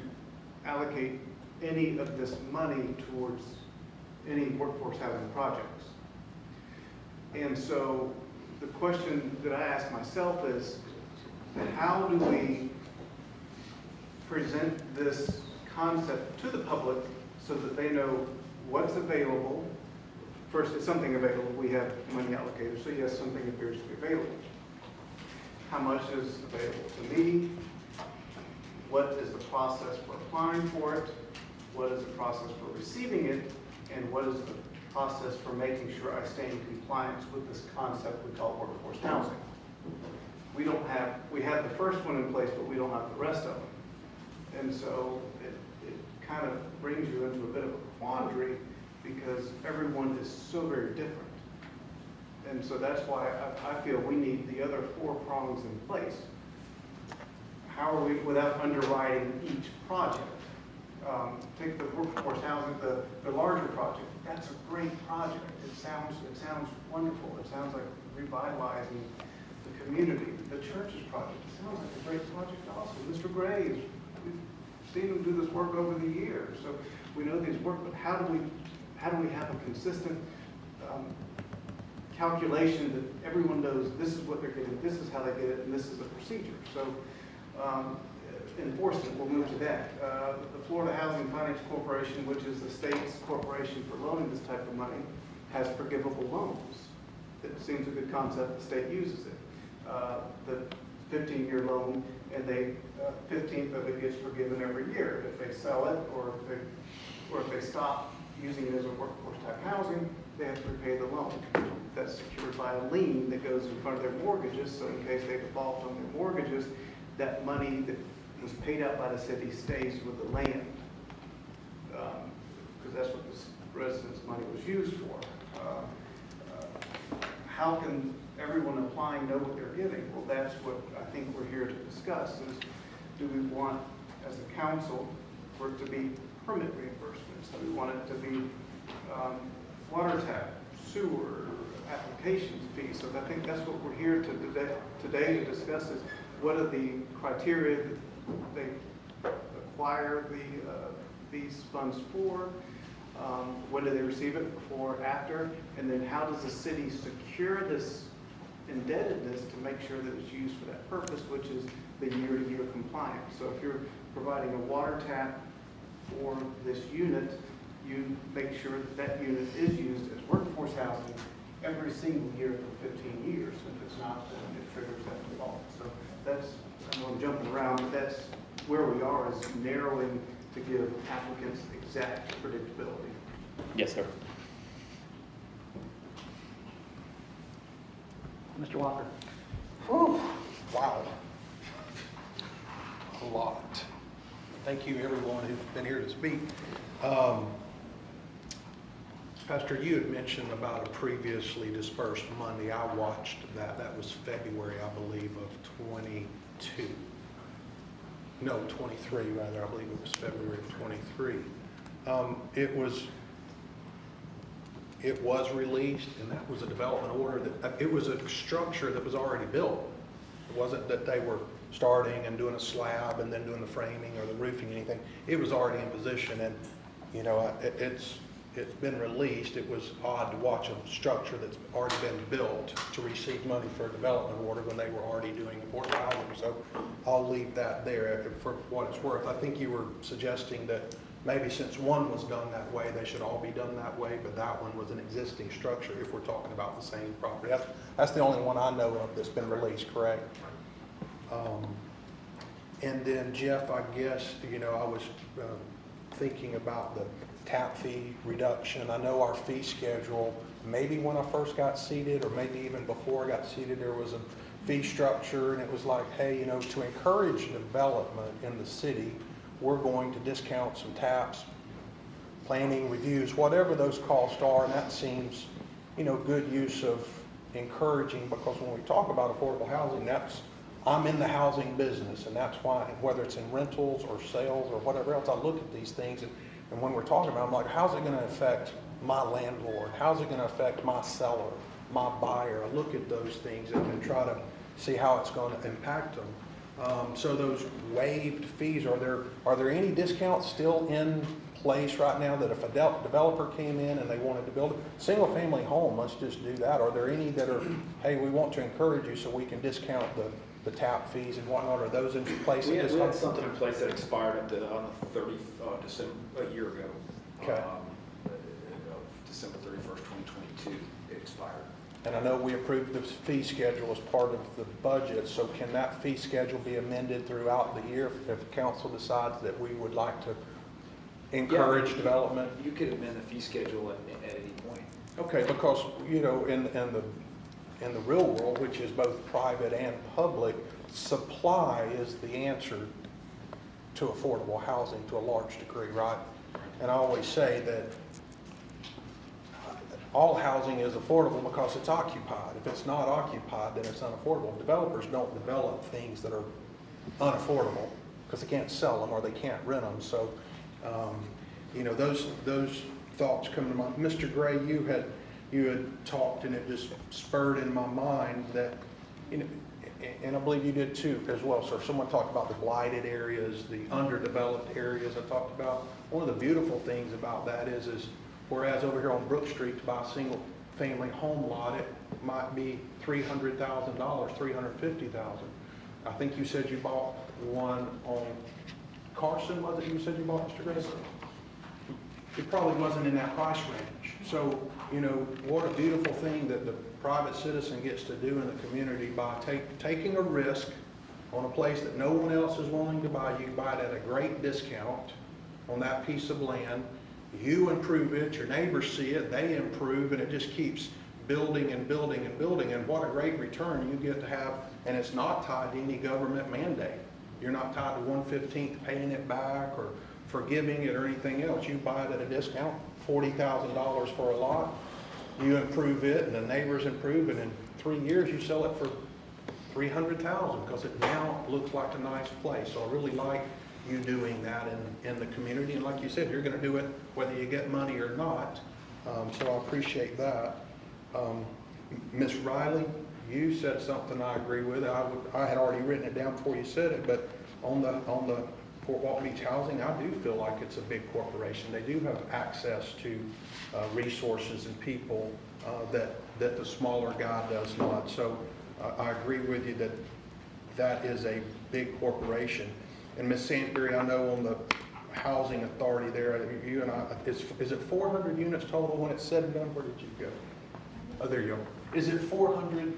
allocate any of this money towards any workforce housing projects. And so the question that I ask myself is, how do we present this concept to the public so that they know what's available? First, is something available? We have money allocated, so yes, something appears to be available. How much is available to me? What is the process for applying for it? What is the process for receiving it? And what is the process for making sure I stay in compliance with this concept we call workforce housing? We have the first one in place, but we don't have the rest of them. And so it kind of brings you into a bit of a quandary because everyone is so very different. And so that's why I feel we need the other 4 prongs in place. How are we, without underwriting each project? Take the workforce housing, the larger project. That's a great project. It sounds wonderful. It sounds like revitalizing the community. The church's project, it sounds like a great project also. Mr. Gray, we've seen him do this work over the years, so we know these work. But how do we have a consistent calculation that everyone knows this is what they're getting, this is how they get it, and this is the procedure? So enforcement, we'll move to that. The Florida Housing Finance Corporation, which is the state's corporation for loaning this type of money, has forgivable loans. It seems a good concept. The state uses it. The 15-year loan, and 15th of it gets forgiven every year. If they sell it, or if they stop using it as a workforce type housing, they have to repay the loan. That's secured by a lien that goes in front of their mortgages, so in case they default on their mortgages, that money that was paid out by the city stays with the land, because that's what this residents' money was used for. How can everyone applying know what they're getting? Well, that's what I think we're here to discuss, is do we want, as a council, for it to be permit reimbursements? Do we want it to be water tap, sewer, applications fees? So I think that's what we're here today to discuss, is what are the criteria that they acquire these funds for? When do they receive it, before, after? And then how does the city secure this indebtedness to make sure that it's used for that purpose, which is the year-to-year compliance? So if you're providing a water tap for this unit, you make sure that that unit is used as workforce housing every single year for 15 years. If it's not, then it triggers that default. So that's, I know I'm jumping around, but that's where we are, is narrowing to give applicants exact predictability. Yes, sir. Mr. Walker. Whew, wow. A lot. Thank you, everyone who's been here to speak. Pastor, you had mentioned about a previously dispersed money. I watched that. That was February, I believe, of 22. No, 23, rather. I believe it was February of 23. It was released, and that was a development order. It was a structure that was already built. It wasn't that they were starting and doing a slab and then doing the framing or the roofing, anything. It was already in position, and you know, it's been released. It was odd to watch a structure that's already been built to receive money for a development order when they were already doing affordable housing. So I'll leave that there for what it's worth. I think you were suggesting that maybe since one was done that way, they should all be done that way, but that one was an existing structure if we're talking about the same property. That's the only one I know of that's been released, correct? And then Jeff, I guess, you know, I was thinking about the tap fee reduction. I know our fee schedule, maybe when I first got seated, or maybe even before I got seated, there was a fee structure, and it was like, hey, you know, to encourage development in the city, we're going to discount some taps, planning, reviews, whatever those costs are, and that seems, you know, good use of encouraging, because when we talk about affordable housing, I'm in the housing business, and that's why, whether it's in rentals or sales or whatever else, I look at these things, and when we're talking about it, I'm like, how's it going to affect my landlord? How's it going to affect my seller, my buyer? I look at those things and try to see how it's going to impact them. So those waived fees, are there any discounts still in place right now that if a developer came in and they wanted to build a single family home, let's just do that? Are there any that are, hey, we want to encourage you so we can discount the tap fees and whatnot? Are those in place? We had something in place that expired on the 30th December, a year ago. Okay. December 31st, 2022, it expired. And I know we approved the fee schedule as part of the budget, so can that fee schedule be amended throughout the year if council decides that we would like to encourage development? You could amend the fee schedule at any point. Okay, because, you know, in the real world, which is both private and public, supply is the answer to affordable housing to a large degree, right? And I always say that all housing is affordable because it's occupied. If it's not occupied, then it's unaffordable. Developers don't develop things that are unaffordable because they can't sell them or they can't rent them. So, you know, those thoughts come to mind. Mr. Gray, you had talked, and it just spurred in my mind that, you know, and I believe you did too as well, sir. Someone talked about the blighted areas, the underdeveloped areas I talked about. One of the beautiful things about that is whereas over here on Brook Street to buy a single family home lot, it might be $300,000, $350,000. I think you said you bought one on Carson, was it you said you bought, Mr. Grace? It probably wasn't in that price range. So, you know, what a beautiful thing that the private citizen gets to do in the community by taking a risk on a place that no one else is willing to buy. You buy it at a great discount on that piece of land. You improve it, your neighbors see it, they improve, and it just keeps building and building and building. And what a great return you get to have, and it's not tied to any government mandate. You're not tied to 1/15 paying it back or forgiving it or anything else. You buy it at a discount, $40,000 for a lot. You improve it, and the neighbors improve, and in 3 years you sell it for $300,000 because it now looks like a nice place. So I really like you doing that in the community, and like you said, you're going to do it whether you get money or not. So I appreciate that. Ms. Riley, you said something I agree with. I had already written it down before you said it, but on the Fort Walton Beach Housing, I do feel like it's a big corporation. They do have access to resources and people that the smaller guy does not. So I agree with you that is a big corporation. And Ms. Sainsbury, I know on the housing authority there, you and I, is it 400 units total when it's said and done? Where did you go? Oh, there you go. Is it 400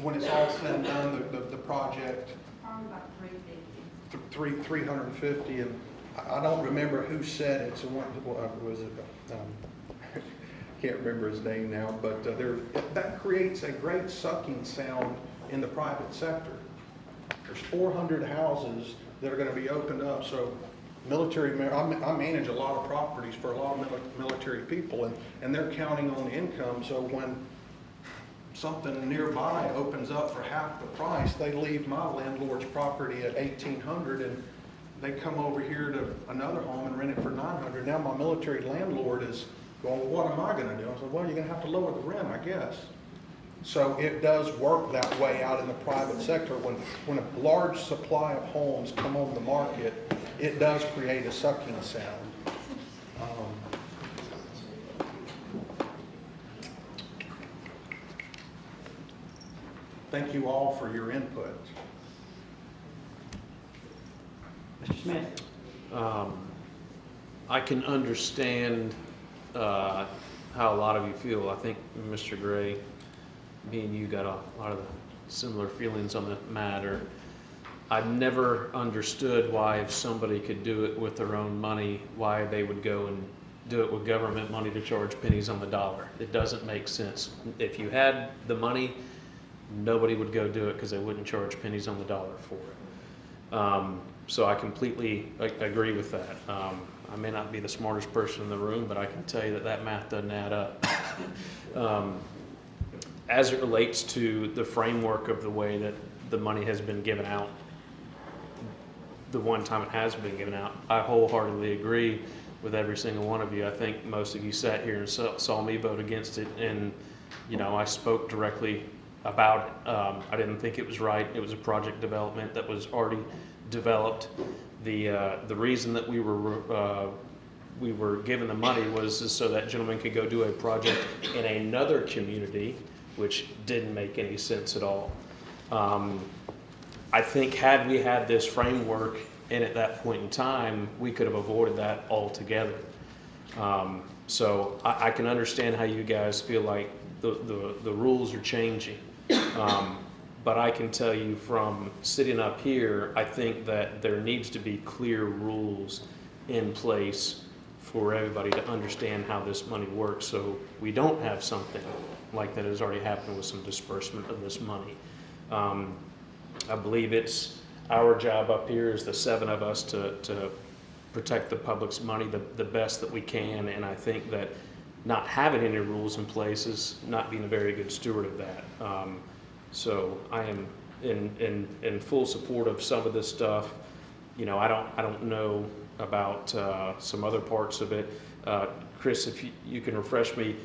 when it's all said and done, the project? Probably about 350. 350, and I don't remember who said it. So what was it? Can't remember his name now, but that creates a great sucking sound in the private sector. There's 400 houses that are going to be opened up. So I manage a lot of properties for a lot of military people, and they're counting on income. So when something nearby opens up for half the price, they leave my landlord's property at $1,800 and they come over here to another home and rent it for $900. Now my military landlord is going, well, what am I going to do? I said, well, you're going to have to lower the rent, I guess. So it does work that way out in the private sector. When a large supply of homes come on the market, it does create a sucking sound. Thank you all for your input. Mr. Smith. I can understand how a lot of you feel. I think, Mr. Gray, me and you got a lot of the similar feelings on the matter. I've never understood why if somebody could do it with their own money, why they would go and do it with government money to charge pennies on the dollar. It doesn't make sense. If you had the money, nobody would go do it because they wouldn't charge pennies on the dollar for it. So I completely agree with that. I may not be the smartest person in the room, but I can tell you that that math doesn't add up. As it relates to the framework of the way that the money has been given out, the one time it has been given out, I wholeheartedly agree with every single one of you. I think most of you sat here and saw me vote against it, and you know, I spoke directly about it. I didn't think it was right. It was a project development that was already developed. The reason that we were given the money was so that gentleman could go do a project in another community, which didn't make any sense at all. I think had we had this framework in at that point in time, we could have avoided that altogether. So I can understand how you guys feel like the rules are changing. But I can tell you from sitting up here, I think that there needs to be clear rules in place for everybody to understand how this money works, so we don't have something like that has already happened with some disbursement of this money. I believe it's our job up here as the 7 of us to protect the public's money the best that we can, and I think that not having any rules in place is not being a very good steward of that. So I am in full support of some of this stuff. You know, I don't know about some other parts of it. Chris, if you can refresh me.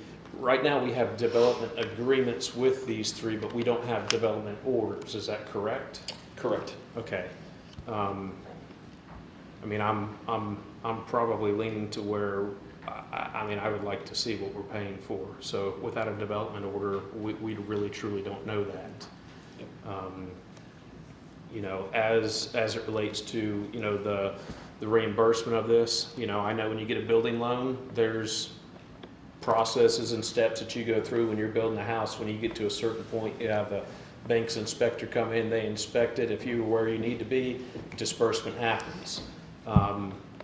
Right now we have development agreements with these 3, but we don't have development orders. Is that correct? Correct. Okay. I mean, I'm probably leaning to where I mean, I would like to see what we're paying for. So without a development order, we really truly don't know that. You know, as it relates to, you know, the reimbursement of this, you know, I know when you get a building loan, there's processes and steps that you go through when you're building a house. When you get to a certain point, you have a bank's inspector come in, they inspect it. If you're where you need to be, disbursement happens.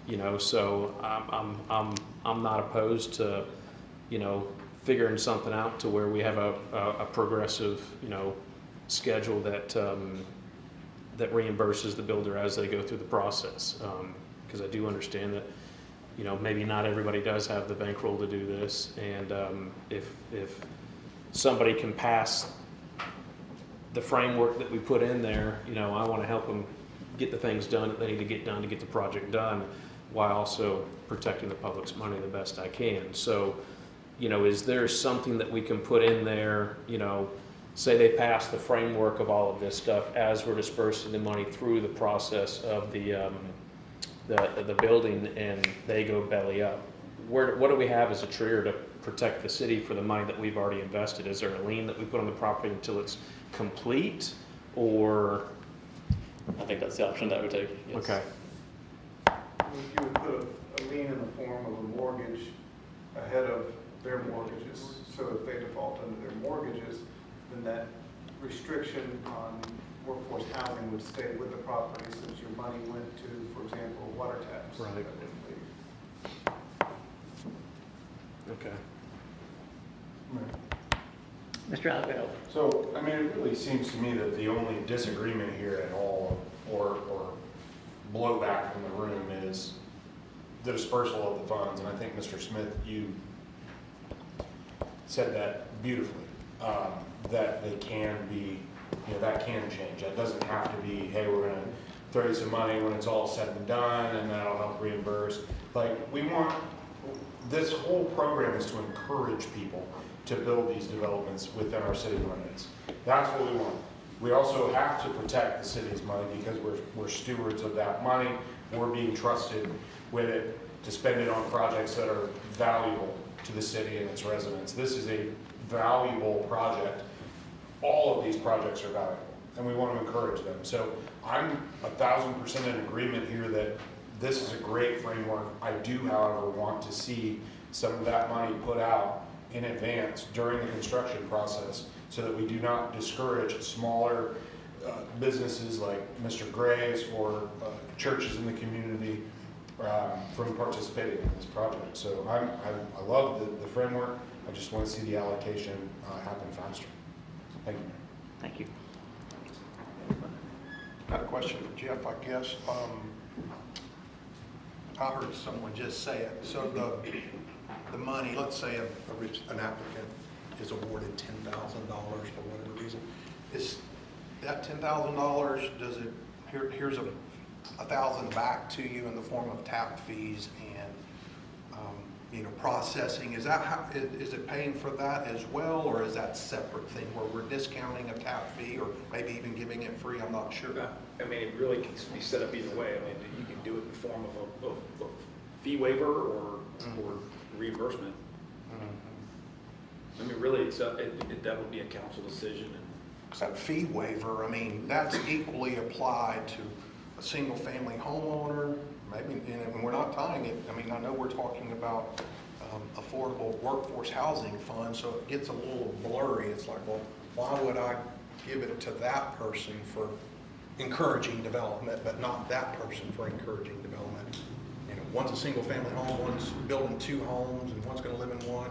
You know, so I'm not opposed to, you know, figuring something out to where we have a progressive, you know, schedule that that reimburses the builder as they go through the process. Because I do understand that, you know, maybe not everybody does have the bankroll to do this, and if somebody can pass the framework that we put in there, you know, I want to help them get the things done that they need to get done to get the project done, while also protecting the public's money the best I can. So, you know, is there something that we can put in there, you know, say they pass the framework of all of this stuff as we're dispersing the money through the process of the building, and they go belly up. What do we have as a trigger to protect the city for the money that we've already invested? Is there a lien that we put on the property until it's complete, or? I think that's the option that would take. Yes. Okay. You would put a lien in the form of a mortgage ahead of their mortgages. So if they default under their mortgages, then that restriction on workforce housing would stay with the property, since your money went to, for example, water tax. Right. That wouldn't leave. Okay. Mr. Alvarado. So, I mean, it really seems to me that the only disagreement here at all, or blowback from the room, is the dispersal of the funds. And I think, Mr. Smith, you said that beautifully, that they can be, you know, that can change. That doesn't have to be, hey, we're going to throw you some money when it's all said and done, and that'll help reimburse. Like, we want, this whole program is to encourage people to build these developments within our city limits. That's what we want. We also have to protect the city's money because we're stewards of that money. We're being trusted with it to spend it on projects that are valuable to the city and its residents. This is a valuable project. All of these projects are valuable, and we want to encourage them. So I'm 1,000% in agreement here that this is a great framework. I do, however, want to see some of that money put out in advance during the construction process, so that we do not discourage smaller businesses like Mr. Gray's or churches in the community from participating in this project. So I love the framework. I just want to see the allocation happen faster. Thank you. Thank you. I had a question for Jeff, I guess. I heard someone just say it. So the money, let's say an applicant is awarded $10,000 for whatever reason. Is that $10,000, does it, here's $1,000 back to you in the form of tap fees and, processing? Is that how, is it paying for that as well, or is that a separate thing where we're discounting a tap fee or maybe even giving it free? I'm not sure. I mean, it really can be set up either way. I mean, you can do it in the form of a fee waiver or reimbursement. I mean, really, that would be a council decision. That fee waiver, I mean, that's equally applied to a single-family homeowner, maybe, and we're not tying it. I mean, I know we're talking about affordable workforce housing fund, so it gets a little blurry. It's like, well, why would I give it to that person for encouraging development, but not that person for encouraging development? One's a single-family home, one's building 2 homes, and one's going to live in one.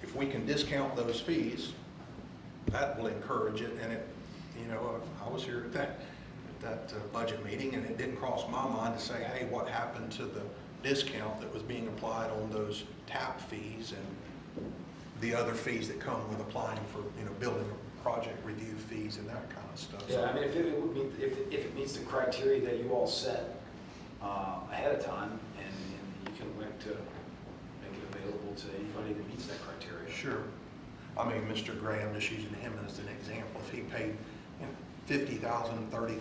If we can discount those fees, that will encourage it. And I was here at that budget meeting, and it didn't cross my mind to say, hey, what happened to the discount that was being applied on those tap fees and the other fees that come with applying for, building a project review fees and that kind of stuff. Yeah, I mean, if it meets the criteria that you all set ahead of time, and you can elect to make it available to anybody that meets that criteria. Sure. I mean, Mr. Graham, just using him as an example, if he paid $50,000, $30,000, $40,000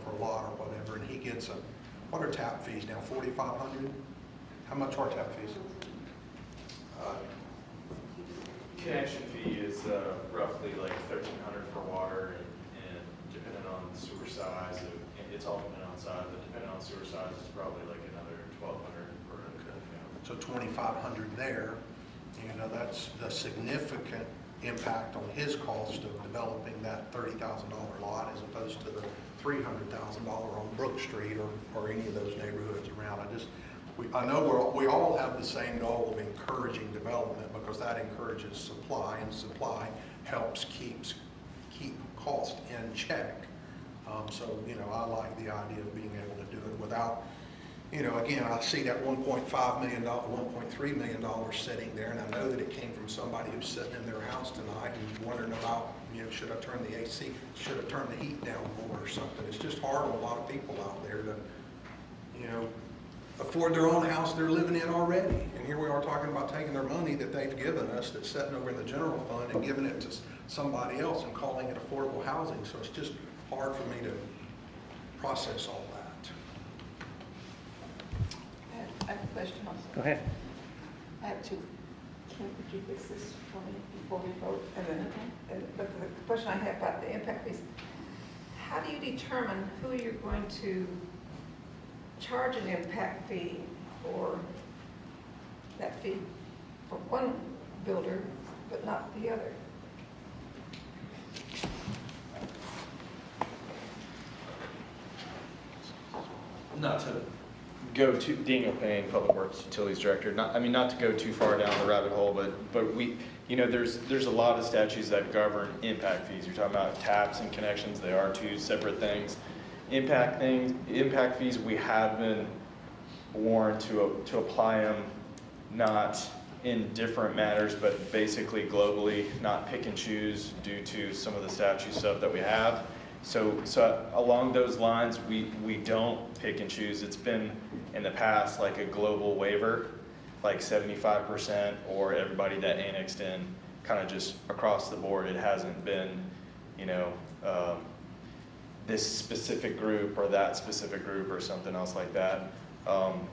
for a lot or whatever, and he gets what are tap fees now, $4,500? How much are tap fees? Connection fee is roughly like $1,300 for water, and depending on the sewer size, it's all dependent on size, but depending on sewer size, it's probably like another $1,200 per account. So $2,500 there, that's a significant impact on his cost of developing that $30,000 lot as opposed to the $300,000 on Brook Street or any of those neighborhoods around. I know we all have the same goal of encouraging development because that encourages supply, and supply helps keep cost in check. I like the idea of being able to do it without, again, I see that $1.5 million, $1.3 million sitting there, and I know that it came from somebody who's sitting in their house tonight and wondering about, should I turn the AC, should I turn the heat down more or something. It's just hard on a lot of people out there to, afford their own house they're living in already. And here we are talking about taking their money that they've given us that's sitting over in the general fund and giving it to somebody else and calling it affordable housing. So it's just hard for me to process all that. I have a question also. Go ahead. I have 2. Would you fix this for me before we vote? But the question I have about the impact fees, how do you determine who you're going to charge an impact fee or that fee for one builder but not the other? Not to go to Daniel Payne, Public Works Utilities Director. Not to go too far down the rabbit hole, but we, there's a lot of statutes that govern impact fees. You're talking about taps and connections. They are 2 separate things. Impact fees, we have been warned to apply them not in different matters, but basically globally, not pick and choose due to some of the statute stuff that we have. So along those lines, we don't pick and choose. It's been in the past like a global waiver, like 75%, or everybody that annexed in, kind of just across the board. It hasn't been, this specific group or that specific group or something else like that.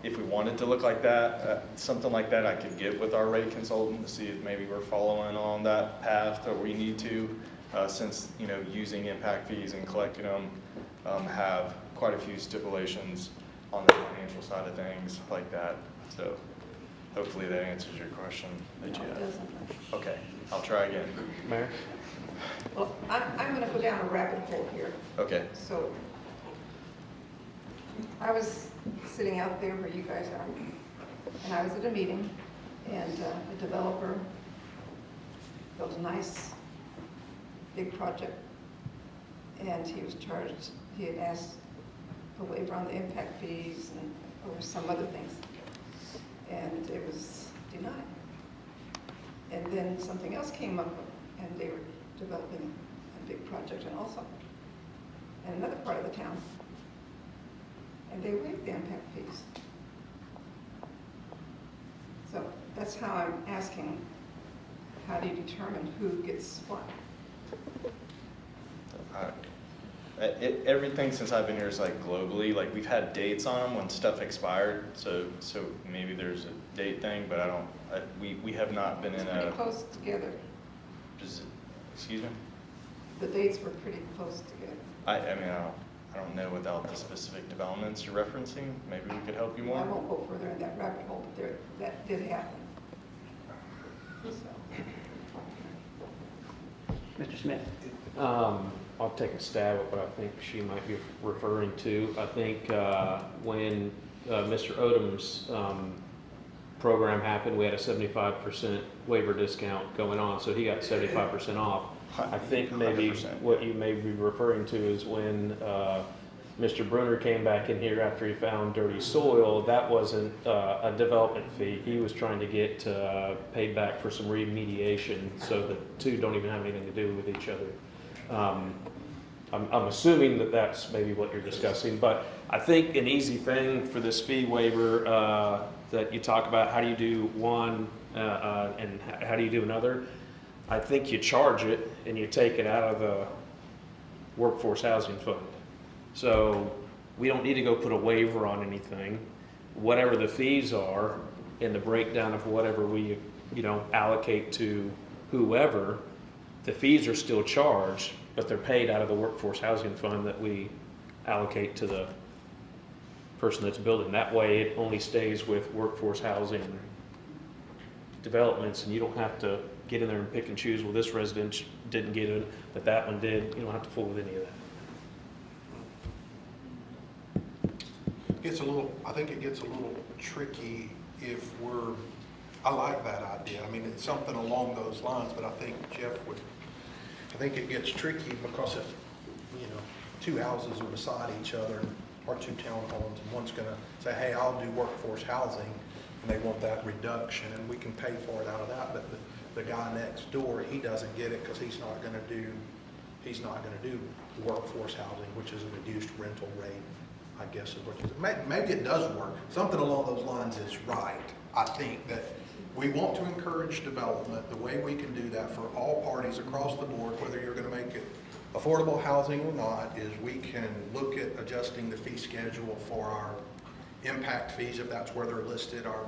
If we wanted to look like that, something like that, I could get with our rate consultant to see if maybe we're following on that path that we need to, since using impact fees and collecting them have quite a few stipulations on the financial side of things like that. So Hopefully that answers your question that you No, it had. doesn't. Okay, I'll try again. Mayor? Well, I'm gonna go down a rabbit hole here. Okay. So, I was sitting out there where you guys are, and I was at a meeting, and a developer built a nice, big project, and he was charged, he had asked a waiver on the impact fees and or some other things, and it was denied. And then something else came up, and they were developing a big project and also in another part of the town, and they waived the impact fees. So that's how I'm asking, how do you determine who gets what? Everything since I've been here is like globally, like we've had dates on them when stuff expired, so maybe there's a date thing, but we have not been in It's a. pretty close together. Excuse me? The dates were pretty close together. I mean, I don't know without the specific developments you're referencing. Maybe we could help you more. I won't go further in that rabbit hole, but that did happen. So. Mr. Smith? I'll take a stab at what I think she might be referring to. I think when Mr. Odom's program happened, we had a 75% waiver discount going on, so he got 75% off. I think maybe 100%. What you may be referring to is when Mr. Brunner came back in here after he found dirty soil. That wasn't a development fee. He was trying to get paid back for some remediation, so the two don't even have anything to do with each other. I'm assuming that that's maybe what you're discussing, but I think an easy thing for this fee waiver that you talk about, how do you do one and how do you do another? I think you charge it and you take it out of the workforce housing fund. So we don't need to go put a waiver on anything. Whatever the fees are in the breakdown of whatever we, allocate to whoever, the fees are still charged, but they're paid out of the workforce housing fund that we allocate to the person that's building. That way it only stays with workforce housing developments, and you don't have to get in there and pick and choose, well, this resident didn't get it, but that one did. You don't have to fool with any of that. I think it gets a little tricky if I like that idea. I mean, it's something along those lines, but I think I think it gets tricky because if, two houses are beside each other or two townhomes, and one's gonna say, hey, I'll do workforce housing, and they want that reduction, and we can pay for it out of that, but the guy next door, he doesn't get it because he's not gonna do workforce housing, which is a reduced rental rate, I guess is what you said. Maybe it does work. Something along those lines is right. I think that we want to encourage development. The way we can do that for all parties across the board, whether you're going to make it affordable housing or not, is we can look at adjusting the fee schedule for our impact fees, if that's where they're listed, our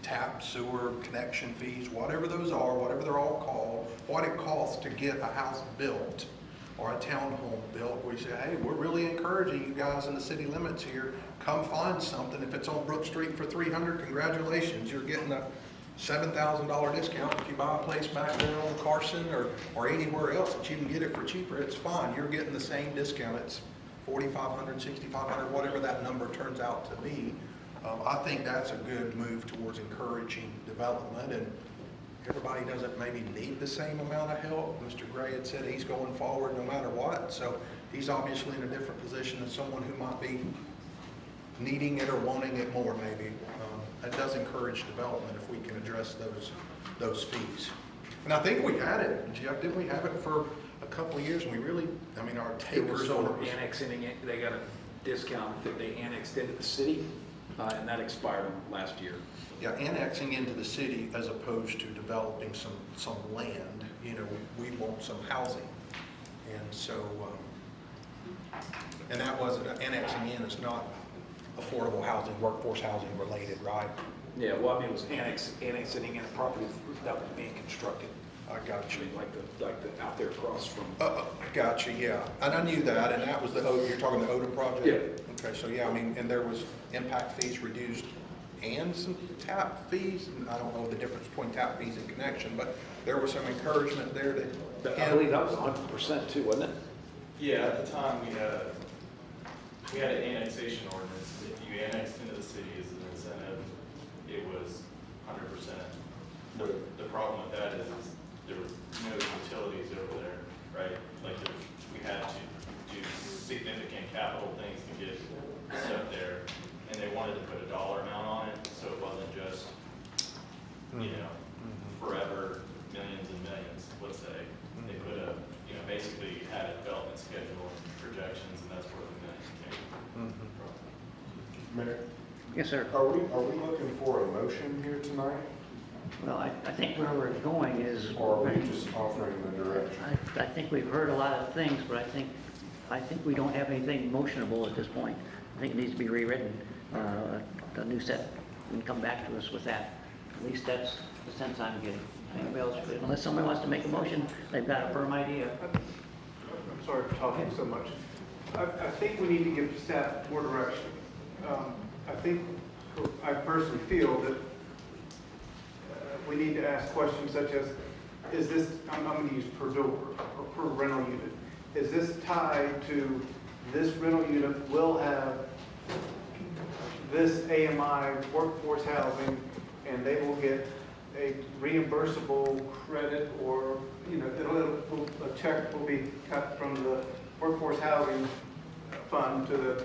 tap, sewer, connection fees, whatever those are, whatever they're all called, what it costs to get a house built or a townhome built. We say, hey, we're really encouraging you guys in the city limits here, come find something. If it's on Brook Street for $300, congratulations, you're getting a $7,000 discount. If you buy a place back there on Carson or anywhere else that you can get it for cheaper, it's fine. You're getting the same discount. It's $4,500, $6,500, whatever that number turns out to be. I think that's a good move towards encouraging development, and everybody doesn't maybe need the same amount of help. Mr. Gray had said he's going forward no matter what, so he's obviously in a different position than someone who might be needing it or wanting it more maybe. That does encourage development if we can address those fees. And I think we had it, Jeff, didn't we have it for a couple of years? And we really, our takers on it. Annexing it, they got a discount that they annexed into the city, and that expired last year. Yeah, annexing into the city as opposed to developing some land, we want some housing. And so, and that wasn't, annexing in is not affordable housing, workforce housing related, right? Yeah, well, it was annexing in a property that was being constructed. I got you. Like the out there across from. Gotcha, yeah. And I knew that, and that was you're talking the Odom project? Yeah. Okay, so yeah, and there was impact fees reduced and some tap fees. And I don't know the difference between tap fees and connection, but there was some encouragement there to. I believe that was 100% too, wasn't it? Yeah, at the time, we had an annexation ordinance. If you annexed into the city as an incentive, it was 100%. The problem with that is there was no utilities over there, right? Like we had to do significant capital things to get stuff there, and they wanted to put a dollar amount on it, so it wasn't just, you know, forever millions and millions, let's say. They put a, you know, basically had a development schedule and projections, and that's where the millions came from. Mayor? Yes, sir. Are we looking for a motion here tonight? Well, I think where we're going is. Or are we just offering the direction? I think we've heard a lot of things, but I think we don't have anything motionable at this point. I think it needs to be rewritten, a new set, and come back to us with that. At least that's the sense I'm getting. Anybody else, unless somebody wants to make a motion, they've got a firm idea. I'm sorry for talking so much. I think we need to give staff more direction. I personally feel that we need to ask questions such as, is this, I'm going to use per door or per rental unit, is this tied to this rental unit will have this AMI workforce housing and they will get a reimbursable credit, or, you know, a check will be cut from the workforce housing fund to the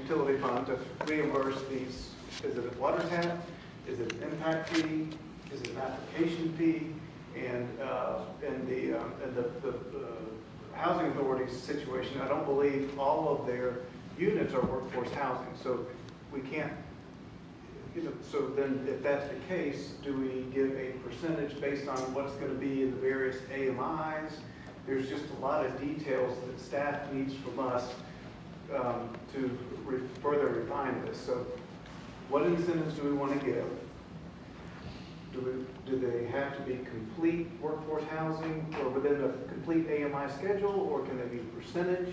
utility fund to reimburse these. Is it a water tap? Is it an impact fee? Is it an application fee? And the housing authority's situation, I don't believe all of their units are workforce housing. So we can't, you know, so then if that's the case, do we give a percentage based on what's going to be in the various AMIs? There's just a lot of details that staff needs from us to further refine this. So what incentives do we want to give? Do they have to be complete workforce housing or within a complete AMI schedule, or can they be percentage?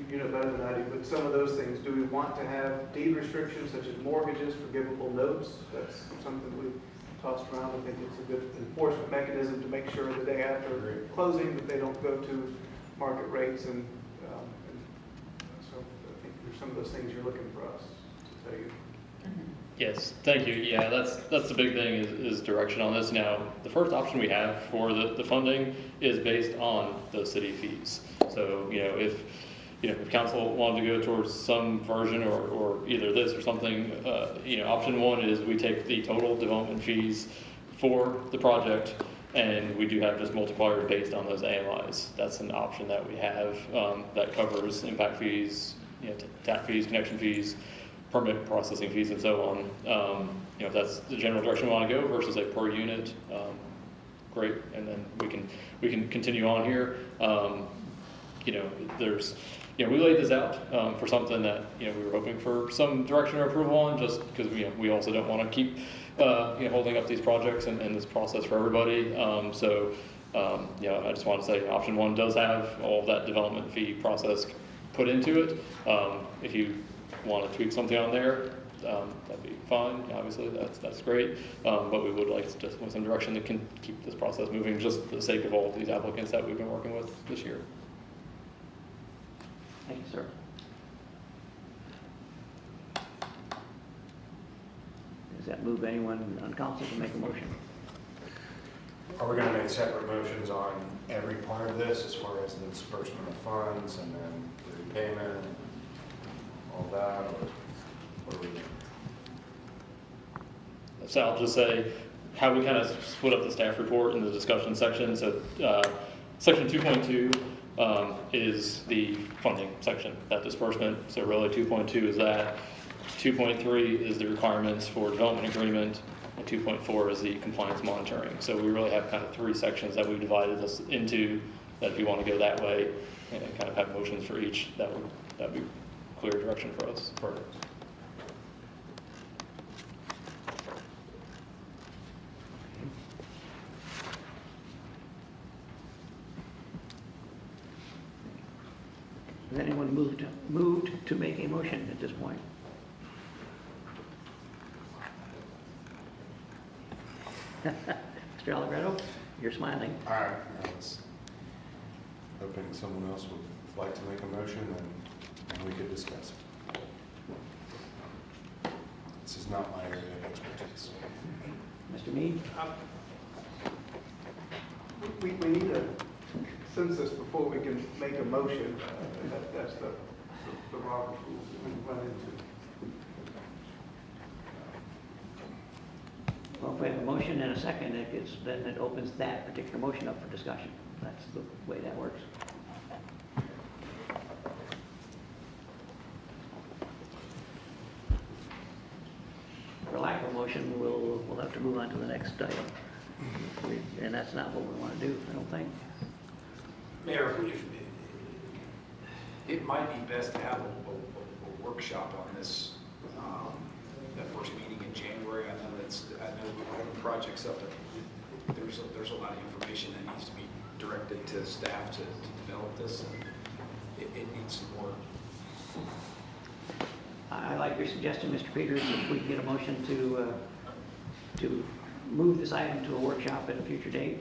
You know better than I do, but some of those things, do we want to have deed restrictions such as mortgages, forgivable notes? That's something we've tossed around. I think it's a good enforcement mechanism to make sure the day after closing that they don't go to market rates. And so I think there's some of those things you're looking for us to tell you. Yes, thank you. Yeah, that's the big thing is direction on this. Now, the first option we have for the funding is based on the city fees. So, if council wanted to go towards some version or either this or something, option one is we take the total development fees for the project, and we do have just multipliers based on those AMIs. That's an option that we have that covers impact fees, tap fees, connection fees, permit processing fees, and so on. If that's the general direction we want to go versus a per unit, great. And then we can continue on here. We laid this out for something that we were hoping for some direction or approval on, just because we also don't want to keep holding up these projects and this process for everybody. I just want to say option one does have all of that development fee process put into it. If you want to tweak something on there, that'd be fine. Obviously, that's great. But we would like to just with some direction that can keep this process moving, just for the sake of all of these applicants that we've been working with this year. Thank you, sir. Does that move anyone on council to make a motion? Are we going to make separate motions on every part of this as far as the disbursement of funds and then the repayment and all that, or what are we doing? So I'll just say how we kind of split up the staff report in the discussion section. So section 2.2 is the funding section, that disbursement. So really 2.2 is that. 2.3 is the requirements for development agreement, and 2.4 is the compliance monitoring. So we really have kind of three sections that we divided this into, that if you want to go that way and kind of have motions for each, that would be clear direction for us. Perfect. Has anyone moved to make a motion at this point? Mr. Allegretto, you're smiling. All right, I was hoping someone else would like to make a motion and we could discuss it. This is not my area of expertise. Mr. Mead? We need a consensus before we can make a motion. That's the Robert's rules that we run into. Well, if we have a motion and a second, then it opens that particular motion up for discussion. That's the way that works. For lack of a motion, we'll have to move on to the next item. And that's not what we want to do, I don't think. Mayor, it might be best to have a workshop on this, that first meeting in January. I know when the project's up, there's a lot of information that needs to be directed to staff to develop this. It needs some work. I like your suggestion, Mr. Peters, if we can get a motion to move this item to a workshop at a future date,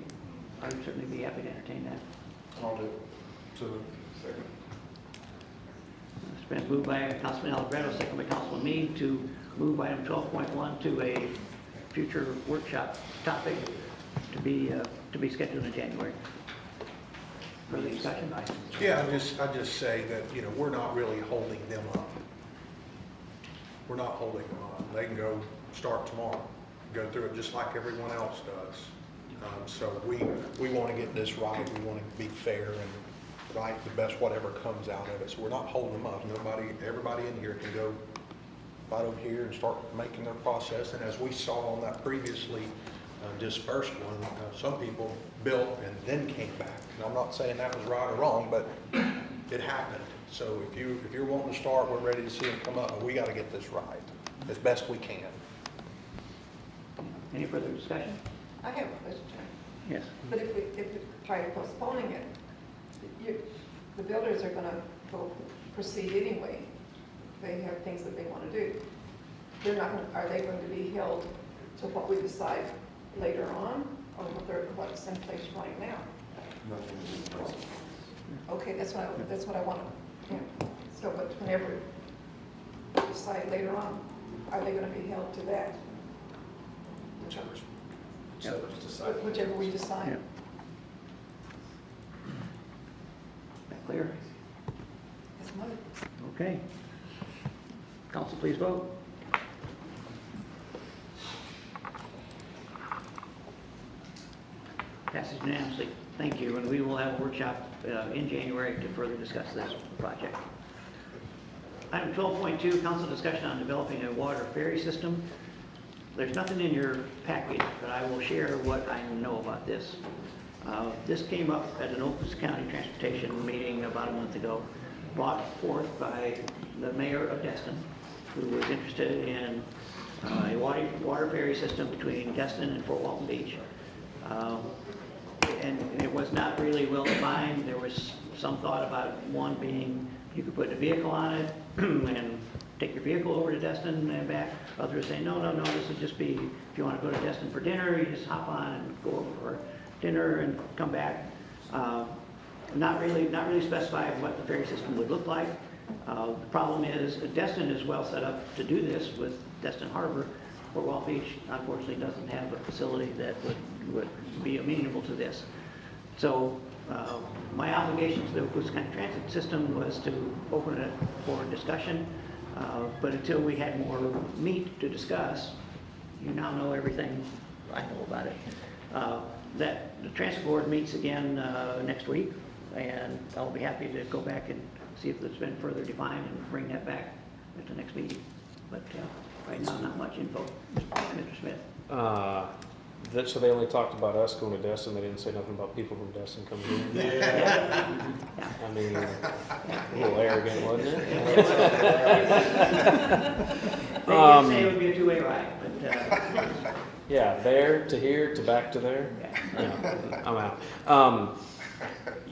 I would certainly be happy to entertain that. I'll do it. So, second. It's been moved by Councilman Allegretto, second by Councilman Mead, to move item 12.1 to a future workshop topic to be scheduled in January. Further discussion? Yeah, I just say that, we're not really holding them up. We're not holding them up. They can go start tomorrow, go through it just like everyone else does. So we want to get this right. We want to be fair and write the best whatever comes out of it. So we're not holding them up. Everybody in here can go right over here and start making their process. And as we saw on that previously dispersed one, some people built and then came back. And I'm not saying that was right or wrong, but it happened. So if you're wanting to start, we're ready to see them come up, but we got to get this right as best we can. Any further discussion? I have a question. Yes. But if we try postponing it, the builders are going to proceed anyway. They have things that they want to do. Are they going to be held to what we decide later on, or what's in place right now? Nothing is in place. Okay, that's what I want to. So, but whenever we decide later on, are they going to be held to that? Whichever we decide. Yeah. That clear? That's mine. Okay. Council, please vote. Passes unanimously. Thank you, and we will have a workshop in January to further discuss this project. Item 12.2, council discussion on developing a water ferry system. There's nothing in your package, but I will share what I know about this. This came up at an Opus County Transportation meeting about a month ago, brought forth by the mayor of Destin, who was interested in a water ferry system between Destin and Fort Walton Beach. And it was not really well defined. There was some thought about one being you could put a vehicle on it and take your vehicle over to Destin and back. Others say, no, this would just be, if you want to go to Destin for dinner, you just hop on and go over for dinner and come back. Not really specified what the ferry system would look like. The problem is Destin is well set up to do this with Destin Harbor. Fort Walton Beach, unfortunately, doesn't have a facility that would be amenable to this. So my obligation to the Opus County Transit System was to open it for discussion. But until we had more meat to discuss, you now know everything I know about it. That the Transit Board meets again next week, and I'll be happy to go back and see if it's been further defined and bring that back at the next meeting. But right now, not much info. Mr. Smith. So they only talked about us going to Destin. They didn't say nothing about people from Destin coming in. Yeah. I mean, a little arrogant, wasn't it? They did say it would be a two-way ride, but yeah, there to here to back to there. Yeah, I'm out.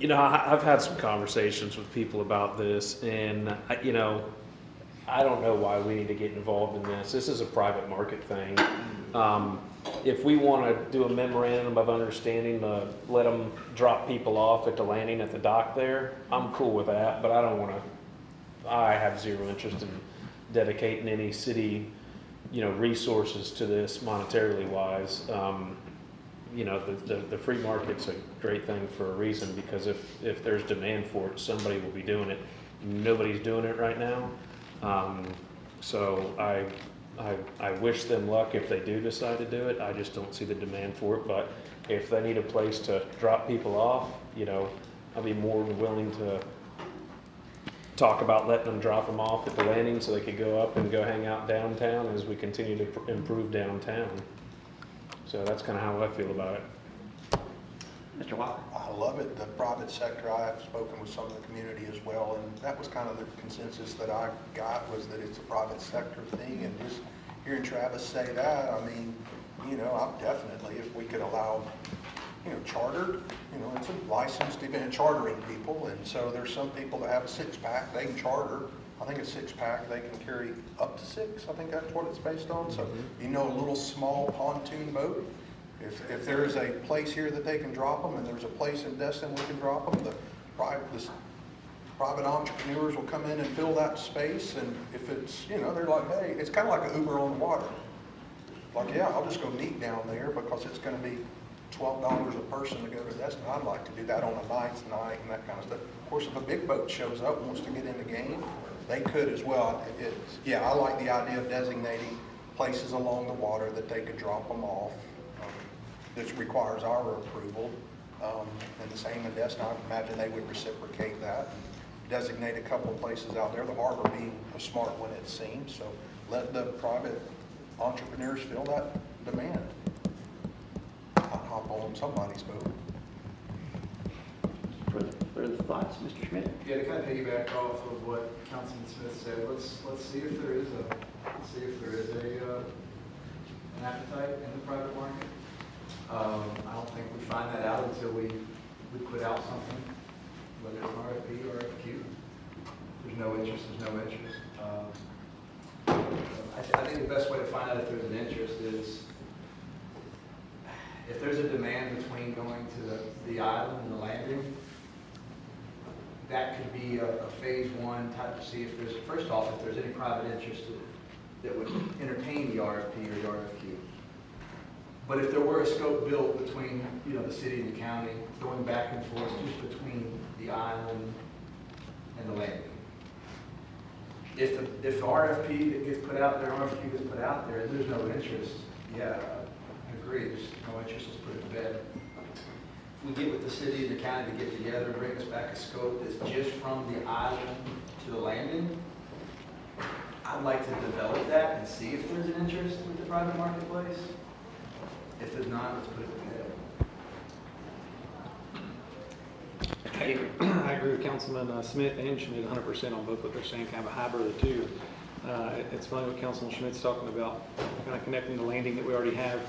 I've had some conversations with people about this, and I don't know why we need to get involved in this. This is a private market thing. if we want to do a memorandum of understanding, let them drop people off at the landing at the dock there, I'm cool with that, but I don't want to, I have zero interest in dedicating any city, resources to this monetarily wise. The free market's a great thing for a reason, because if there's demand for it, somebody will be doing it. Nobody's doing it right now. So I wish them luck if they do decide to do it. I just don't see the demand for it. But if they need a place to drop people off, I'll be more than willing to talk about letting them drop them off at the landing so they could go up and go hang out downtown as we continue to improve downtown. So that's kind of how I feel about it. Mr. Walker? I love it. The private sector, I have spoken with some of the community as well, and that was kind of the consensus that I got, was that it's a private sector thing. And just hearing Travis say that, I mean, I'm definitely, if we could allow, chartered, it's a licensed event, chartering people. And so there's some people that have a 6-pack, they can charter. I think a 6-pack, they can carry up to 6. I think that's what it's based on. So, a little small pontoon boat. If there's a place here that they can drop them, and there's a place in Destin we can drop them, the private entrepreneurs will come in and fill that space. And if it's, they're like, hey, it's kind of like an Uber on the water. Like, yeah, I'll just go meet down there because it's going to be $12 a person to go to Destin. I'd like to do that on a night and that kind of stuff. Of course, if a big boat shows up and wants to get in the game, they could as well. I like the idea of designating places along the water that they could drop them off. This requires our approval. And the same in Destin, I imagine they would reciprocate that. Designate a couple of places out there, the harbor being a smart one, it seems. So let the private entrepreneurs fill that demand. I'll hop on somebody's boat. Further thoughts, Mr. Schmidt? Yeah, to kind of piggyback off of what Councilman Smith said, let's see if there is an appetite in the private market. I don't think we find that out until we put out something, whether it's an RFP or RFQ. There's no interest, I think the best way to find out if there's an interest is if there's a demand between going to the island and the landing. That could be a phase one type to see if there's, first off, if there's any private interest that would entertain the RFP or the RFQ. But if there were a scope built between, the city and the county, going back and forth just between the island and the landing. If the RFP that gets put out there, and there's no interest, yeah, I agree, there's no interest, let's put it to bed. We get with the city and the county to get together, bring us back a scope that's just from the island to the landing. I'd like to develop that and see if there's an interest with the private marketplace. If there's not, let's put it to bed. I agree with Councilman Smith and Schmidt 100% on both what they're saying, kind of a hybrid of the two. It's funny what Councilman Schmidt's talking about, kind of connecting the landing that we already have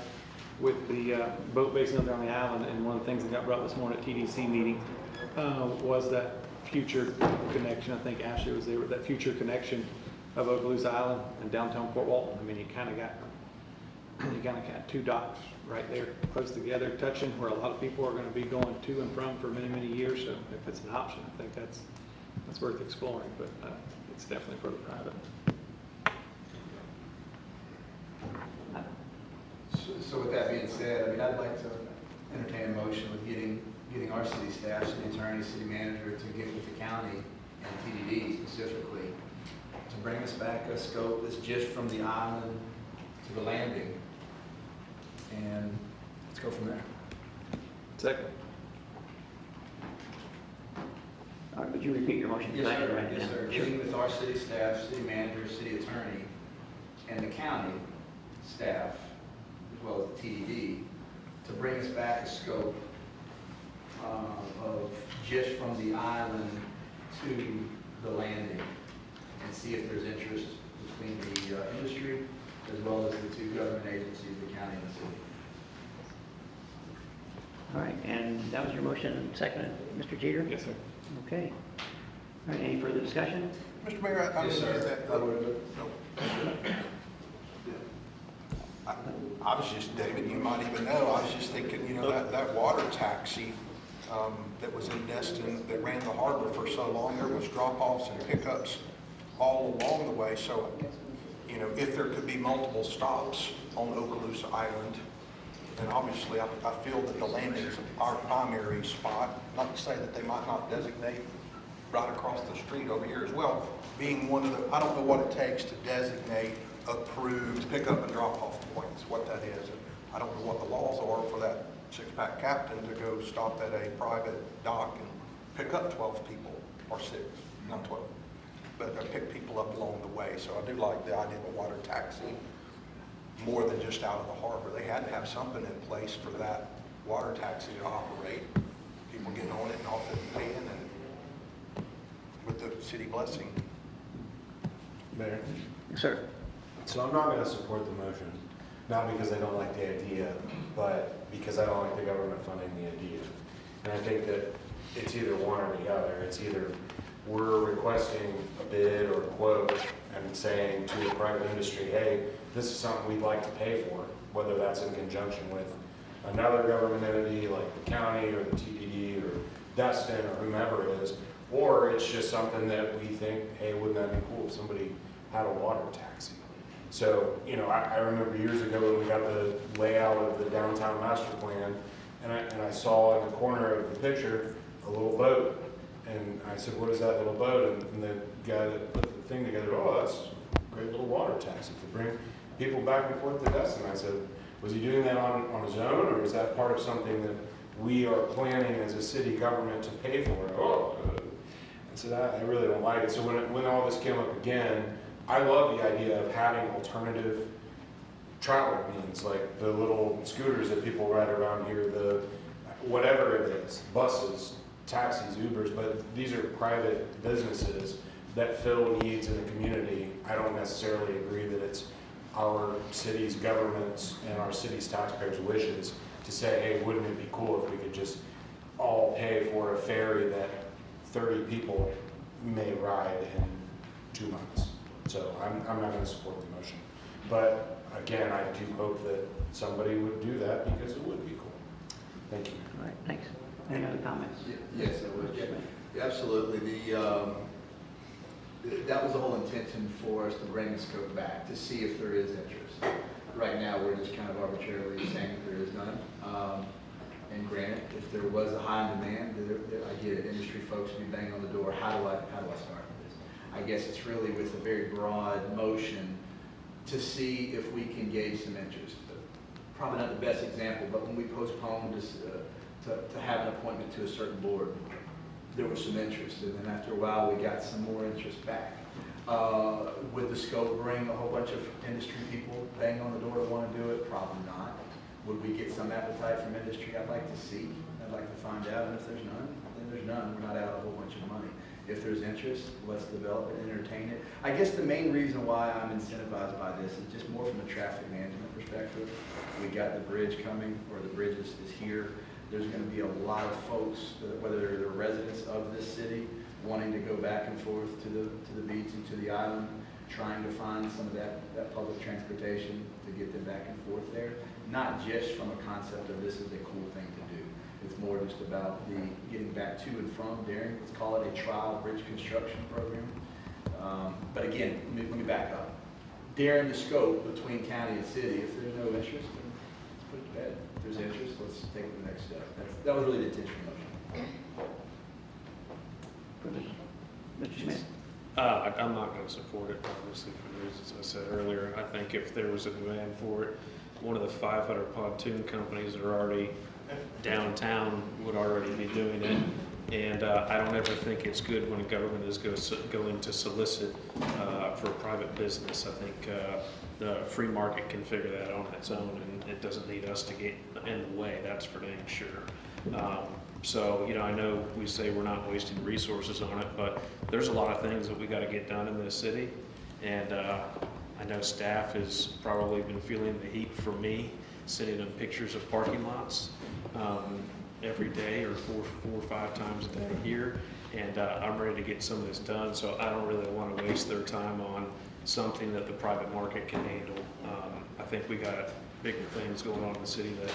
with the boat base up there on the island. And one of the things that got brought this morning at TDC meeting was that future connection. I think Ashley was there with that future connection of Okaloosa Island and downtown Fort Walton. I mean, you kind of got two docks right there close together, touching, where a lot of people are going to be going to and from for many, many years. So if it's an option, I think that's worth exploring, but it's definitely for the private. So with that being said, I'd like to entertain a motion with getting our city staff, city attorney, city manager to get with the county and TDD specifically to bring us back a scope that's just from the island to the landing. And let's go from there. Second. All right, would you repeat your motion? Yes, sir. Yes, sir. Getting with our city staff, city manager, city attorney, and the county staff, as well as the TDD, to bring us back a scope of just from the island to the landing, and see if there's interest between the industry as well as the two government agencies, the county and the city. All right, and that was your motion and second, Mr. Jeter? Yes, sir. Okay. All right, any further discussion? Mr. Mayor, I Yes, didn't sir. hear that. I I was just, David, you might even know, I was just thinking, you know, that water taxi that was in Destin, that ran the harbor for so long, there was drop-offs and pickups all along the way. So, you know, if there could be multiple stops on Okaloosa Island, then obviously I feel that the landing's our primary spot. Not to say that they might not designate right across the street over here as well, being one of the, I don't know what it takes to designate approved pickup and drop-off points, what that is. And I don't know what the laws are for that six-pack captain to go stop at a private dock and pick up 12 people, or 6, not 12, but pick people up along the way. So I do like the idea of a water taxi more than just out of the harbor. They had to have something in place for that water taxi to operate. People getting on it and off it and paying, and with the city blessing. Mayor? Sir. So I'm not going to support the motion, not because I don't like the idea, but because I don't like the government funding the idea. And I think that it's either one or the other. It's either we're requesting a bid or a quote and saying to the private industry, hey, this is something we'd like to pay for, whether that's in conjunction with another government entity like the county or the TDD or Destin or whomever it is, or it's just something that we think, hey, wouldn't that be cool if somebody had a water taxi? So, you know, I remember years ago when we got the layout of the downtown master plan, and I saw in the corner of the picture a little boat. And I said, what is that little boat? And the guy that put the thing together, oh, that's a great little water taxi to bring people back and forth to Destin. I said, was he doing that on his own, or is that part of something that we are planning as a city government to pay for? Oh, I said, I really don't like it. So when all this came up again, I love the idea of having alternative travel means, like the little scooters that people ride around here, the whatever it is, buses, taxis, Ubers, but these are private businesses that fill needs in the community. I don't necessarily agree that it's our city's government's and our city's taxpayers' wishes to say, hey, wouldn't it be cool if we could just all pay for a ferry that 30 people may ride in 2 months. So I'm not going to support the motion. But again, I do hope that somebody would do that because it would be cool. Thank you. All right, thanks. Any other comments? Yes, I would. Yeah, absolutely. That was the whole intention for us to bring the scope back, to see if there is interest. Right now, we're just kind of arbitrarily saying that there is none. And granted, if there was a high demand, I get it, industry folks would be banging on the door. How do I start with this? I guess it's really with a very broad motion to see if we can gauge some interest. Probably not the best example, but when we postponed this, to have an appointment to a certain board, there was some interest, and then after a while we got some more interest back. Would the scope bring a whole bunch of industry people banging on the door to want to do it? Probably not. Would we get some appetite from industry? I'd like to see. I'd like to find out, and if there's none, then there's none. We're not out a whole bunch of money. If there's interest, let's develop it, entertain it. I guess the main reason why I'm incentivized by this is just more from a traffic management perspective. We got the bridge coming, or the bridge is here. There's going to be a lot of folks, whether they're residents of this city, wanting to go back and forth to the beach and to the island, trying to find some of that public transportation to get them back and forth there. Not just from a concept of this is a cool thing to do. It's more just about the getting back to and from Darien. Let's call it a trial bridge construction program. But again, let me back up. Darien, the scope between county and city, if there's no interest, then let's put it to bed. If there's interest, let's take the next step. That was really the intention of the motion. Mr. Schmidt? I'm not going to support it, obviously, for the reasons I said earlier. I think if there was a demand for it, one of the 500 pontoon companies that are already downtown would already be doing it. And I don't ever think it's good when a government is going to solicit for a private business. I think the free market can figure that on its own, and it doesn't need us to get in the way, that's for dang sure. So, you know, I know we say we're not wasting resources on it, but there's a lot of things that we got to get done in this city. And I know staff has probably been feeling the heat from me, sending them pictures of parking lots every day or four or five times a day here. And I'm ready to get some of this done, so I don't really want to waste their time on something that the private market can handle. I think we got bigger things going on in the city that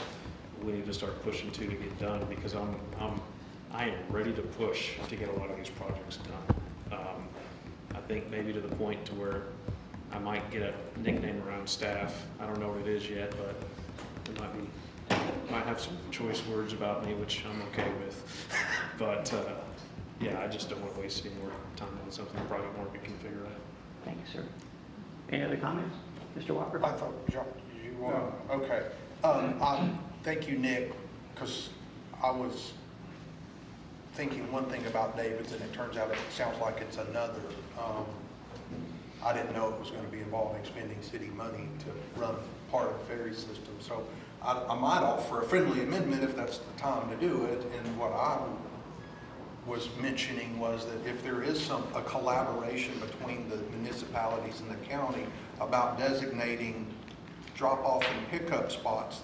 we need to start pushing to get done, because I am ready to push to get a lot of these projects done. I think maybe to the point to where I might get a nickname around staff. I don't know what it is yet, but it might have some choice words about me, which I'm okay with. But yeah, I just don't want to waste any more time on something the private market can figure out. Thank you, sir. Any other comments? Mr. Walker? I thought you want, okay. Thank you, Nick, because I was thinking one thing about David's, and it turns out it sounds like it's another. I didn't know it was going to be involving spending city money to run part of the ferry system. So I might offer a friendly amendment if that's the time to do it. And what I was mentioning was that if there is a collaboration between the municipalities and the county about designating drop-off and pickup spots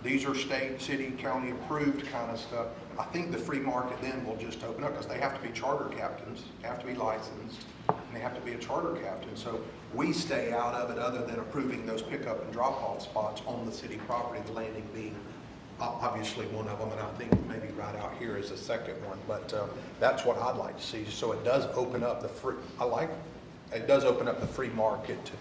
these are state, city, county approved kind of stuff, I think the free market then will just open up, because they have to be charter captains, have to be licensed, and they have to be a charter captain. So we stay out of it other than approving those pickup and drop-off spots on the city property, the landing being obviously one of them, and I think maybe right out here is the second one. But that's what I'd like to see. So it does open up the free, it does open up the free market to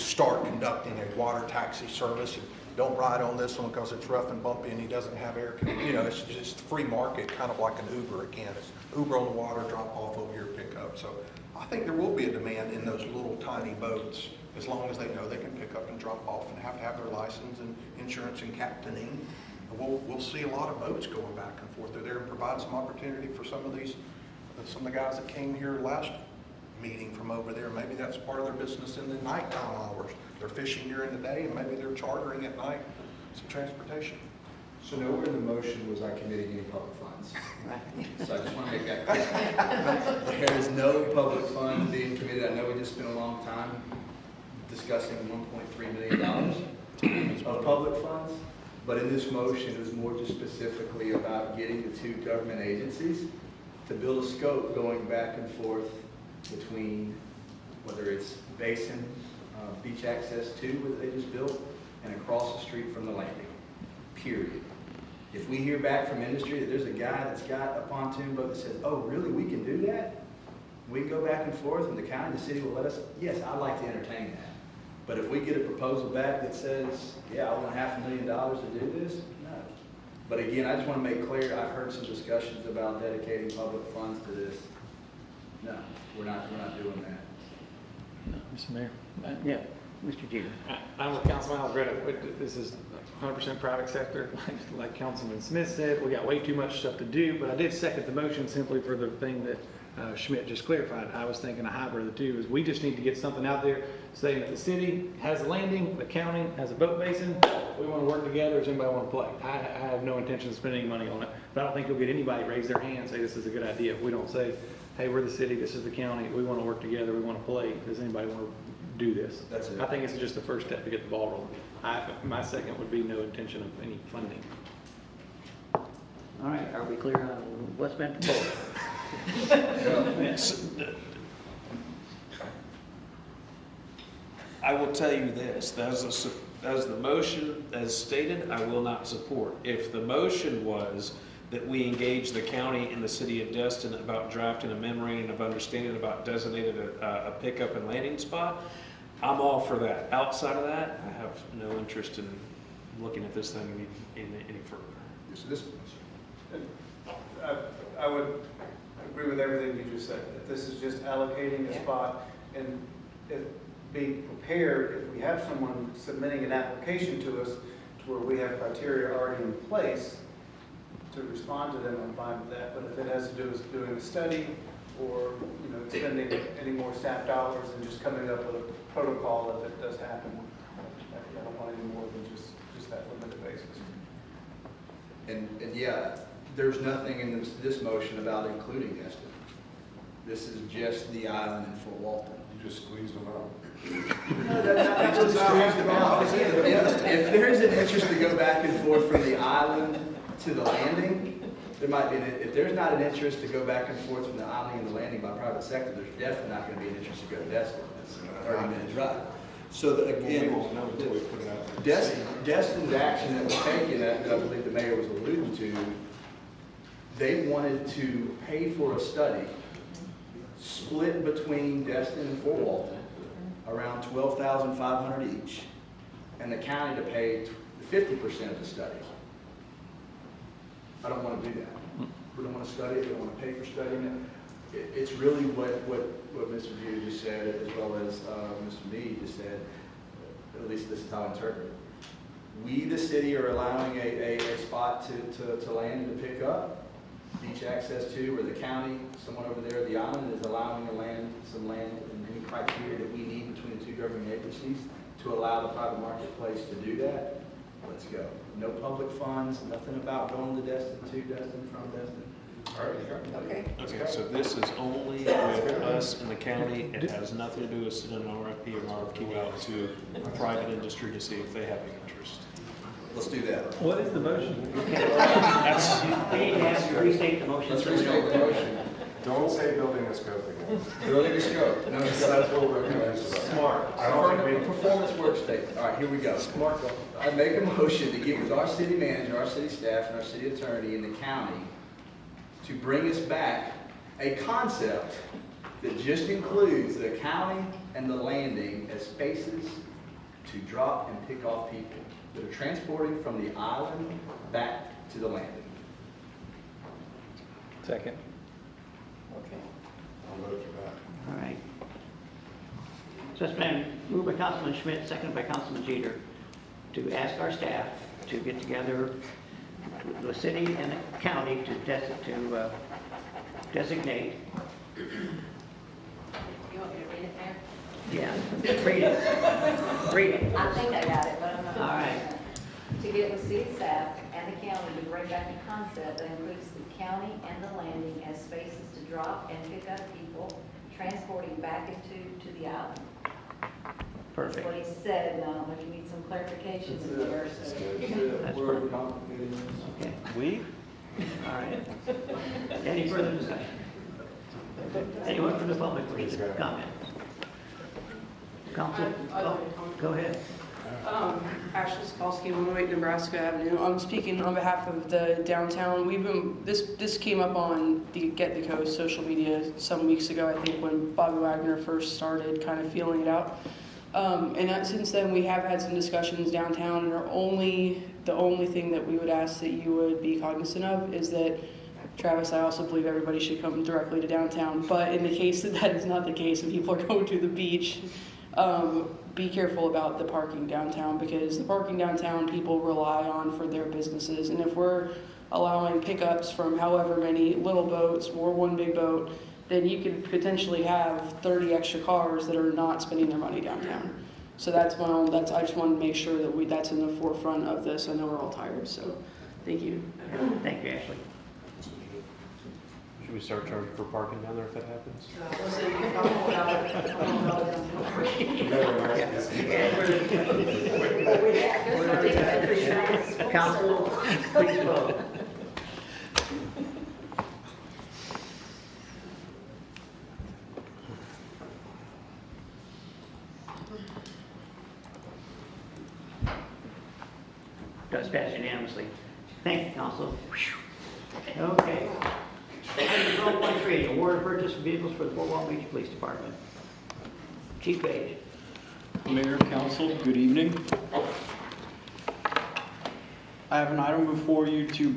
start conducting a water taxi service. Don't ride on this one because it's rough and bumpy and he doesn't have air conditioning. You know, it's just free market, kind of like an Uber again. It's Uber on the water, drop off over here, pick up. So I think there will be a demand in those little tiny boats, as long as they know they can pick up and drop off and have to have their license and insurance and captaining. We'll see a lot of boats going back and forth. They're there and provide some opportunity for some of the guys that came here last meeting from over there. Maybe that's part of their business in the nighttime hours. They're fishing during the day and maybe they're chartering at night some transportation. So nowhere in the motion was I committing any public funds. So I just want to make that clear. There is no public funds being committed. I know we just spent a long time discussing $1.3 million of public funds, but in this motion it was more just specifically about getting the two government agencies to build a scope going back and forth between whether it's Basin, Beach Access 2 that they just built, and across the street from the landing, period. If we hear back from industry that there's a guy that's got a pontoon boat that says, oh really, we can do that? We can go back and forth and the county and the city will let us, yes, I'd like to entertain that. But if we get a proposal back that says, yeah, I want $500,000 to do this, no. But again, I just want to make clear, I've heard some discussions about dedicating public funds to this. No, we're not doing that. Mr. Mayor? Yeah, Mr. Jeter. I'm with Councilman Alvarado. This is 100% private sector. Like Councilman Smith said, we got way too much stuff to do, but I did second the motion simply for the thing that Schmidt just clarified. I was thinking a hybrid of the two is we just need to get something out there saying that the city has a landing, the county has a boat basin. We want to work together. Does anybody want to play? I have no intention of spending any money on it, but I don't think you'll get anybody to raise their hand and say this is a good idea. If we don't say, hey, we're the city, this is the county, we want to work together, we want to play. Does anybody want to do this? That's it. I think it's just the first step to get the ball rolling. My second would be no intention of any funding. All right, are we clear on what's been proposed? I will tell you this, as the motion as stated, I will not support. If the motion was that we engage the county and the city of Destin about drafting a memorandum of understanding about designated a pickup and landing spot, I'm all for that. Outside of that, I have no interest in looking at this thing any further. I would agree with everything you just said. If this is just allocating a spot and if being prepared, if we have someone submitting an application to us to where we have criteria already in place to respond to them, I'm fine with that. But if it has to do with doing a study or expending any more staff dollars and just coming up with a protocol if it does happen, I don't want any more than just that limited basis. And yeah, there's nothing in this motion about including Destin. This is just the island in Fort Walton. You just squeezed them out. If there's an interest to go back and forth from the island to the landing, there might be, if there's not an interest to go back and forth from the island and the landing by private sector, there's definitely not going to be an interest to go to Destin. That's a 30-minute drive. So that, We again, won't know until we put it out there. Destin's action that was taken, that I believe the mayor was alluding to, they wanted to pay for a study split between Destin and Fort Walton, around $12,500 each, and the county to pay 50% of the study. I don't want to do that. We don't want to study it, we don't want to pay for studying it. It's really what Mr. Jeter just said, as well as Mr. Meade just said, at least this is how I interpret it. We, the city, are allowing a spot to land and to pick up, beach access to, or the county, someone over there, the island, is allowing some land and any criteria that we need between the two governing agencies to allow the private marketplace to do that. Let's go. No public funds, nothing about going to Destin, to Destin, from Destin. Okay. Okay, so this is only with us and the county. It has nothing to do with sending an RFP or RFQ out to private industry to see if they have any interest. Let's do that. What is the motion? We need to have you restate the motion. Let's restate the motion. Don't say building a scope again. Building a scope. No, that's what we're going to do. Smart. I don't think A performance work statement. All right, here we go. Smart. I make a motion to get with our city manager, our city staff, and our city attorney in the county to bring us back a concept that just includes the county and the landing as spaces to drop and pick off people that are transporting from the island back to the landing. Second. I'll vote for that. All right. So it's been moved by Councilman Schmidt, seconded by Councilman Jeter, to ask our staff to get together, the city and the county to designate. You want me to read it, Mayor? Yeah, read it. Read it. I think I got it, but I'm not. All right. To get with city staff and the county to bring back a concept that includes the county and the landing as spaces to drop and pick up people transporting back to the island. Perfect. That's what he said. If you need some clarification in there. So. That's perfect. Okay. We? All right. Any further discussion? Anyone from the public wish to comment? Council, go ahead. Ashley Skalski, 108 Nebraska Avenue. I'm speaking on behalf of the downtown. This came up on the Get the Coast social media some weeks ago, I think, when Bobby Wagner first started kind of feeling it out. Since then, we have had some discussions downtown, and the only thing that we would ask that you would be cognizant of is that, Travis, I also believe everybody should come directly to downtown, but in the case that is not the case and people are going to the beach, be careful about the parking downtown, because the parking downtown people rely on for their businesses. And if we're allowing pickups from however many little boats or one big boat, then you could potentially have 30 extra cars that are not spending their money downtown. So I just want to make sure that that's in the forefront of this. I know we're all tired, so thank you. Thank you, Ashley. Should we start charging for parking down there if that happens? Council, please vote. Does pass unanimously. Thank you, Council. Okay. Item 12.3, award of purchase of vehicles for the Fort Walton Beach Police Department. Chief Page. Mayor, Council, good evening. I have an item before you to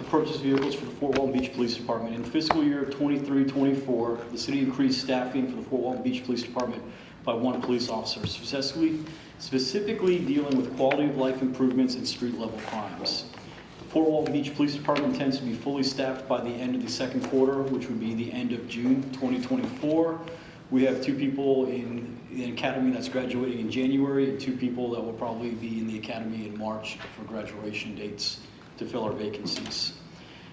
purchase vehicles for the Fort Walton Beach Police Department. In fiscal year 23-24, the city increased staffing for the Fort Walton Beach Police Department by 1 police officer, specifically dealing with quality of life improvements and street level crimes. The Fort Walton Beach Police Department intends to be fully staffed by the end of the second quarter, which would be the end of June 2024. We have 2 people in the academy that's graduating in January, and 2 people that will probably be in the academy in March for graduation dates to fill our vacancies.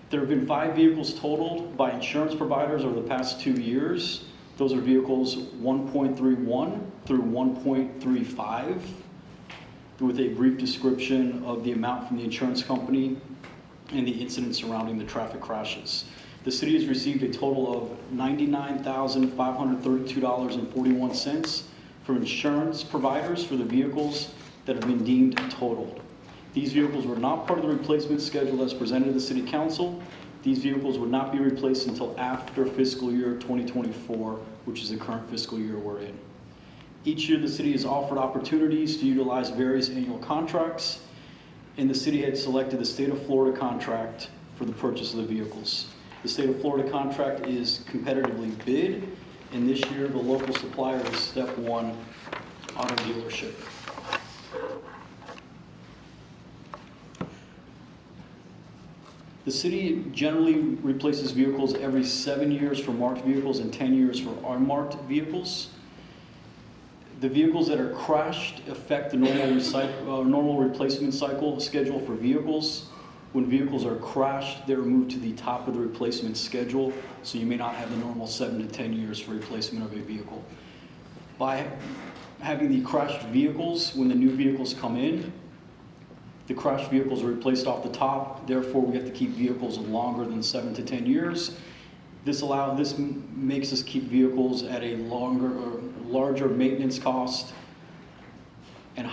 There have been 5 vehicles totaled by insurance providers over the past 2 years. Those are vehicles 1.31 through 1.35, with a brief description of the amount from the insurance company and the incidents surrounding the traffic crashes. The city has received a total of $99,532.41 from insurance providers for the vehicles that have been deemed totaled. These vehicles were not part of the replacement schedule as presented to the City Council. These vehicles would not be replaced until after fiscal year 2024, which is the current fiscal year we're in. Each year, the city has offered opportunities to utilize various annual contracts, and the city had selected the State of Florida contract for the purchase of the vehicles. The State of Florida contract is competitively bid, and this year, the local supplier is Step One Auto Dealership. The city generally replaces vehicles every 7 years for marked vehicles and 10 years for unmarked vehicles. The vehicles that are crashed affect the normal replacement cycle schedule for vehicles. When vehicles are crashed, they're moved to the top of the replacement schedule, so you may not have the normal 7 to 10 years for replacement of a vehicle. By having the crashed vehicles, when the new vehicles come in, the crashed vehicles are replaced off the top. Therefore, we have to keep vehicles longer than 7 to 10 years. This makes us keep vehicles at a larger maintenance cost and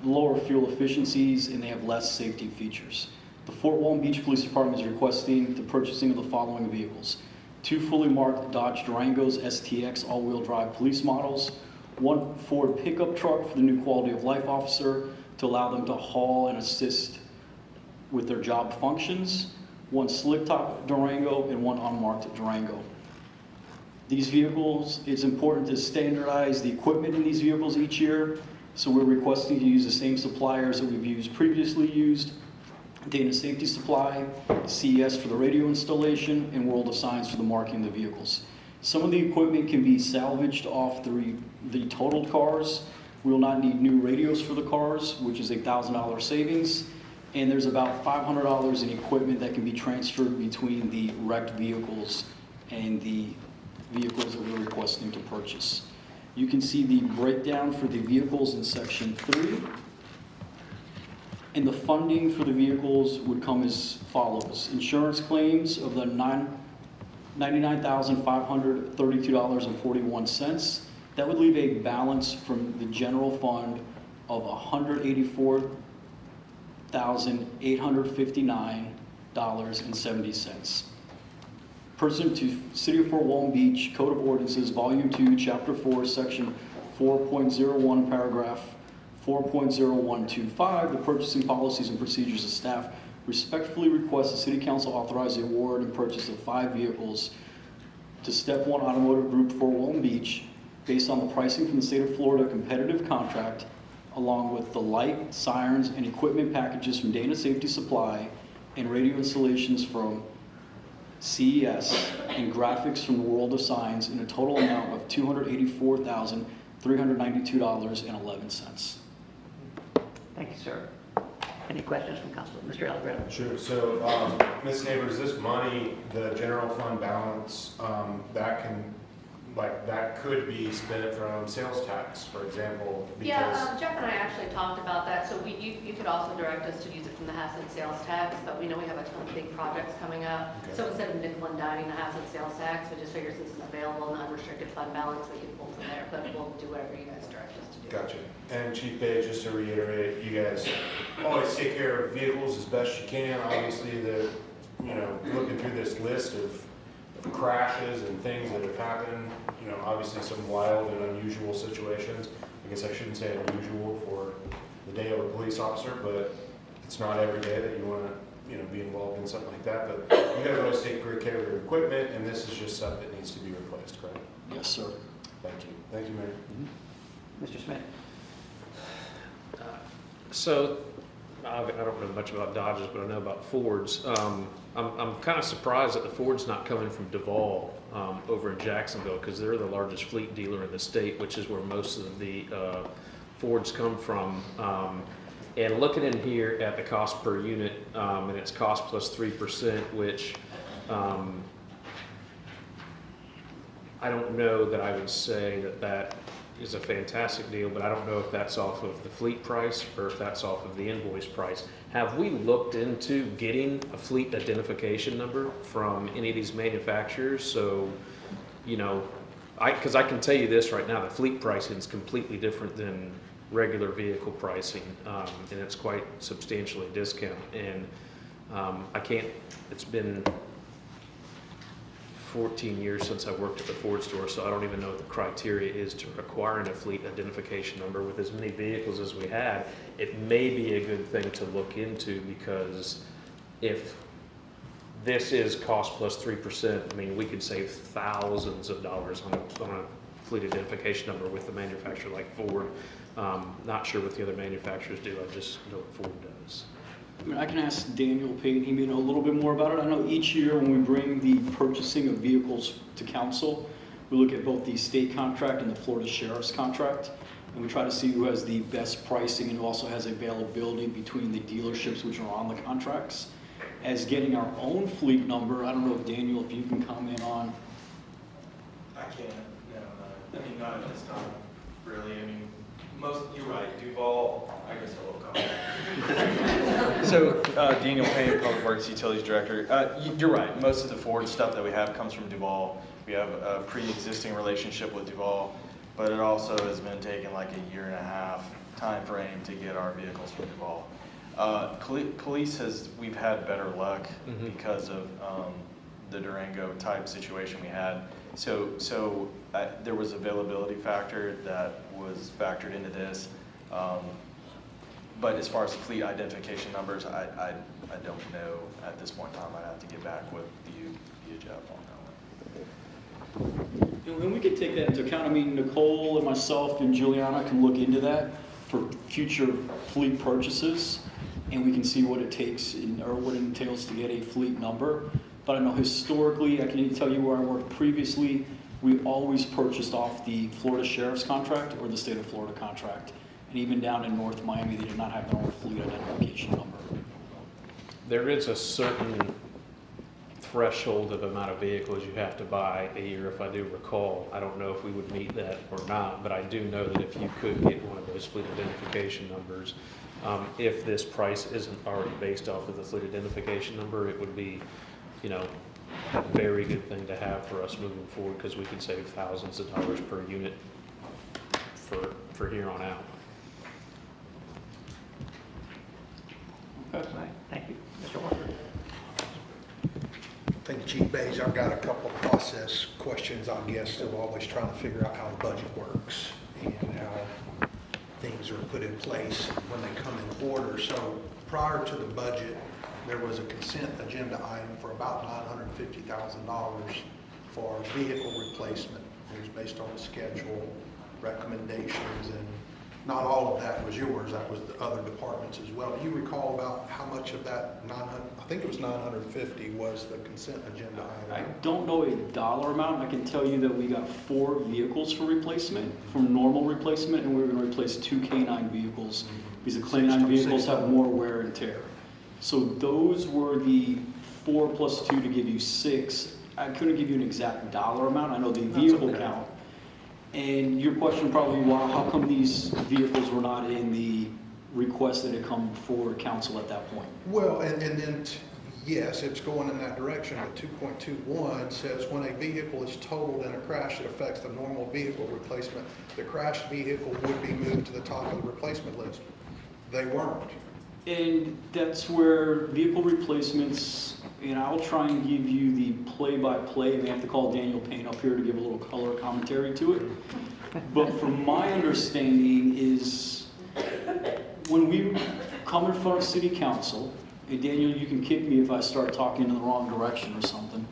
lower fuel efficiencies, and they have less safety features. The Fort Walton Beach Police Department is requesting the purchasing of the following vehicles: 2 fully marked Dodge Durangos STX all-wheel drive police models, 1 Ford pickup truck for the new quality of life officer to allow them to haul and assist with their job functions, 1 slick top Durango, and 1 unmarked Durango. These vehicles, it's important to standardize the equipment in these vehicles each year, so we're requesting to use the same suppliers that we've previously used: Dana Safety Supply, CES for the radio installation, and World of Signs for the marking of the vehicles. Some of the equipment can be salvaged off the totaled cars. We will not need new radios for the cars, which is a $1,000 savings. And there's about $500 in equipment that can be transferred between the wrecked vehicles and the vehicles that we're requesting to purchase. You can see the breakdown for the vehicles in section 3. And the funding for the vehicles would come as follows: insurance claims of the $99,532.41. That would leave a balance from the general fund of $184,859.70. Pursuant to City of Fort Walton Beach Code of Ordinances, Volume 2, Chapter 4, Section 4.01, Paragraph 4.0125, the purchasing policies and procedures of staff respectfully request the City Council authorize the award and purchase of 5 vehicles to Step One Automotive Group Fort Walton Beach based on the pricing from the State of Florida competitive contract, along with the light, sirens, and equipment packages from Dana Safety Supply and radio installations from CES and graphics from the World of Signs in a total amount of $284,392.11. Thank you, sir. Any questions from council? Mr. Alvarado. Sure. So, Ms. Neighbors, this money, the general fund balance, that could be spent from sales tax, for example, because... Yeah, Jeff and I actually talked about that, so you could also direct us to use it from the Hassan sales tax, but we know we have a ton of big projects coming up. Okay. So instead of nickel and diming the Hassan sales tax, we just figured since it's available in the unrestricted fund balance, we can pull from there, but we'll do whatever you guys direct us to do. Gotcha. And Chief Bay, just to reiterate, you guys always take care of vehicles as best you can. Obviously, looking through this list of crashes and things that have happened, obviously some wild and unusual situations. I guess I shouldn't say unusual for the day of a police officer, but it's not every day that you want to, be involved in something like that. But you guys always take great care of your equipment, and this is just stuff that needs to be replaced, correct? Yes, sir. Thank you. Thank you, Mayor. Mr. Smith. So, I don't know much about Dodges, but I know about Fords. I'm kind of surprised that the Ford's not coming from Duval over in Jacksonville, because they're the largest fleet dealer in the state, which is where most of the Fords come from. And looking in here at the cost per unit, and it's cost plus 3%, which I don't know that I would say that is a fantastic deal, but I don't know if that's off of the fleet price or if that's off of the invoice price. Have we looked into getting a fleet identification number from any of these manufacturers? So, because I can tell you this right now, the fleet pricing is completely different than regular vehicle pricing, and it's quite substantially discounted. And I can't, it's been 14 years since I worked at the Ford store, so I don't even know what the criteria is to acquiring a fleet identification number. With as many vehicles as we have, it may be a good thing to look into, because if this is cost plus 3%, I mean, we could save thousands of dollars on a fleet identification number with the manufacturer like Ford. Not sure what the other manufacturers do, I just know what Ford does. I mean, I can ask Daniel Payne, he may know a little bit more about it. I know each year when we bring the purchasing of vehicles to council, we look at both the state contract and the Florida Sheriff's contract, and we try to see who has the best pricing and who also has availability between the dealerships which are on the contracts. As getting our own fleet number, I don't know if Daniel, if you can comment on. I can't, no, I mean, not at this time, really. I mean, you're right, Duval, I guess I will comment. So, Daniel Payne, Public Works Utilities Director. You're right, most of the Ford stuff that we have comes from Duval. We have a pre-existing relationship with Duval, but it also has been taking like a 1.5-year time frame to get our vehicles from Duval. Police we've had better luck because of the Durango type situation we had. So there was availability factor that was factored into this. But as far as the fleet identification numbers, I don't know at this point in time. I'd have to get back with you, Jeff, on that one. And we could take that into account. I mean, Nicole and myself and Juliana can look into that for future fleet purchases, and we can see what it takes or what it entails to get a fleet number. But I know historically, I can even tell you where I worked previously, we always purchased off the Florida Sheriff's contract or the state of Florida contract. And even down in North Miami, they did not have their own fleet identification number. There is a certain threshold of amount of vehicles you have to buy a year, if I do recall. I don't know if we would meet that or not, but I do know that if you could get one of those fleet identification numbers, if this price isn't already based off of the fleet identification number, it would be, you know, a very good thing to have for us moving forward, because we could save thousands of dollars per unit for here on out. Okay. Thank you. Mr. Walker. Thank you, Chief Bays. I've got a couple of process questions, I guess, of always trying to figure out how the budget works and how things are put in place when they come in order. So prior to the budget, there was a consent agenda item for about $950,000 for vehicle replacement. It was based on the schedule, recommendations, and not all of that was yours. That was the other departments as well. Do you recall about how much of that 900? I think it was 950 was the consent agenda item. I don't know a dollar amount. I can tell you that we got 4 vehicles for replacement, from normal replacement, and we were going to replace 2 K9 vehicles because the K9 vehicles have more wear and tear. So those were the 4 plus 2 to give you 6. I couldn't give you an exact dollar amount. I know the vehicle count. And your question probably, well, how come these vehicles were not in the request that had come before council at that point? Well, and then, yes, it's going in that direction, but 2.21 says when a vehicle is totaled in a crash that affects the normal vehicle replacement, the crashed vehicle would be moved to the top of the replacement list. They weren't. And that's where vehicle replacements, and I'll try and give you the play-by-play, and I have to call Daniel Payne up here to give a little color commentary to it. But from my understanding is when we come in front of city council, and Daniel, you can kick me if I start talking in the wrong direction or something,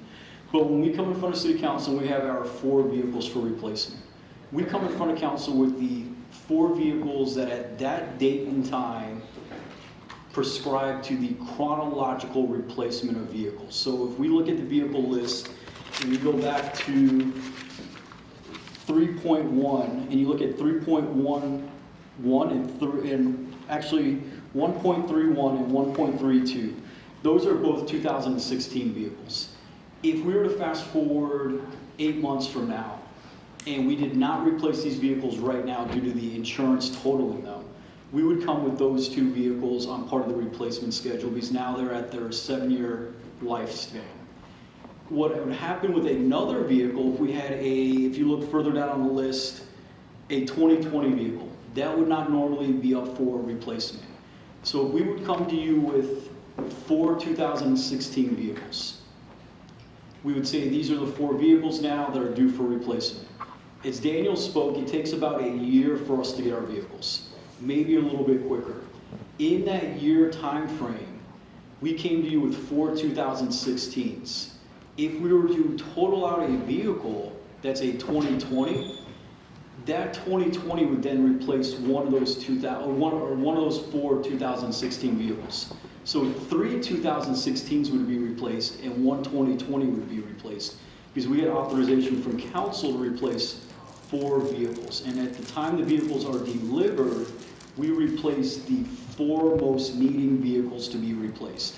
but when we come in front of city council, we have our 4 vehicles for replacement. We come in front of council with the 4 vehicles that at that date and time prescribed to the chronological replacement of vehicles. So if we look at the vehicle list and we go back to 3.1 and you look at 3.11 and actually 1.31 and 1.32, those are both 2016 vehicles. If we were to fast forward 8 months from now and we did not replace these vehicles right now due to the insurance totaling them, we would come with those 2 vehicles on part of the replacement schedule because now they're at their 7-year lifespan. What would happen with another vehicle, if we had if you look further down on the list, a 2020 vehicle, that would not normally be up for replacement. So we would come to you with 4 2016 vehicles. We would say these are the 4 vehicles now that are due for replacement. As Daniel spoke, it takes about a year for us to get our vehicles, maybe a little bit quicker. In that year time frame, we came to you with 4 2016s. If we were to total out a vehicle that's a 2020, that 2020 would then replace one of those 4 2016 vehicles. So 3 2016s would be replaced and 1 2020 would be replaced, because we had authorization from council to replace 4 vehicles. And at the time the vehicles are delivered, we replace the 4 most needing vehicles to be replaced.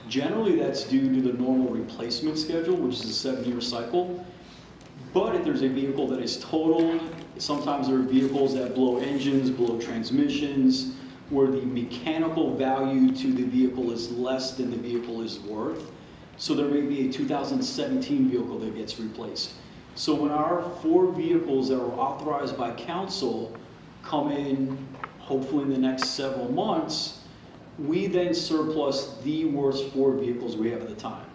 Generally, that's due to the normal replacement schedule, which is a 7-year cycle. But if there's a vehicle that is totaled, sometimes there are vehicles that blow engines, blow transmissions, where the mechanical value to the vehicle is less than the vehicle is worth. So there may be a 2017 vehicle that gets replaced. So when our 4 vehicles that are authorized by council come in, hopefully in the next several months, we then surplus the worst 4 vehicles we have at the time.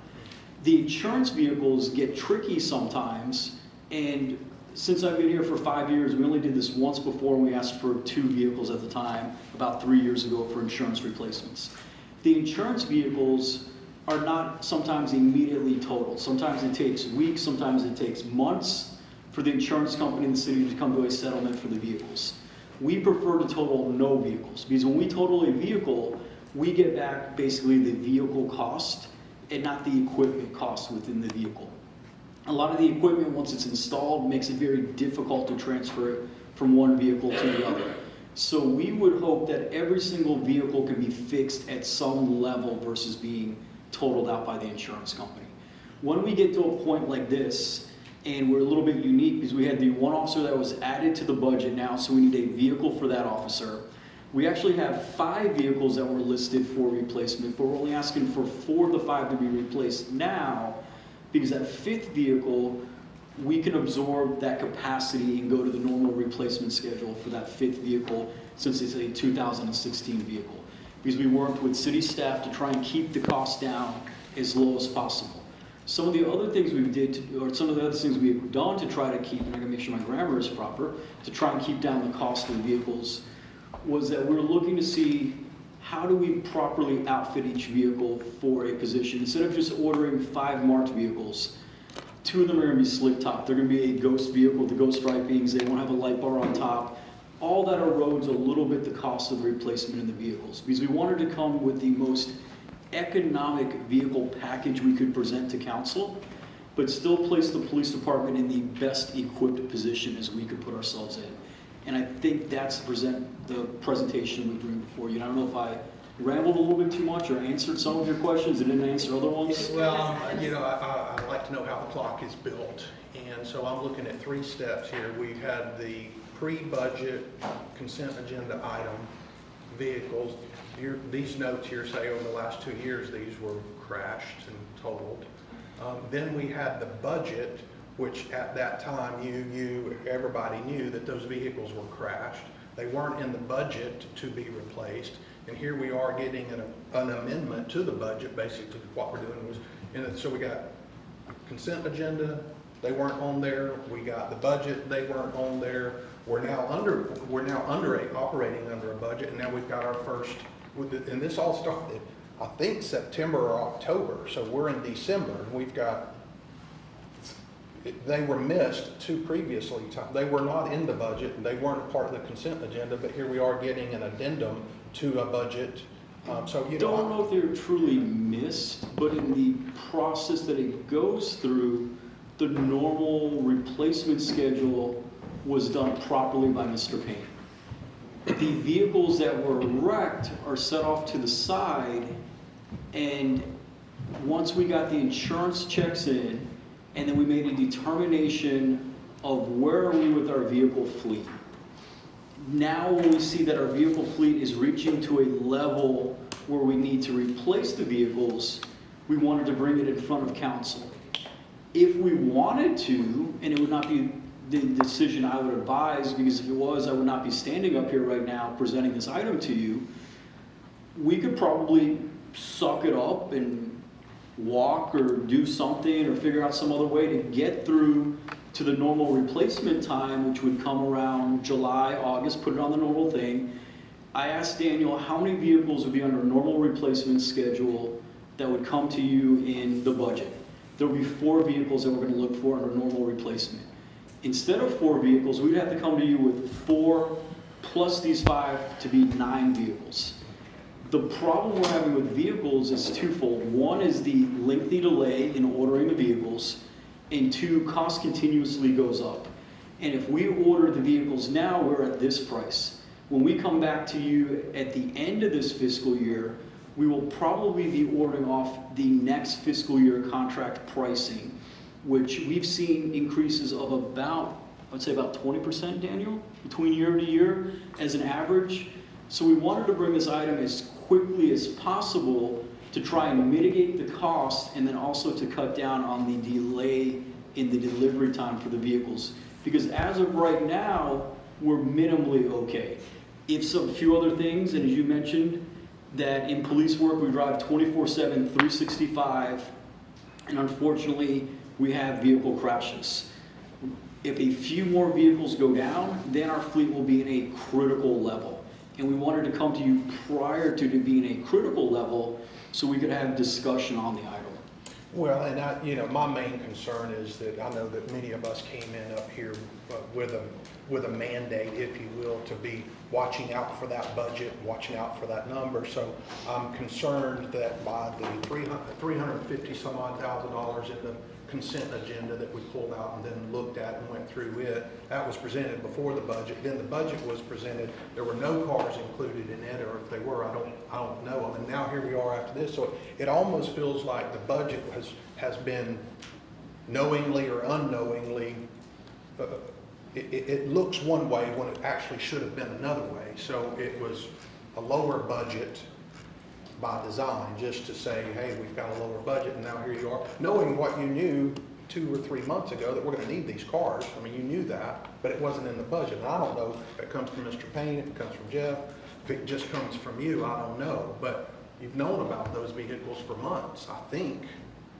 The insurance vehicles get tricky sometimes, and since I've been here for 5 years, we only did this once before, and we asked for 2 vehicles at the time, about 3 years ago, for insurance replacements. The insurance vehicles are not sometimes immediately totaled. Sometimes it takes weeks, sometimes it takes months for the insurance company and the city to come to a settlement for the vehicles. We prefer to total no vehicles, because when we total a vehicle, we get back basically the vehicle cost and not the equipment cost within the vehicle. A lot of the equipment, once it's installed, makes it very difficult to transfer it from one vehicle to the other. So we would hope that every single vehicle can be fixed at some level versus being totaled out by the insurance company. When we get to a point like this, and we're a little bit unique because we had the 1 officer that was added to the budget now, so we need a vehicle for that officer. We actually have 5 vehicles that were listed for replacement, but we're only asking for 4 of the 5 to be replaced now, because that 5th vehicle, we can absorb that capacity and go to the normal replacement schedule for that 5th vehicle, since it's a 2016 vehicle. Because we worked with city staff to try and keep the cost down as low as possible. Some of the other things we did, or some of the other things we've done to try to keep, and I gotta make sure my grammar is proper, to try and keep down the cost of the vehicles, was that we're looking to see how do we properly outfit each vehicle for a position. Instead of just ordering 5 marked vehicles, 2 of them are gonna be slick top. They're gonna be a ghost vehicle with the ghost stripings. They won't have a light bar on top. All that erodes a little bit the cost of the replacement in the vehicles, because we wanted to come with the most economic vehicle package we could present to council, but still place the police department in the best equipped position as we could put ourselves in. And I think that's the presentation we bring before you. And I don't know if I rambled a little bit too much or answered some of your questions and didn't answer other ones. Well, I'd like to know how the clock is built. And so I'm looking at 3 steps here. We've had the pre-budget consent agenda item vehicles. These notes here say over the last 2 years, these were crashed and totaled. Then we had the budget, which at that time, everybody knew that those vehicles were crashed. They weren't in the budget to be replaced. And here we are getting an amendment to the budget. Basically what we're doing was, so we got consent agenda, they weren't on there. We got the budget, they weren't on there. We're now operating under a budget, and now we've got our first, and this all started, I think, September or October. So we're in December, and we've got, they were missed 2 previously. They were not in the budget, and they weren't part of the consent agenda, but here we are getting an addendum to a budget. So you don't know if they were truly missed, but in the process that it goes through, the normal replacement schedule was done properly by Mr. Payne. The vehicles that were wrecked are set off to the side, and once we got the insurance checks in, and then we made a determination of where are we with our vehicle fleet. Now when we see that our vehicle fleet is reaching to a level where we need to replace the vehicles, we wanted to bring it in front of council. If we wanted to, and it would not be the decision I would advise, because if it was, I would not be standing up here right now presenting this item to you, we could probably suck it up and walk or do something or figure out some other way to get through to the normal replacement time, which would come around July, August, put it on the normal thing. I asked Daniel how many vehicles would be under a normal replacement schedule that would come to you in the budget. There would be 4 vehicles that we're going to look for under normal replacement. Instead of 4 vehicles, we'd have to come to you with 4 plus these 5 to be 9 vehicles. The problem we're having with vehicles is twofold. One is the lengthy delay in ordering the vehicles, and 2, cost continuously goes up. And if we order the vehicles now, we're at this price. When we come back to you at the end of this fiscal year, we will probably be ordering off the next fiscal year contract pricing, which we've seen increases of about, I'd say about 20%, Daniel, between year to year as an average. So we wanted to bring this item as quickly as possible to try and mitigate the cost, and then also to cut down on the delay in the delivery time for the vehicles. Because as of right now, we're minimally okay. If a few other things, and as you mentioned, that in police work we drive 24/7, 365, and unfortunately we have vehicle crashes. If a few more vehicles go down, then our fleet will be in a critical level. And we wanted to come to you prior to it being a critical level so we could have discussion on the item. Well, and my main concern is that I know that many of us came in up here with a mandate, if you will, to be watching out for that budget, watching out for that number. So I'm concerned that by the $350 some odd thousand in the consent agenda that we pulled out and then looked at and went through it, that was presented before the budget. Then the budget was presented. There were no cars included in it, or if they were, I don't know them. And now here we are after this. So it almost feels like the budget has been knowingly or unknowingly, it looks one way when it actually should have been another way. So it was a lower budget by design, just to say, hey, we've got a lower budget, and now here you are, knowing what you knew 2 or 3 months ago, that we're going to need these cars. I mean, you knew that, but it wasn't in the budget. And I don't know if it comes from Mr. Payne, if it comes from Jeff, if it just comes from you, I don't know. But you've known about those vehicles for months, I think.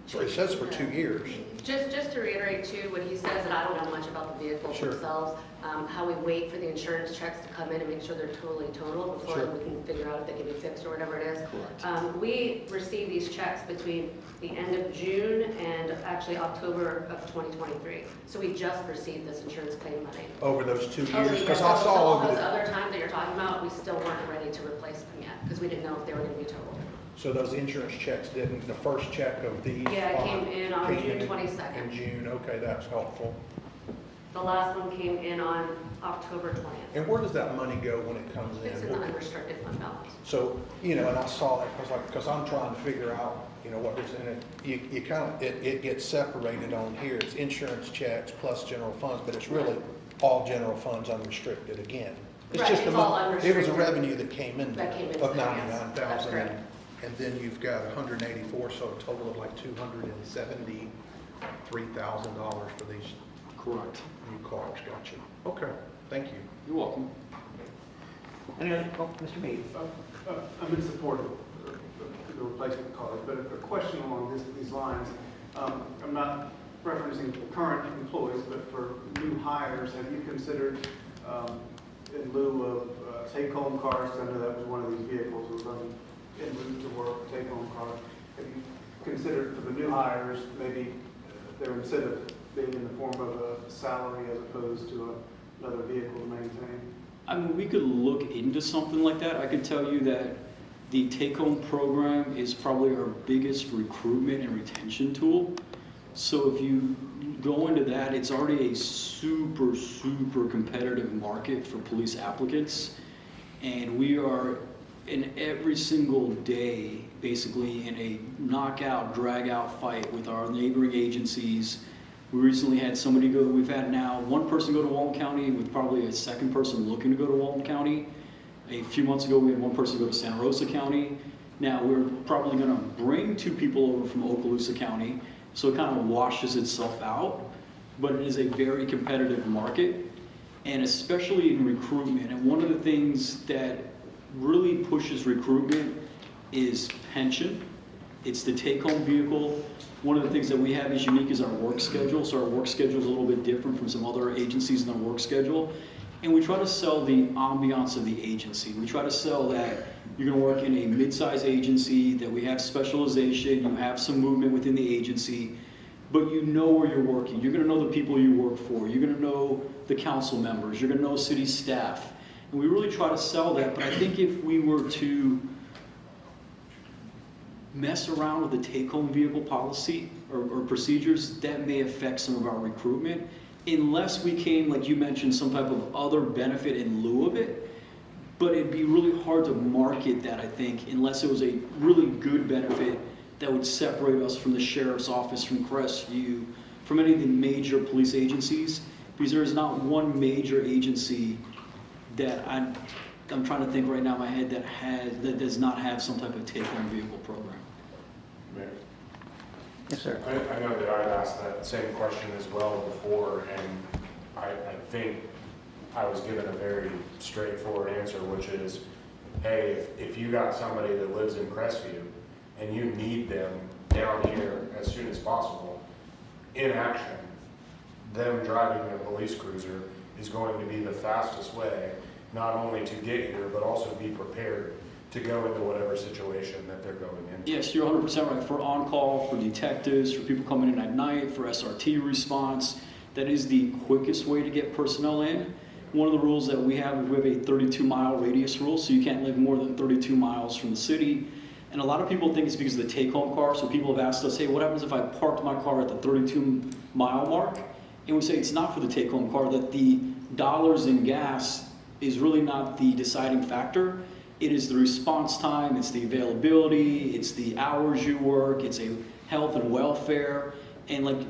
So it says for 2 years. Just to reiterate too, what he says, and I don't know much about the vehicles Sure. themselves, how we wait for the insurance checks to come in and make sure they're totally total before Sure. we can figure out if they can be fixed or whatever it is. Correct. We received these checks between the end of June and actually October of 2023. So we just received this insurance claim money. Over those 2 Over years, the because years. I So saw all over those the, other times that you're talking about, we still weren't ready to replace them yet because we didn't know if they were going to be total. so those insurance checks didn't, the first check of these. Yeah, it came in on came June 22nd. In June, okay, that's helpful. The last one came in on October 20th. And where does that money go when it comes in? It's in the unrestricted fund balance. So, and I saw that, because I'm trying to figure out, what is in it. You kind of, it gets separated on here. It's insurance checks plus general funds, but it's really all general funds unrestricted again. Right, just it's a all It was unrestricted. a revenue that came in That came in, of yes, 99,000. that's correct. And then you've got 184, so a total of like $273,000 for these. Correct. New cars, gotcha. Okay, thank you. You're welcome. Any other, Mr. Meade? I'm in support of the replacement cars, but a question along these lines. I'm not referencing current employees, but for new hires, have you considered, in lieu of take-home cars, I know that was one of these vehicles, was en route to work, take-home cars, have you considered for the new hires, maybe their incentive being in the form of a salary as opposed to another vehicle to maintain? I mean, we could look into something like that. I could tell you that the take-home program is probably our biggest recruitment and retention tool. So if you go into that, it's already a super, super competitive market for police applicants. And we are in every single day, basically in a knockout, drag-out fight with our neighboring agencies. We recently had somebody go, we've had now one person go to Walton County with probably a second person looking to go to Walton County. A few months ago, we had one person go to Santa Rosa County. Now, we're probably gonna bring 2 people over from Okaloosa County, So it kind of washes itself out, but it is a very competitive market, and especially in recruitment. And one of the things that really pushes recruitment is pension. It's the take-home vehicle. One of the things that we have is unique is our work schedule. So our work schedule is a little bit different from some other agencies in their work schedule. And we try to sell the ambiance of the agency. We try to sell that you're going to work in a mid-sized agency, that we have specialization, you have some movement within the agency, but you know where you're working. You're going to know the people you work for. You're going to know the council members. You're going to know city staff. And we really try to sell that, but I think if we were to mess around with the take-home vehicle policy or procedures, that may affect some of our recruitment, unless we came, like you mentioned, some type of other benefit in lieu of it. But it'd be really hard to market that, I think, unless it was a really good benefit that would separate us from the sheriff's office, from Crestview, from any of the major police agencies, because there is not one major agency that I'm trying to think right now in my head that does not have some type of take-home vehicle program. Mayor? Yes, sir. I know that I'd asked that same question as well before, and I think I was given a very straightforward answer, which is, hey, if you got somebody that lives in Crestview and you need them down here as soon as possible, in action, them driving a police cruiser is going to be the fastest way, not only to get here, but also be prepared to go into whatever situation that they're going into. Yes, you're 100% right. For on-call, for detectives, for people coming in at night, for SRT response, that is the quickest way to get personnel in. One of the rules that we have is we have a 32-mile radius rule, so you can't live more than 32 miles from the city. And a lot of people think it's because of the take-home car, so people have asked us, hey, what happens if I parked my car at the 32-mile mark? And we say it's not for the take-home car, that the dollars in gas is really not the deciding factor. It is the response time, it's the availability, it's the hours you work, it's a health and welfare. And like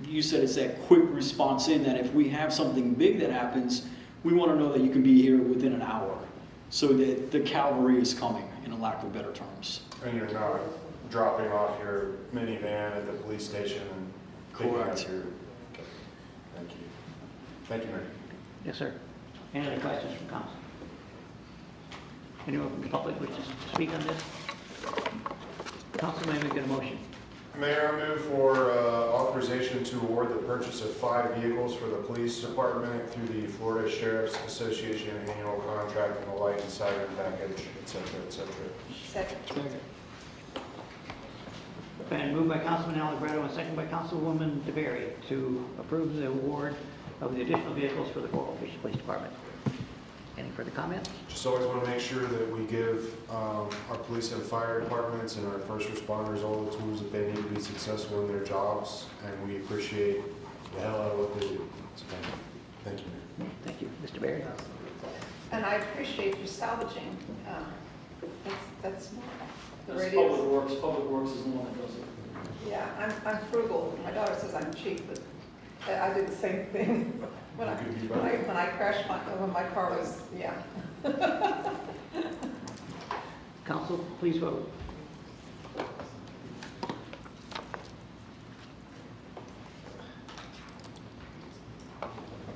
you said, it's that quick response in that if we have something big that happens, we want to know that you can be here within an hour so that the cavalry is coming, in a lack of better terms. And you're not dropping off your minivan at the police station and picking up Correct. your... Okay. Thank you. Thank you, Mayor. Yes, sir. Any other questions from council? Anyone from the public wishes to speak on this? Council, may we get a motion? Mayor, I move for authorization to award the purchase of 5 vehicles for the police department through the Florida Sheriff's Association annual contract and the light and siren package, et cetera, et cetera. Second. Been moved by Councilman Allegretto and second by Councilwoman DeBerry to approve the award of the additional vehicles for the Fort Walton Beach Police Department. Any further comments? Just always want to make sure that we give our police and fire departments and our first responders all the tools that they need to be successful in their jobs, and we appreciate the hell out of what they do. So thank you, Mayor. Thank you. Mr. Berry? And I appreciate your salvaging. That's the That's radius. Public Works. Public Works is the one that does it. Yeah, I'm frugal. My daughter says I'm cheap, but I did the same thing. When I crashed when my car was, yeah. Council, please vote.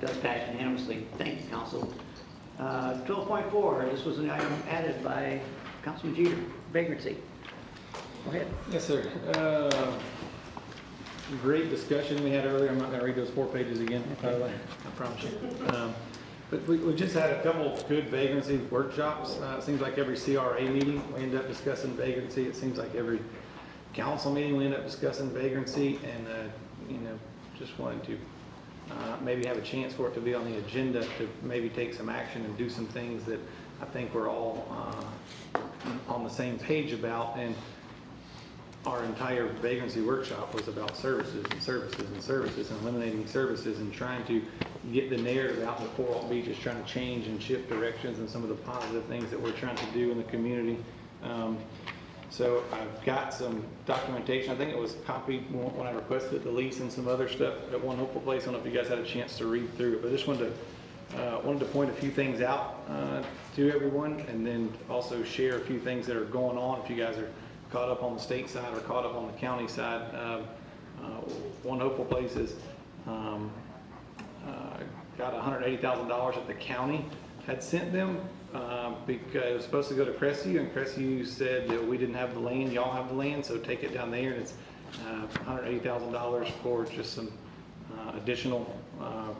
Does pass unanimously. Thank you, Council. 12.4, this was an item added by Councilman Jeter, vagrancy. Go ahead. Yes, sir. Great discussion we had earlier. I'm not going to read those 4 pages again, by the way, I promise you. But we just had a couple of good vagrancy workshops. It seems like every CRA meeting, we end up discussing vagrancy. It seems like every council meeting, we end up discussing vagrancy. And, just wanted to maybe have a chance for it to be on the agenda to maybe take some action and do some things that I think we're all on the same page about. And our entire vagrancy workshop was about services and services and services and eliminating services and trying to get the narrative out that Fort Walton Beach is trying to change and shift directions and some of the positive things that we're trying to do in the community. So I've got some documentation. I think it was copied when I requested the lease and some other stuff at One Hopeful Place. I don't know if you guys had a chance to read through it, but I just wanted to point a few things out to everyone, and then also share a few things that are going on if you guys are caught up on the state side or caught up on the county side. One Hopeful Place is got $180,000 that the county had sent them because it was supposed to go to Crestview, and Crestview said that we didn't have the land, y'all have the land, so take it down there. And it's $180,000 for just some additional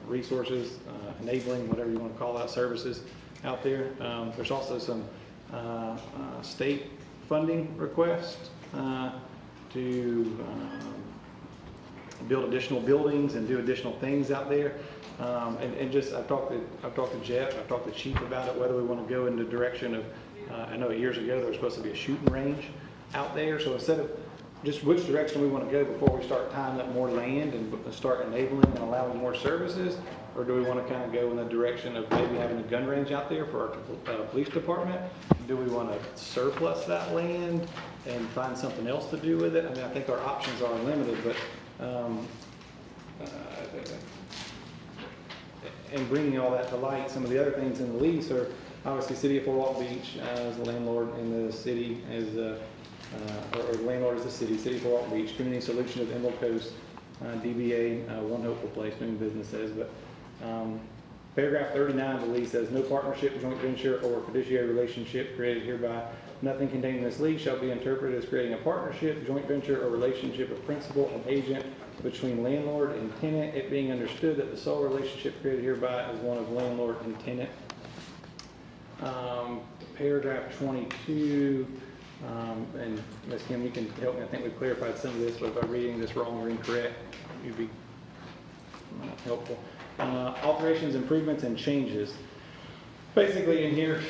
resources, enabling, whatever you want to call that, services out there. There's also some state funding requests to build additional buildings and do additional things out there. And just, I've talked to Jeff, I've talked to Chief about it, whether we want to go in the direction of, I know years ago there was supposed to be a shooting range out there. So instead of just which direction we want to go before we start tying up more land and start enabling and allowing more services, or do we want to kind of go in the direction of maybe having a gun range out there for our police department? Do we want to surplus that land and find something else to do with it? I mean, I think our options are limited, but and bringing all that to light, some of the other things in the lease are obviously City of Fort Walton Beach as the landlord, and the city as or the landlord is the city of Fort Walton Beach, Community Solution of Emerald Coast, DBA, One Hopeful Place, doing business says. But paragraph 39 of the lease says, no partnership, joint venture, or fiduciary relationship created hereby. Nothing contained in this lease shall be interpreted as creating a partnership, joint venture, or relationship of principal and agent between landlord and tenant, it being understood that the sole relationship created hereby is one of landlord and tenant. Paragraph 22, and Ms. Kim, you can help me, I think we've clarified some of this, but if I'm reading this wrong or incorrect, you'd be helpful. Alterations, improvements, and changes. Basically in here,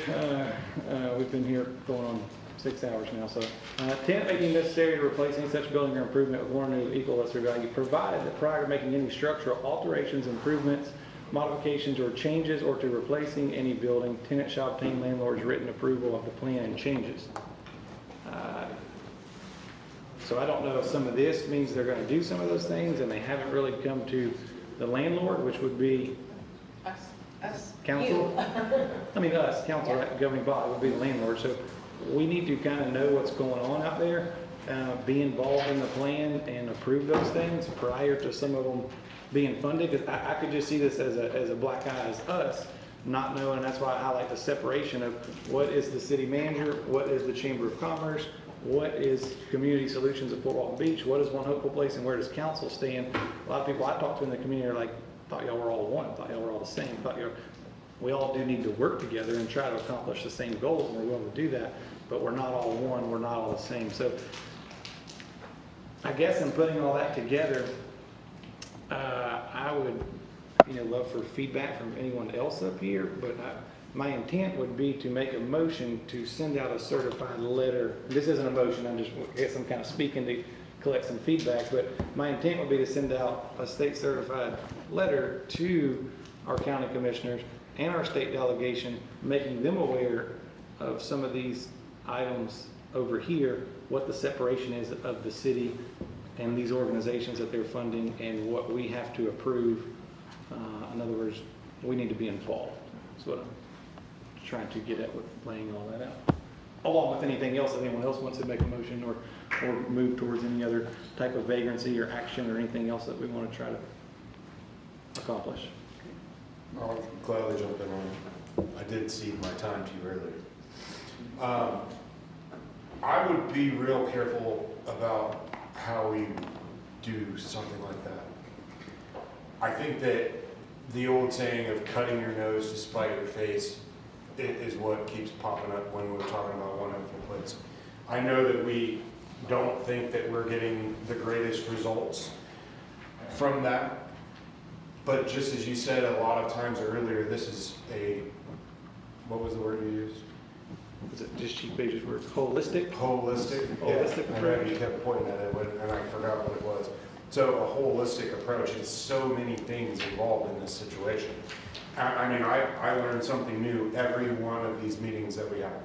we've been here going on 6 hours now, so tenant making necessary to replace any such building or improvement with one or new equal or lesser value, provided that prior to making any structural alterations, improvements, modifications, or changes, or to replacing any building, tenant shall obtain landlord's written approval of the plan and changes. So I don't know if some of this means they're going to do some of those things and they haven't really come to the landlord, which would be Us. council. I mean us, council, right, governing body would be the landlord. So we need to kind of know what's going on out there, be involved in the plan and approve those things prior to some of them being funded. Because I could just see this as a black eye as us, not knowing, and that's why I highlight the separation of what is the city manager, what is the Chamber of Commerce, what is Community Solutions at Fort Walton Beach, what is One Hopeful Place, and where does council stand? A lot of people I talk to in the community are like, thought y'all were all one, thought y'all were all the same, we all do need to work together and try to accomplish the same goals, and we're willing to do that, but we're not all one, we're not all the same. So I guess in putting all that together, I would love for feedback from anyone else up here, but my intent would be to make a motion to send out a certified letter. This isn't a motion, I'm kind of speaking to collect some feedback, but my intent would be to send out a state certified letter to our county commissioners and our state delegation, making them aware of some of these items over here, what the separation is of the city and these organizations that they're funding and what we have to approve. In other words, we need to be involved. That's what I'm trying to get at with laying all that out. Along with anything else that anyone else wants to make a motion or move towards any other type of vagrancy or action or anything else that we want to try to accomplish. I'll gladly jump in on it. I did cede my time to you earlier. I would be real careful about how we do something like that. I think that the old saying of cutting your nose to spite your face is what keeps popping up when we're talking about One Hopeful Place. I know that we don't think that we're getting the greatest results from that, but just as you said a lot of times earlier, this is what was the word you used? Was it just Chief Page's word? Holistic? Holistic. Holistic Yeah. approach. I know you kept pointing at it, and I forgot what it was. So a holistic approach, and so many things involved in this situation. I mean, I learned something new every one of these meetings that we had.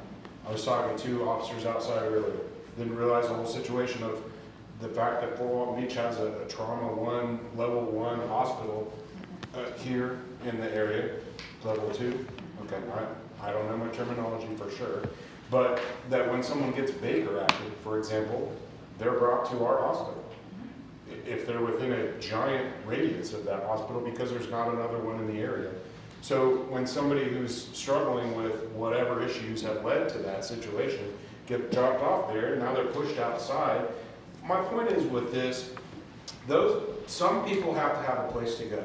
I was talking to officers outside earlier. Didn't realize the whole situation of the fact that Fort Walton Beach has a trauma level 1 hospital here in the area, level 2. Okay, I don't know my terminology for sure, but that when someone gets Baker acted, for example, they're brought to our hospital. if they're within a giant radius of that hospital because there's not another one in the area. So when somebody who's struggling with whatever issues have led to that situation get dropped off there, now they're pushed outside. My point is with this, some people have to have a place to go.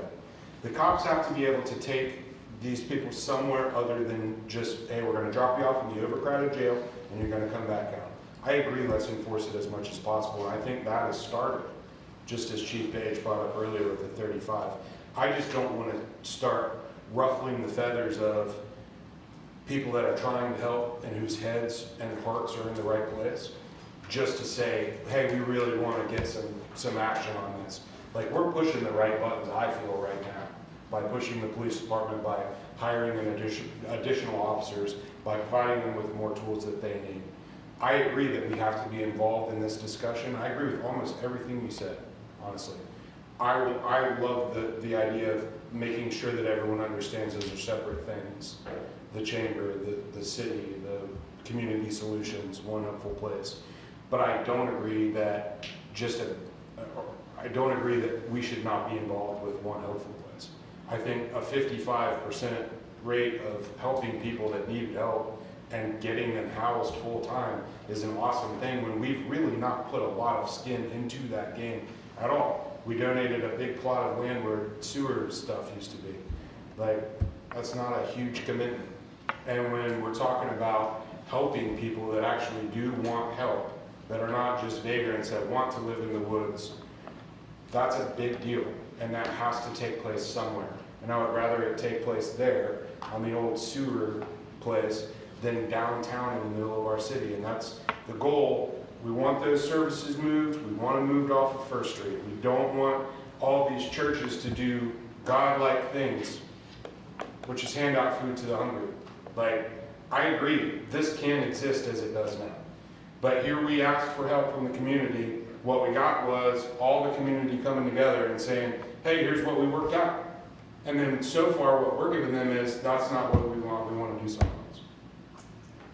The cops have to be able to take these people somewhere other than just, hey, we're gonna drop you off in the overcrowded jail and you're gonna come back out. I agree, let's enforce it as much as possible, and I think that has started, just as Chief Page brought up earlier with the 35. I just don't wanna start ruffling the feathers of people that are trying to help and whose heads and hearts are in the right place, just to say, hey, we really wanna get some action on this. Like, we're pushing the right buttons, I feel, right now, by pushing the police department, by hiring additional officers, by providing them with more tools that they need. I agree that we have to be involved in this discussion. I agree with almost everything you said, honestly. I love the idea of making sure that everyone understands those are separate things. The chamber, the city, the community solutions, One Hopeful Place. But I don't agree that I don't agree that we should not be involved with One Hopeful Place. I think a 55% rate of helping people that need help and getting them housed full time is an awesome thing when we've really not put a lot of skin into that game at all. We donated a big plot of land where sewer stuff used to be. Like, that's not a huge commitment. And when we're talking about helping people that actually do want help, that are not just vagrants that want to live in the woods, that's a big deal, and that has to take place somewhere. And I would rather it take place there on the old sewer place than downtown in the middle of our city, and that's the goal. We want those services moved. We want them moved off of First Street. We don't want all these churches to do God-like things, which is hand out food to the hungry. Like, I agree, this can exist as it does now. But here we asked for help from the community. What we got was all the community coming together and saying, hey, here's what we worked out. And then so far what we're giving them is, that's not what we want to do something else.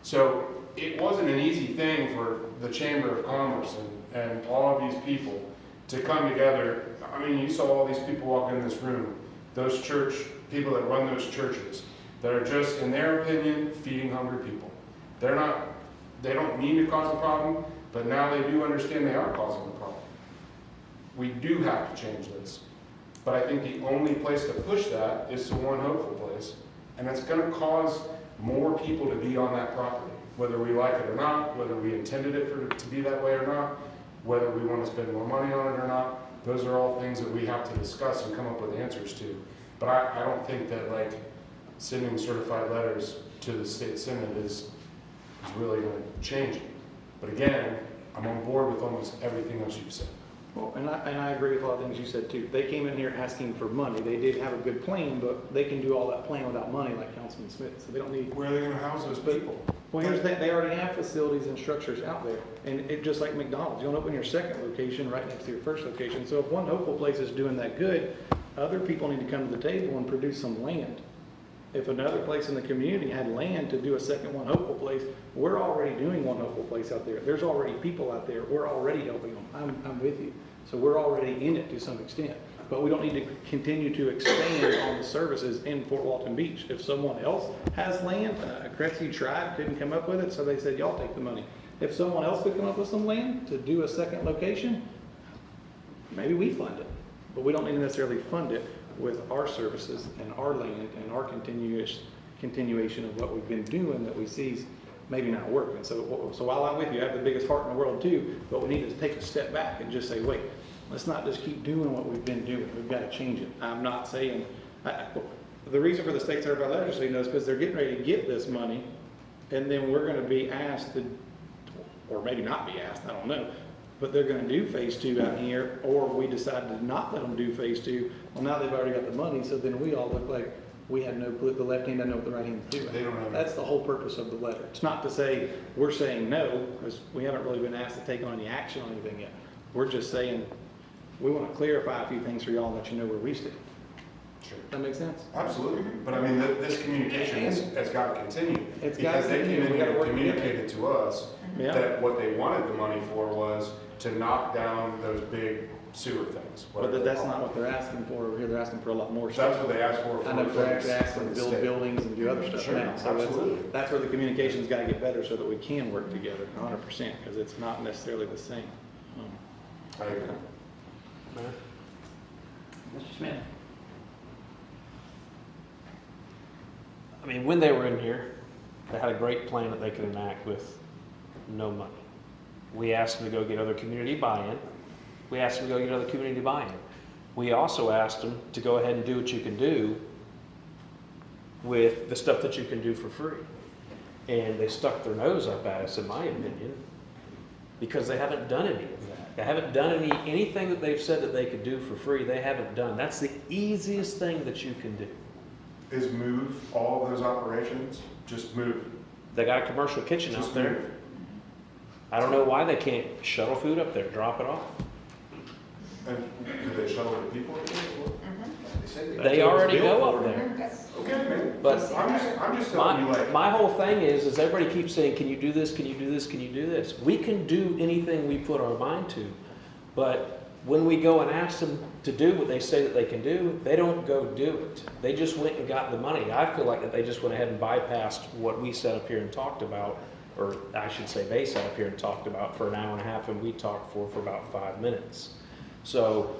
So it wasn't an easy thing for the Chamber of Commerce and all of these people to come together. I mean, you saw all these people walk in this room, those people that run those churches, that are just, in their opinion, feeding hungry people. They don't mean to cause a problem, but now they do understand they are causing a problem. We do have to change this. But I think the only place to push that is to One Hopeful Place, and it's going to cause more people to be on that property, whether we like it or not, whether we intended it to be that way or not, whether we want to spend more money on it or not. Those are all things that we have to discuss and come up with answers to. But I don't think that, like, sending certified letters to the state senate is really going to change it. But again, I'm on board with almost everything else you've said. Well, and I agree with a lot of things you said too. They came in here asking for money. They did have a good plan, but they can do all that plan without money, like Councilman Smith. So they don't need. Where are they going to house those people? Well, here's the thing. They already have facilities and structures out there, and it just like McDonald's. You want to open your second location right next to your first location. So if One Hopeful Place is doing that good, other people need to come to the table and produce some land. If another place in the community had land to do a second One Hopeful Place, we're already doing One Hopeful Place out there. There's already people out there. We're already helping them. I'm with you. So we're already in it to some extent. But we don't need to continue to expand on the services in Fort Walton Beach. If someone else has land, a Kretzy tribe couldn't come up with it, so they said, y'all take the money. If someone else could come up with some land to do a second location, maybe we fund it. But we don't need to necessarily fund it with our services and our land and our continuation of what we've been doing that we see is maybe not working. So while I'm with you, I have the biggest heart in the world too, but we need to take a step back and just say, wait, let's not just keep doing what we've been doing. We've got to change it. I'm not saying, the reason for the state certified legislature is because they're getting ready to get this money, and then we're going to be asked to, or maybe not be asked, I don't know, but they're going to do phase 2 out here, or we decided to not let them do phase 2. Well, now they've already got the money, so then we all look like we had no clue. The left hand doesn't know what the right hand is doing. That's the whole purpose of the letter. It's not to say we're saying no, because we haven't really been asked to take on any action on anything yet. We're just saying we want to clarify a few things for y'all and let you know where we stand. Sure. That makes sense? Absolutely. But I mean, this communication has got to continue. It's because got to they continue. came in here and communicated to us Yeah. that what they wanted the money for was to knock down those big sewer things. But whatever that's they not call what they're asking for over here. They're asking for a lot more it. stuff. That's what they asked for. I know they're from asking to the build state. buildings and do other stuff Sure, now. So absolutely. that's where the communication's got to get better so that we can work together 100%, because it's not necessarily the same. I agree. Mr. Smith? I mean, when they were in here, they had a great plan that they could enact with no money. We asked them to go get other community buy-in. We asked them to go get other community buy-in. We also asked them to go ahead and do what you can do with the stuff that you can do for free. And they stuck their nose up at us, in my opinion, because they haven't done any of that. They haven't done anything that they've said that they could do for free, they haven't done. That's the easiest thing that you can do. Is move all of those operations, just move. They got a commercial kitchen Just out there. move. I don't know why they can't shuttle food up there, drop it off. And do they shuttle the people? They already go up there. Okay, man. But I'm just telling you, like, my whole thing is everybody keeps saying, can you do this, can you do this, can you do this? We can do anything we put our mind to, but when we go and ask them to do what they say that they can do, they don't go do it. They just went and got the money. I feel like that they just went ahead and bypassed what we sat up here and talked about, or I should say they sat up here and talked about for an hour and a half, and we talked for about 5 minutes. So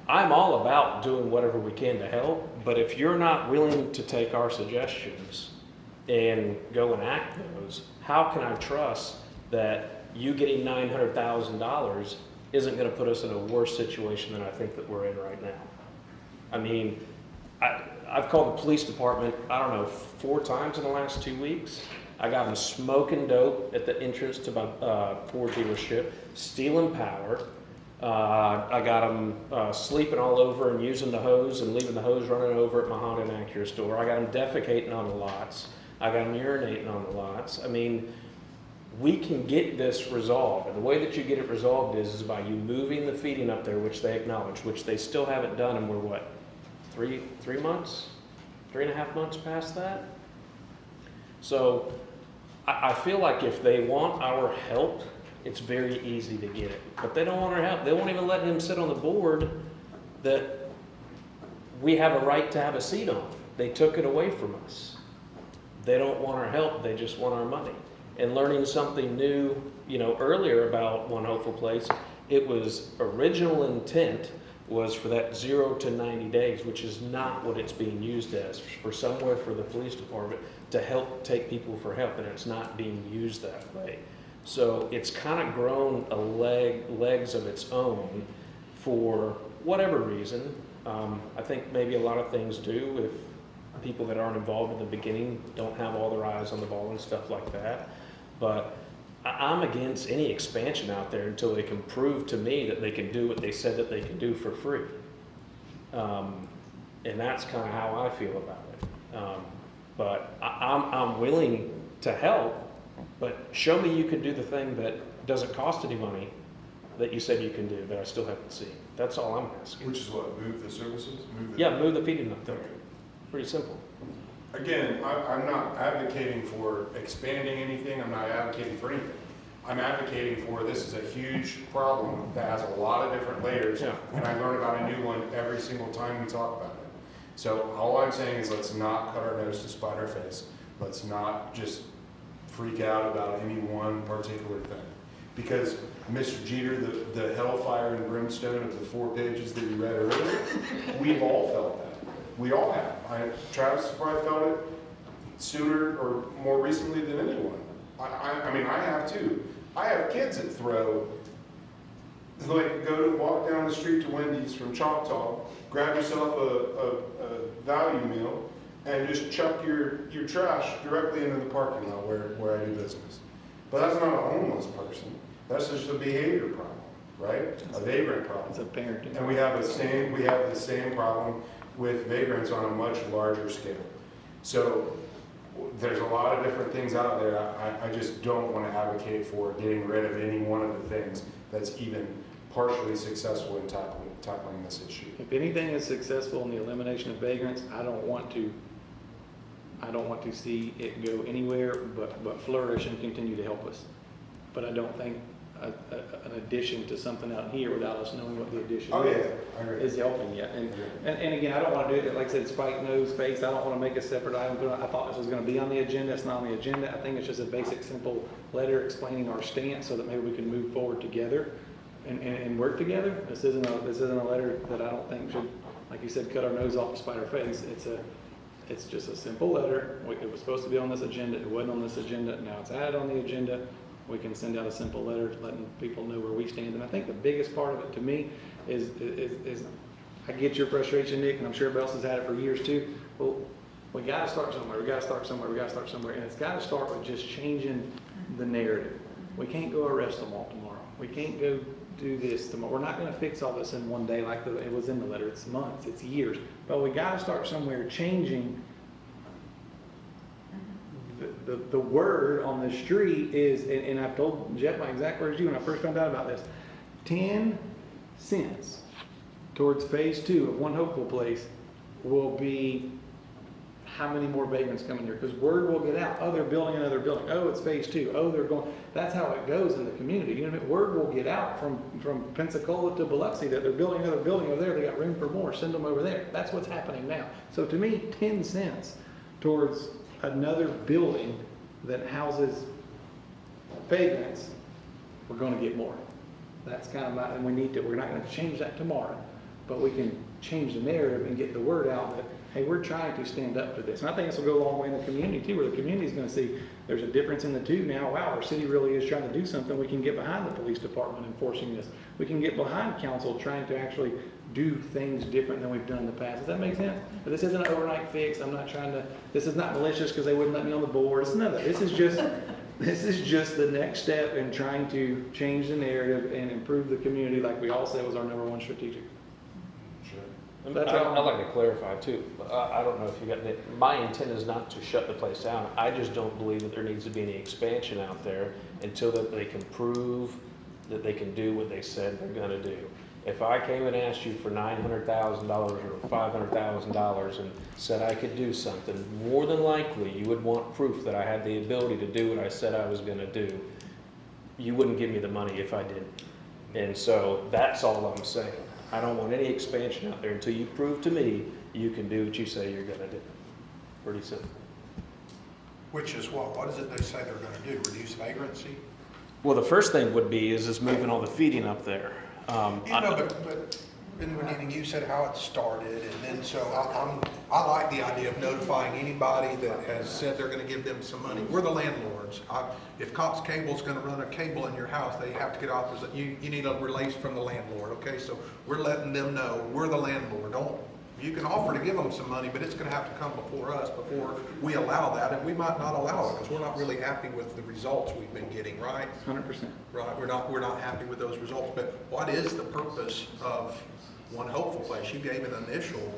I'm all about doing whatever we can to help, but if you're not willing to take our suggestions and go and act those, how can I trust that you getting $900,000 isn't going to put us in a worse situation than I think that we're in right now? I mean, I've called the police department, I don't know, 4 times in the last 2 weeks. I got them smoking dope at the entrance to my Ford dealership, stealing power. I got them sleeping all over and using the hose and leaving the hose running over at my Honda and Acura store. I got them defecating on the lots. I got them urinating on the lots. I mean, we can get this resolved. And the way that you get it resolved is by you moving the feeding up there, which they acknowledge, which they still haven't done, and we're what, 3 months? 3.5 months past that? So I feel like if they want our help, it's very easy to get it. But they don't want our help. They won't even let him sit on the board that we have a right to have a seat on. They took it away from us. They don't want our help. They just want our money. And learning something new, earlier about One Hopeful Place, it was original intent was for that 0 to 90 days, which is not what it's being used as, for somewhere for the police department to help take people for help, and it's not being used that way. So it's kind of grown legs of its own for whatever reason. I think maybe a lot of things do if people that aren't involved in the beginning don't have all their eyes on the ball and stuff like that. But I'm against any expansion out there until they can prove to me that they can do what they said that they can do for free. And that's kind of how I feel about it. But I'm willing to help, but show me you can do the thing that doesn't cost any money that you said you can do that I still haven't seen. That's all I'm asking. Which is what, move the services? Move the feeding up there. Pretty simple. Again, I'm not advocating for expanding anything, I'm not advocating for anything. I'm advocating for, this is a huge problem that has a lot of different layers, and I learn about a new one every single time we talk about it. So all I'm saying is let's not cut our nose to spite our face. Let's not just freak out about any one particular thing. Because Mr. Jeter, the hellfire and brimstone of the 4 pages that you read earlier, we've all felt that. We all have. Travis probably felt it sooner or more recently than anyone. I mean, I have too. I have kids that throw, walk down the street to Wendy's from Choctaw, grab yourself a value meal, and just chuck your trash directly into the parking lot where I do business. But that's not a homeless person. That's just a behavior problem, right? A vagrant problem. It's a parenting. And we have the same problem with vagrants on a much larger scale. So there's a lot of different things out there. I just don't want to advocate for getting rid of any one of the things that's even partially successful in tackling this issue. If anything is successful in the elimination of vagrants, I don't want to see it go anywhere but flourish and continue to help us. But I don't think an addition to something out here without us knowing what the addition Oh, yeah, I agree. is helping yet. And again, I don't want to do it, like I said, spike nose face. I don't want to make a separate item. I thought this was going to be on the agenda. It's not on the agenda. I think it's just a basic, simple letter explaining our stance so that maybe we can move forward together and work together. This isn't a letter that I don't think should, like you said, cut our nose off to spite our face. It's just a simple letter. It was supposed to be on this agenda. It wasn't on this agenda. Now it's added on the agenda. We can send out a simple letter letting people know where we stand. And I think the biggest part of it to me is I get your frustration, Nick, and I'm sure everybody else has had it for years too. Well, we got to start somewhere. We got to start somewhere. We got to start somewhere. And it's got to start with just changing the narrative. We can't go arrest them all tomorrow. We can't go do this tomorrow. We're not going to fix all this in one day like it was in the letter. It's months, it's years. But we got to start somewhere changing. The word on the street is, and I've told Jeff my exact words to you when I first found out about this, 10 cents towards phase 2 of One Hopeful Place will be how many more vagrants come in here? Because word will get out. Oh, they're building another building. Oh, it's phase 2. Oh, they're going. That's how it goes in the community. You know what I mean? Word will get out from Pensacola to Biloxi that they're building another building over there. They got room for more. Send them over there. That's what's happening now. So to me, 10 cents towards another building that houses vagrants, we're going to get more. That's kind of my, and we're not going to change that tomorrow, but we can change the narrative and get the word out that, hey, we're trying to stand up to this. And I think this will go a long way in the community too, where the community is going to see there's a difference in the two now. Wow, our city really is trying to do something. We can get behind the police department enforcing this. We can get behind council trying to actually do things different than we've done in the past. Does that make sense? But this isn't an overnight fix. I'm not trying to, this is not malicious because they wouldn't let me on the board. It's none of that. This is just the next step in trying to change the narrative and improve the community like we all said was our #1 strategic. I'd like to clarify too. I don't know if you got that. My intent is not to shut the place down. I just don't believe that there needs to be any expansion out there until that they can prove that they can do what they said they're going to do. If I came and asked you for $900,000 or $500,000 and said I could do something, more than likely you would want proof that I had the ability to do what I said I was going to do. You wouldn't give me the money if I didn't. And so that's all I'm saying. I don't want any expansion out there until you prove to me you can do what you say you're going to do. Pretty simple. Which is what? What is it they say they're going to do? Reduce vagrancy? Well, the first thing would be is moving all the feeding up there. But in the beginning you said how it started, and then so I like the idea of notifying anybody that has said they're going to give them some money. We're the landlords. If Cox Cable's going to run a cable in your house, they have to get off. You need a release from the landlord. Okay, so we're letting them know we're the landlord. You can offer to give them some money, but it's going to have to come before us before we allow that, and we might not allow it because we're not really happy with the results we've been getting. Right? 100%. Right. We're not happy with those results. But what is the purpose of One Hopeful Place? You gave an initial.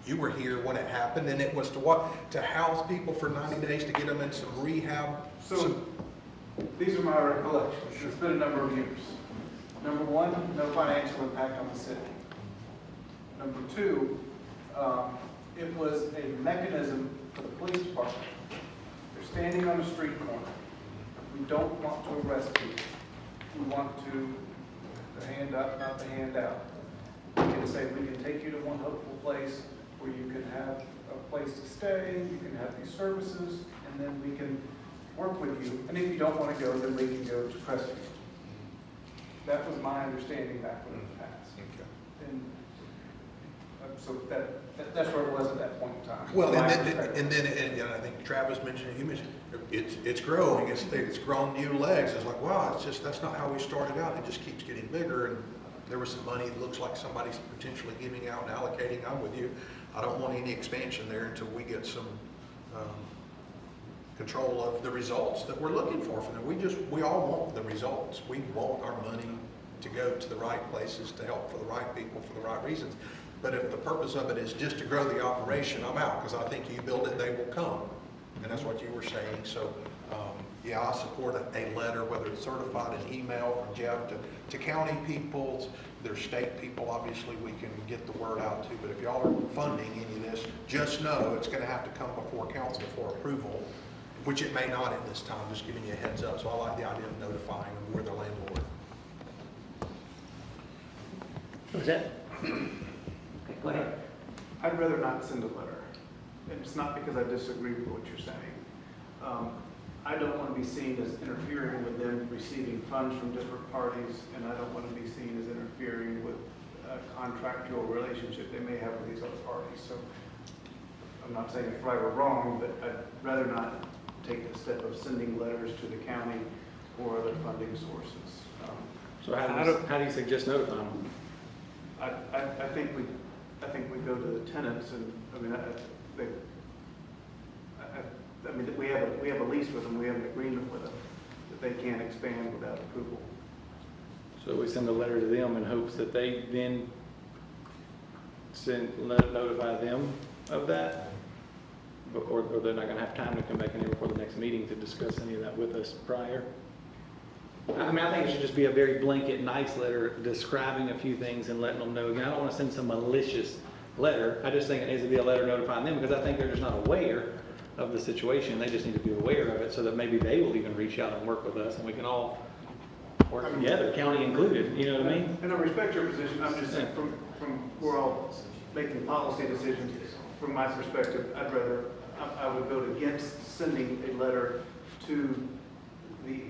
You were here when it happened, and it was to what? To house people for 90 days to get them in some rehab. So these are my recollections. It's been a number of years. Number one, no financial impact on the city. Number two, it was a mechanism for the police department. They're standing on a street corner. We don't want to arrest people. We want to the hand up, not the hand out. We can say we can take you to One Hopeful Place where you can have a place to stay, you can have these services, and then we can work with you. And if you don't want to go, then we can go to Crestview. That was my understanding back when it was passed. And so that's where it was at that point in time. Well, and then I think Travis mentioned, you mentioned, it's growing. It's grown new legs. It's like, wow, it's just that's not how we started out. It just keeps getting bigger. And there was some money. It looks like somebody's potentially giving out and allocating. I'm with you. I don't want any expansion there until we get some control of the results that we're looking for from them. We all want the results. We want our money to go to the right places to help for the right people for the right reasons. But if the purpose of it is just to grow the operation, I'm out, because I think you build it, they will come. And that's what you were saying. So, yeah, I support a letter, whether it's certified, an email from Jeff to county people, their state people. Obviously, we can get the word out too. But if y'all are funding any of this, just know it's going to have to come before council for approval, which it may not at this time, just giving you a heads up. So I like the idea of notifying them we're the landlord. Was that? Okay, go ahead. I'd rather not send a letter. And it's not because I disagree with what you're saying. I don't want to be seen as interfering with them receiving funds from different parties, and I don't want to be seen as interfering with a contractual relationship they may have with these other parties. So I'm not saying it's right or wrong, but I'd rather not take the step of sending letters to the county or other funding sources. So how do you suggest notifying them? I think we go to the tenants, and I mean, we have a lease with them, we have an agreement with them that they can't expand without approval. So we send a letter to them in hopes that they then notify them of that? Or they're not gonna have time to come back in here before the next meeting to discuss any of that with us prior? I mean, I think it should just be a very blanket, nice letter describing a few things and letting them know. Again, I don't wanna send some malicious letter. I just think it needs to be a letter notifying them because I think they're just not aware of the situation. They just need to be aware of it so that maybe they will even reach out and work with us and we can all work together, county included, you know what I mean? And I respect your position. I'm just saying from we're all making policy decisions. From my perspective, I would vote against sending a letter to the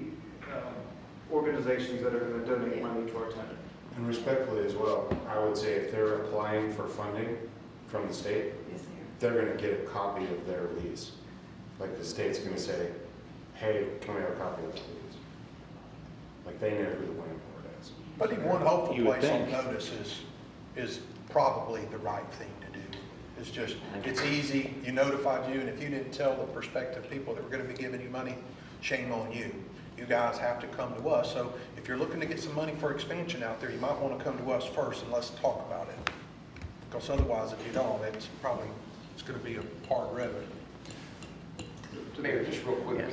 organizations that are going to donate money to our tenant. And respectfully as well, I would say if they're applying for funding from the state, they're going to get a copy of their lease. Like the state's going to say, hey, can we have a copy of the lease? Like they know who the landlord is. Putting one hopeful place on notice is probably the right thing to do. It's just, it's easy, you notified you, and if you didn't tell the prospective people that were going to be giving you money, shame on you. You guys have to come to us. So if you're looking to get some money for expansion out there, you might want to come to us first and let's talk about it. Because otherwise, if you don't, it's going to be a hard road. Mayor, just real quick,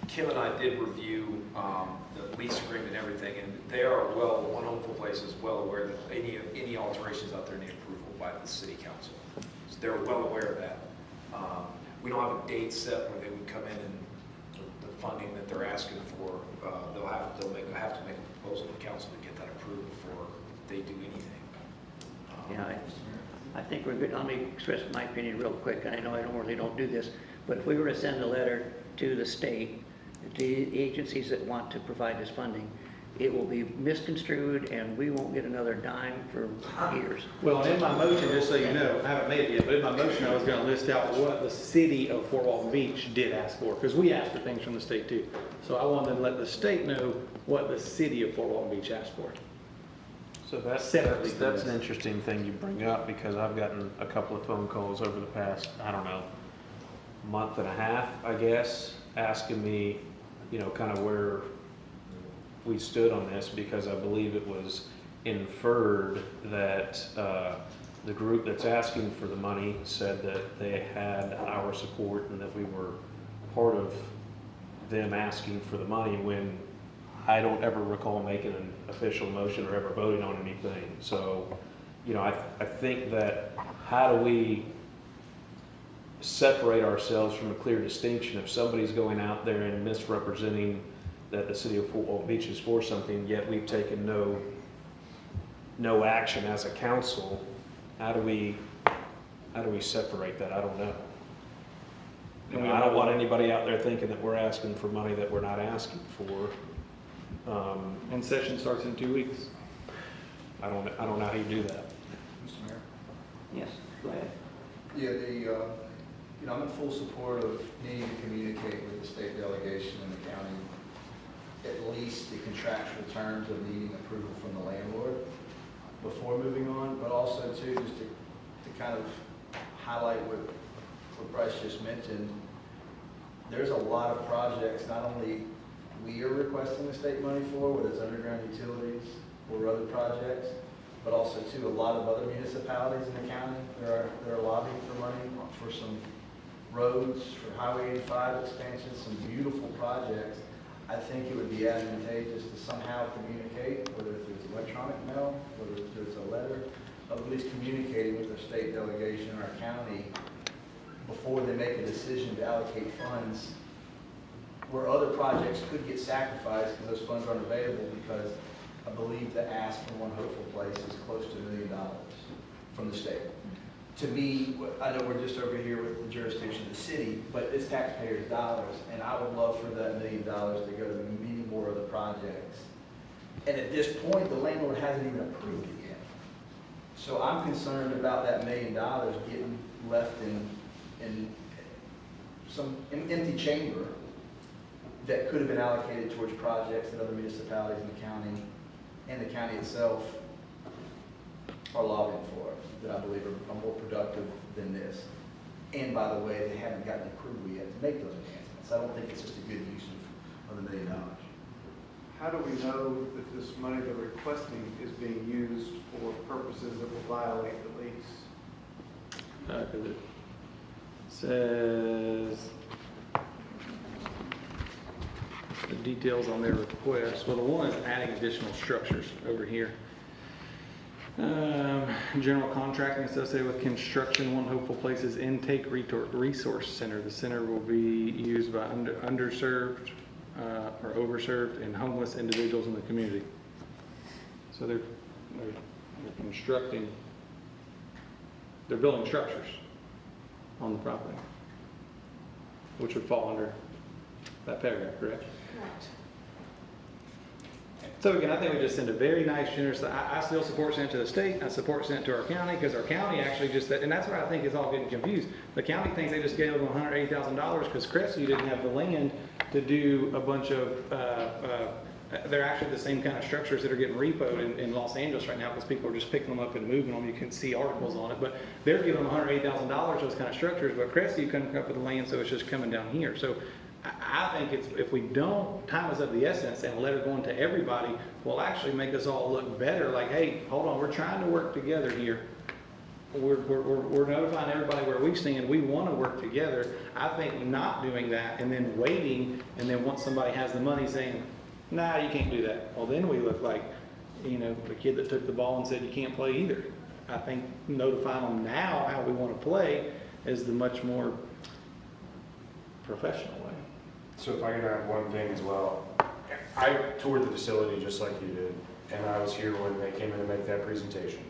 Kim and I did review the lease agreement and everything, and they are one hopeful place is well aware that any alterations out there need approval by the city council. So they're well aware of that. We don't have a date set where they would come in and the funding that they're asking for, they'll have to make a proposal to council to get that approved before they do anything. Yeah, I think we're good. Let me express my opinion real quick. I know I normally don't do this, but if we were to send a letter to the state, to the agencies that want to provide this funding, it will be misconstrued and we won't get another dime for years. Well, in my motion, just so you know, I haven't made it yet, but in my motion, I was going to list out what the city of Fort Walton Beach did ask for, because we asked for things from the state too. So I wanted to let the state know what the city of Fort Walton Beach asked for. So that's an interesting thing you bring up, because I've gotten a couple of phone calls over the past, I don't know, month and a half, I guess, asking me, you know, kind of where we stood on this, because I believe it was inferred that the group that's asking for the money said that they had our support and that we were part of them asking for the money, when I don't ever recall making an official motion or ever voting on anything. So, you know, I think that how do we separate ourselves from a clear distinction? If somebody's going out there and misrepresenting that the city of Fort Walton Beach is for something, yet we've taken no action as a council, how do we separate that? I don't know. You know, I don't want anybody out there thinking that we're asking for money that we're not asking for. And session starts in 2 weeks. I don't know how you do that. Mr. Mayor? Yes, go ahead. Yeah, you know, I'm in full support of needing to communicate with the state delegation and the county, at least the contractual terms of needing approval from the landlord before moving on, but also too, just to kind of highlight what Bryce just mentioned. There's a lot of projects, not only we are requesting the state money for, whether it's underground utilities or road projects, but also too, a lot of other municipalities in the county that are lobbying for money for some roads, for Highway 85 expansion, some beautiful projects. I think it would be advantageous to somehow communicate, whether it's electronic mail, whether it's a letter, of at least communicating with the state delegation or our county before they make a decision to allocate funds, where other projects could get sacrificed because those funds aren't available because I believe the ask for One Hopeful Place is close to $1 million from the state. To me, I know we're just over here with the jurisdiction of the city, but it's taxpayers' dollars, and I would love for that $1 million to go to many more of the projects. And at this point, the landlord hasn't even approved it yet. So I'm concerned about that $1 million getting left in some empty chamber that could have been allocated towards projects that other municipalities in the county and the county itself are lobbying for, that I believe are more productive than this. And by the way, they haven't gotten approval yet to make those enhancements. I don't think it's just a good use of the $1 million. How do we know that this money they're requesting is being used for purposes that will violate the lease? Because it says the details on their request. Well, the one is adding additional structures over here. General contracting associated with construction, One Hopeful Places Intake Resource Center. The center will be used by underserved or overserved and homeless individuals in the community. So they're constructing, they're building structures on the property, which would fall under that paragraph, correct? Correct. So again, I think we just send a very nice, generous, I still support send it to the state, I support send it to our county, because our county actually just, and that's where I think is all getting confused. The county thinks they just gave them $180,000 because Crestview didn't have the land to do a bunch of, they're actually the same kind of structures that are getting repoed in Los Angeles right now, because people are just picking them up and moving them. You can see articles on it, but they're giving them $180,000, those kind of structures, but Crestview couldn't come up with the land, so it's just coming down here. So I think it's, if we don't, time is of the essence, and let it go into everybody, will actually make us all look better. Like, hey, hold on, we're trying to work together here. We're notifying everybody where we stand. We want to work together. I think not doing that and then waiting, and then once somebody has the money saying, nah, you can't do that. Well, then we look like, you know, the kid that took the ball and said you can't play either. I think notifying them now how we want to play is the much more professional way. So if I could add one thing as well, I toured the facility just like you did, and I was here when they came in to make that presentation.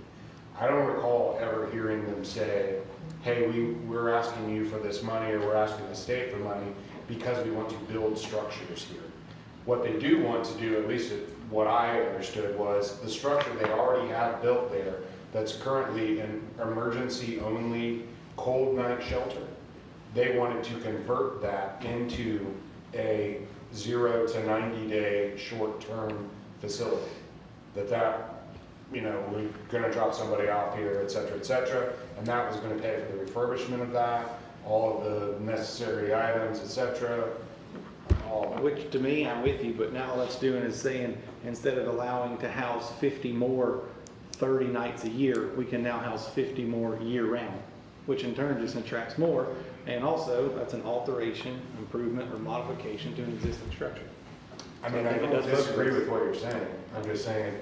I don't recall ever hearing them say, hey, we're asking you for this money, or we're asking the state for money because we want to build structures here. What they do want to do, at least what I understood, was the structure they already have built there that's currently an emergency-only cold night shelter. They wanted to convert that into a 0 to 90 day short-term facility. You know, we're gonna drop somebody off here, et cetera, and that was gonna pay for the refurbishment of that, all of the necessary items, et cetera. Which to me, I'm with you, but now all that's doing is saying, instead of allowing to house 50 more 30 nights a year, we can now house 50 more year-round, which in turn just attracts more. And also, that's an alteration, improvement, or modification to an existing structure. I mean, I don't disagree with what you're saying. I'm just saying.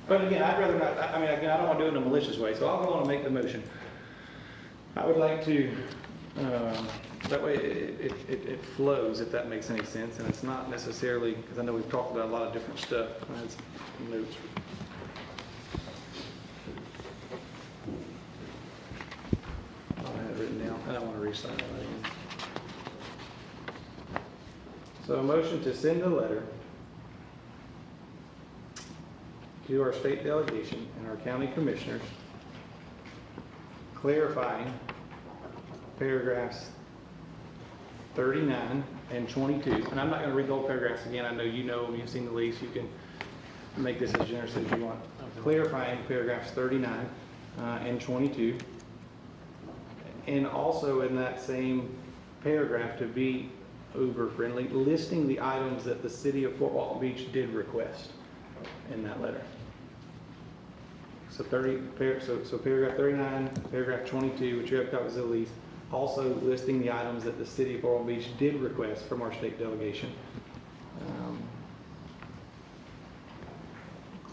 But again, I'd rather not, I mean, again, I don't want to do it in a malicious way, so I'll go on and make the motion. I would like to, that way it flows, if that makes any sense, and it's not necessarily, because I know we've talked about a lot of different stuff. That's notes. I have it written down. I don't want to re-sign that again. So a motion to send a letter to our state delegation and our county commissioners clarifying paragraphs 39 and 22. And I'm not going to read the whole paragraphs again. I know you know them. You've seen the lease. You can make this as generous as you want. Clarifying paragraphs 39 and 22. And also in that same paragraph, to be uber-friendly, listing the items that the city of Fort Walton Beach did request in that letter. So paragraph 39, paragraph 22, which you have copies of the lease, also listing the items that the city of Fort Walton Beach did request from our state delegation.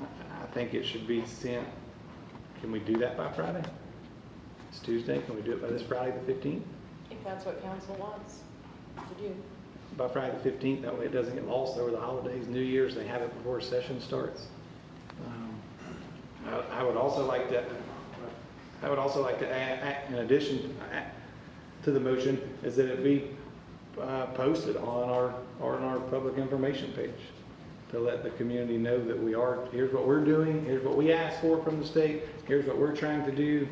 I think it should be sent. Can we do that by Friday? It's Tuesday. Can we do it by this Friday, the 15th? If that's what council wants to do. by Friday the 15th, that way it doesn't get lost over the holidays, New Year's, they have it before session starts. I would also like to add, in addition to the motion, is that it be posted on our public information page to let the community know that here's what we're doing, here's what we asked for from the state, here's what we're trying to do,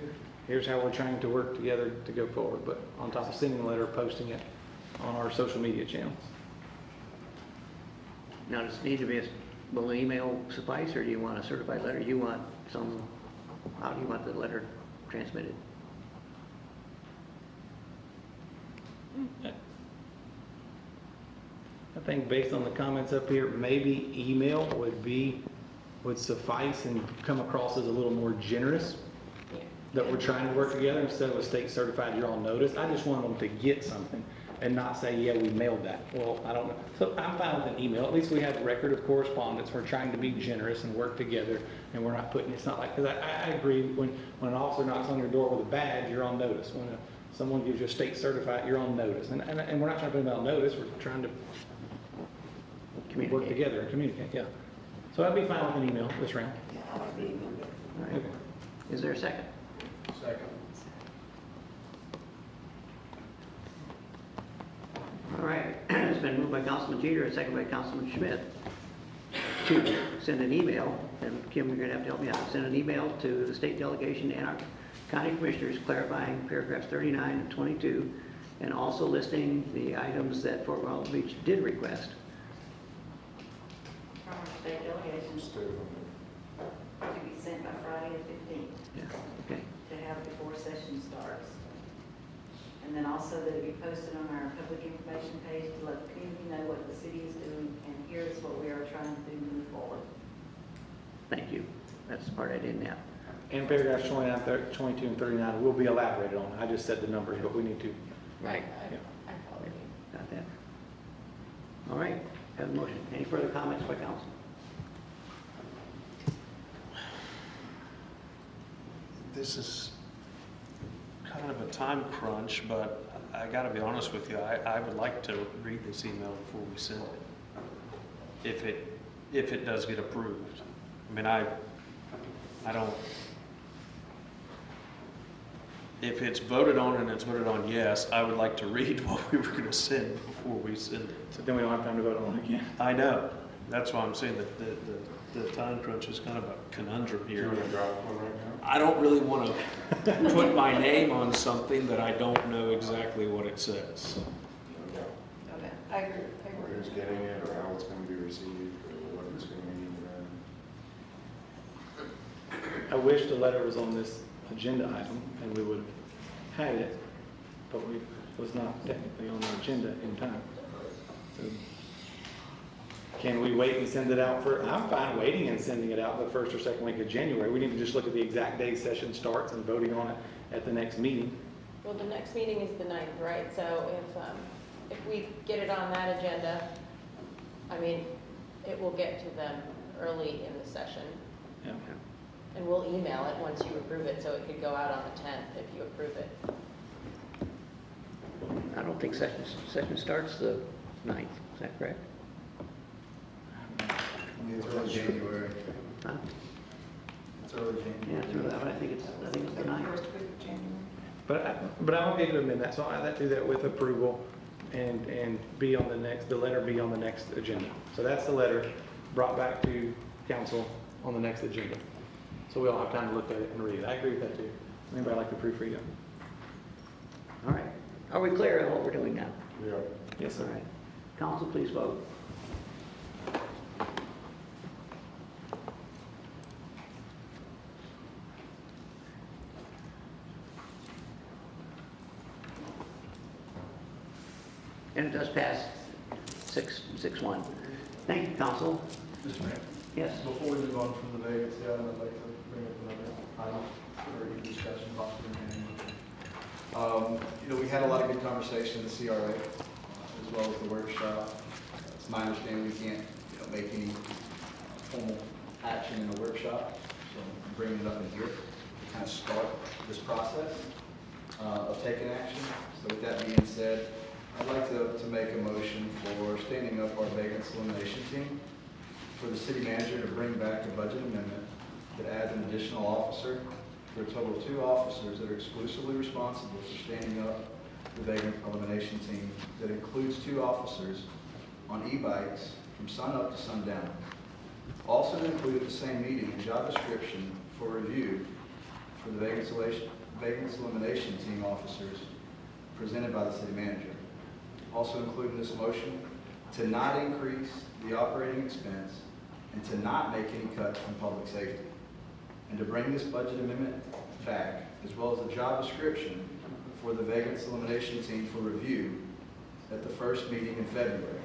here's how we're trying to work together to go forward. But on top of sending a letter, posting it on our social media channels. Now, does it need to be will an email suffice, or do you want a certified letter? How do you want the letter transmitted? I think based on the comments up here, maybe email would suffice and come across as a little more generous, that we're trying to work together instead of a state certified, you're on notice. I just want them to get something and not say, yeah, we mailed that. Well, I don't know. So I'm fine with an email. At least we have a record of correspondence. We're trying to be generous and work together, and we're not putting, it's not like, because I agree, when an officer knocks on your door with a badge, you're on notice. When someone gives you a state certified, you're on notice. And we're not trying to put them on notice, we're trying to work together and communicate, yeah. So I'd be fine with an email this round. All right. Is there a second? Second. All right, it's been moved by Councilman Jeter and seconded by Councilman Schmidt to send an email, and Kim, you're gonna have to help me out, send an email to the state delegation and our county commissioners clarifying paragraphs 39 and 22, and also listing the items that Fort Walton Beach did request. From our state delegation to be sent by Friday the 15th. Yeah, okay. To have before session starts. And then also that it be posted on our public information page to let the community know what the city is doing, and here is what we are trying to do to move forward. Thank you. That's the part I didn't have. And paragraphs 29, 22, and 39 will be elaborated on. I just said the numbers, but we need to. Right. Yeah. I follow you. Got that. All right, have a motion. Any further comments by council? This is kind of a time crunch, but I gotta be honest with you, I would like to read this email before we send it. If it does get approved. I mean, I don't, if it's voted on and it's voted on yes, I would like to read what we were gonna send before we send it. So then we don't have time to vote on it again. I know, that's why I'm saying that the time crunch is kind of a conundrum here. You want to drop one right now? I don't really want to put my name on something that I don't know exactly what it says. No doubt. Okay, I agree. Or who's getting it, or how it's going to be received, or what it's going to mean to them. I wish the letter was on this agenda item and we would have had it, but it was not technically on the agenda in time. So, can we wait and send it out I'm fine waiting and sending it out the first or second week of January. We need to just look at the exact day session starts and voting on it at the next meeting. Well, the next meeting is the 9th, right? So if we get it on that agenda, I mean, it will get to them early in the session. Yeah. And we'll email it once you approve it, so it could go out on the 10th if you approve it. I don't think session starts the 9th. Is that correct? It's early January. Huh? It's early January. Yeah, it's really, I think it's the 9th. But I'm okay to amend that, so I'd do that with approval and be on the letter be on the next agenda. So that's the letter brought back to council on the next agenda. So we all have time to look at it and read it. I agree with that too. Anybody like to proofread it? All right. Are we clear on what we're doing now? Yeah. Yes, sir. All right. Council, please vote. And it does pass 6-1. Thank you, council. Mr. Mayor? Yes. Before we move on from the vacancy item, I'd like to bring up another item for your discussion, possibly. We had a lot of good conversation in the CRA, as well as the workshop. It's my understanding we can't, make any formal action in the workshop, so I'm bringing it up in here to kind of start this process of taking action. So with that being said, I'd like to make a motion for standing up our vacancy elimination team for the city manager to bring back a budget amendment that adds an additional officer for a total of 2 officers that are exclusively responsible for standing up the vacant elimination team that includes 2 officers on e-bikes from sun up to sundown. Also to include at the same meeting a job description for review for the vacancy elimination team officers presented by the city manager. Also included in this motion to not increase the operating expense and to not make any cuts from public safety. And to bring this budget amendment back, as well as the job description for the vacancy elimination team for review at the first meeting in February.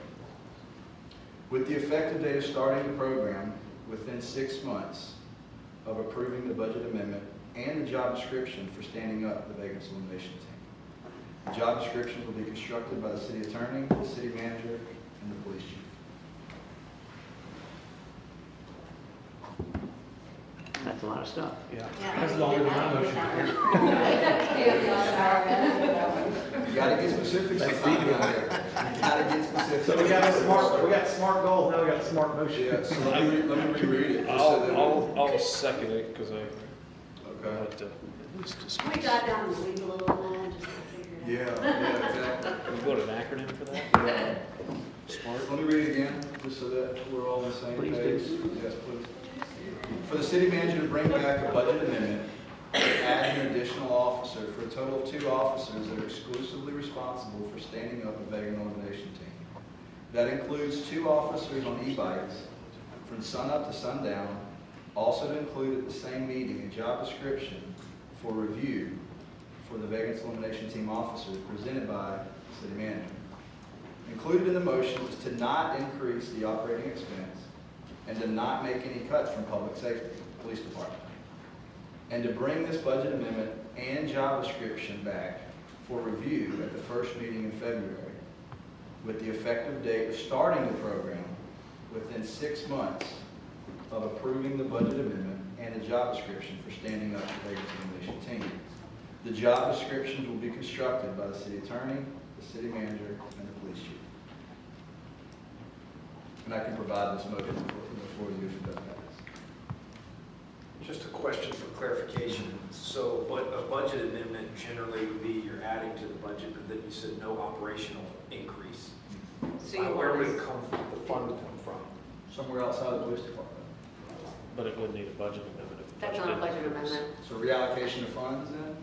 With the effective date of starting the program within 6 months of approving the budget amendment and the job description for standing up the vacancy elimination team. The job descriptions will be constructed by the city attorney, the city manager, and the police chief. That's a lot of stuff. Yeah. That's longer than my motion. You gotta get specifics. You gotta get specifics. So we got smart goals, now we got smart motion. Yeah, so let me reread it. just so that we- I'll second it because I Okay. had to at least discuss. Can we jot down the weeds a little on that, just to figure it out? Yeah, exactly. Can you put an acronym for that? Yeah. Smart. Let me read it again, just so that we're all on the same Please page. do. Yes, please. For the city manager to bring back a budget amendment, add an additional officer for a total of 2 officers that are exclusively responsible for standing up a vacant elimination team. That includes 2 officers on e-bikes from sun up to sundown, also to include at the same meeting a job description for review for the vacancy elimination team officers presented by the city manager. Included in the motion is to not increase the operating expense and to not make any cuts from public safety, police department. And to bring this budget amendment and job description back for review at the first meeting in February with the effective date of starting the program within 6 months of approving the budget amendment and a job description for standing up the vacancy elimination team. The job descriptions will be constructed by the city attorney, the city manager, and the police chief. And I can provide this motion for you if it doesn't pass. Just a question for clarification. So what a budget amendment generally would be, you're adding to the budget, but then you said no operational increase. So you Where want would us- it come from, the fund come from? Somewhere outside the police department. But it would need a budget amendment. if the That's not a budget amendment. So reallocation of funds then?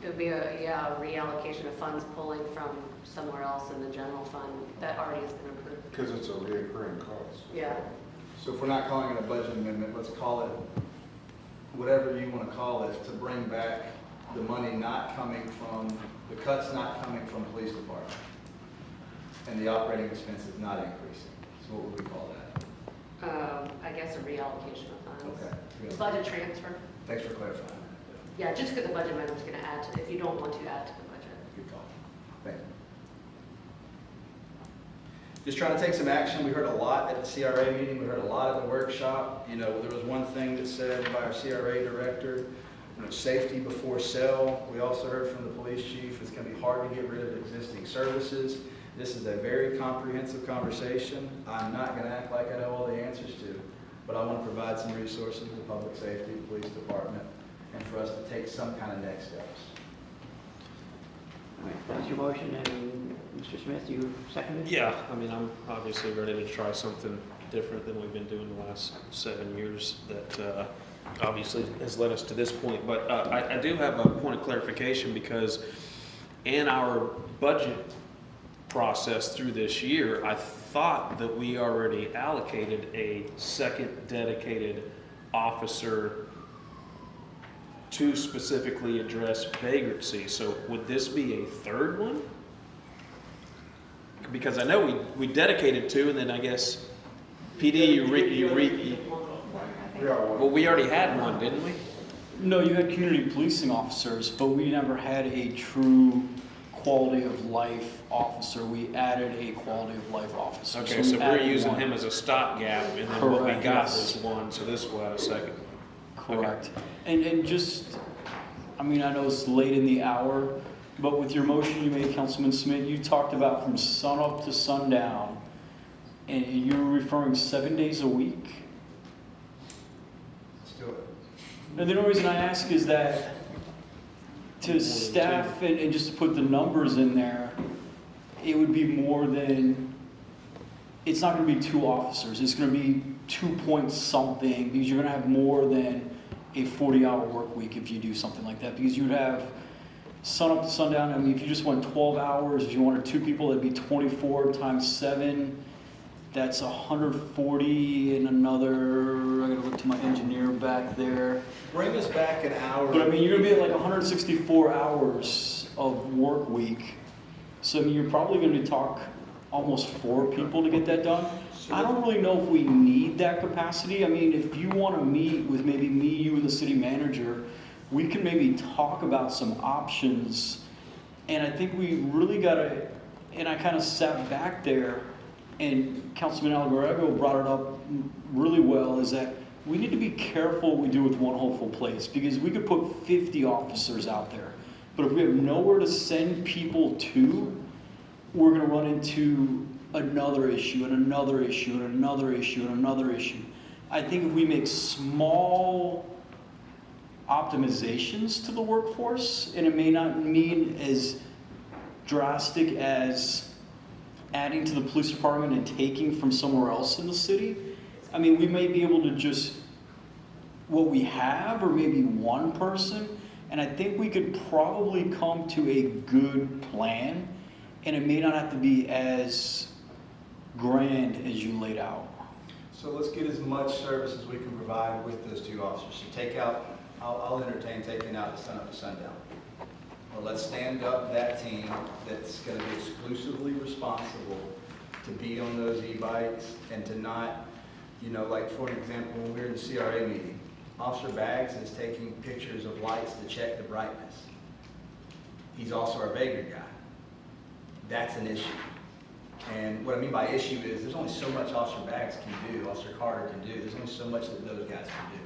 It would be a reallocation of funds pulling from somewhere else in the general fund that already has been approved. Because it's a reoccurring cost. Yeah. So if we're not calling it a budget amendment, let's call it whatever you want to call it, to bring back the money not coming from, the cuts not coming from police department. And the operating expenses not increasing. So what would we call that? I guess a reallocation of funds. Okay. Budget transfer. Thanks for clarifying. Yeah, just because the budget amendment's going to add to, if you don't want to add to the budget. Good call. Thank you. Just trying to take some action. We heard a lot at the CRA meeting. We heard a lot at the workshop. You know, there was one thing that said by our CRA director, you know, safety before sell. We also heard from the police chief, it's going to be hard to get rid of existing services. This is a very comprehensive conversation. I'm not going to act like I know all the answers to, but I want to provide some resources to public safety, the police department, and for us to take some kind of next steps. All right, that's your motion, and Mr. Smith, you seconded? Yeah, I mean, I'm obviously ready to try something different than we've been doing the last 7 years that obviously has led us to this point. But I do have a point of clarification because in our budget process through this year, I thought that we already allocated a second dedicated officer to specifically address vagrancy. So would this be a third one? Because I know we dedicated 2, and then I guess PD, well, we already had one, didn't we? No, you had community policing officers, but we never had a true quality of life officer. We added a quality of life officer. Okay, we so we're added using one. him as a stopgap, and then what we Correct, got yes. was 1, so this will add a second. Correct. And just, I mean, I know it's late in the hour, but with your motion you made, Councilman Smith, you talked about from sunup to sundown, and you're referring 7 days a week? Let's do it. And the only reason I ask is that to staff and just to put the numbers in there, it would be more than, it's not going to be 2 officers. It's going to be 2 point something, because you're going to have more than a 40-hour work week if you do something like that. Because you would have sun up to sundown. I mean, if you just went 12 hours, if you wanted 2 people, that'd be 24 times 7. That's 140 and another, I gotta look to my engineer back there. Bring us back an hour. But I mean, you're gonna be at like 164 hours of work week. So I mean, you're probably gonna talk almost 4 people to get that done. I don't really know if we need that capacity. I mean, if you wanna meet with maybe me, you and the city manager, we can maybe talk about some options. And I think we really gotta, and I kind of sat back there, and Councilman Algarego brought it up really well, is that we need to be careful what we do with One Hopeful Place, because we could put 50 officers out there, but if we have nowhere to send people to, we're gonna run into another issue and another issue and another issue and another issue. I think if we make small optimizations to the workforce, and it may not mean as drastic as adding to the police department and taking from somewhere else in the city. I mean, we may be able to just, what we have, or maybe 1 person, and I think we could probably come to a good plan, and it may not have to be as grand as you laid out. So let's get as much service as we can provide with those 2 officers. So take out, I'll entertain taking out the sun up to sundown. Well, let's stand up that team that's going to be exclusively responsible to be on those e-bikes and to not, you know, like for an example, when we were in the CRA meeting, Officer Baggs is taking pictures of lights to check the brightness. He's also our vagrant guy. That's an issue. And what I mean by issue is there's only so much Officer Baggs can do, Officer Carter can do. There's only so much that those guys can do.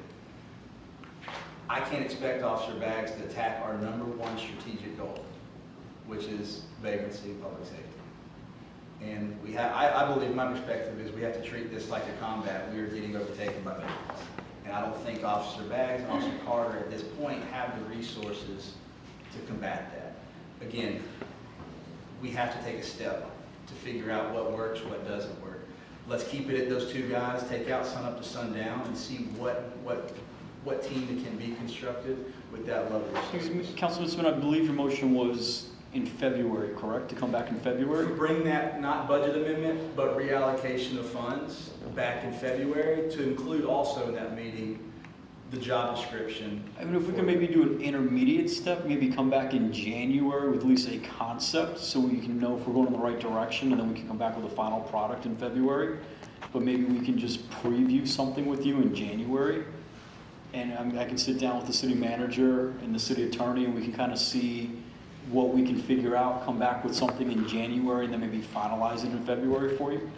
I can't expect Officer Baggs to attack our #1 strategic goal, which is vagrancy and public safety. And we have, I believe, my perspective is we have to treat this like a combat. We are getting overtaken by vagrants. And I don't think Officer Baggs and Officer Carter at this point have the resources to combat that. Again, we have to take a step to figure out what works, what doesn't work. Let's keep it at those 2 guys, take out sun up to sundown, and see what team that can be constructed with that level of service. Councilman Smith, I believe your motion was in February, correct? To come back in February? Bring that, not budget amendment, but reallocation of funds back in February to include also in that meeting the job description. I mean, if we can maybe do an intermediate step, maybe come back in January with at least a concept so we can know if we're going in the right direction, and then we can come back with a final product in February. But maybe we can just preview something with you in January. And I can sit down with the city manager and the city attorney, and we can kind of see what we can figure out, come back with something in January, and then maybe finalize it in February for you.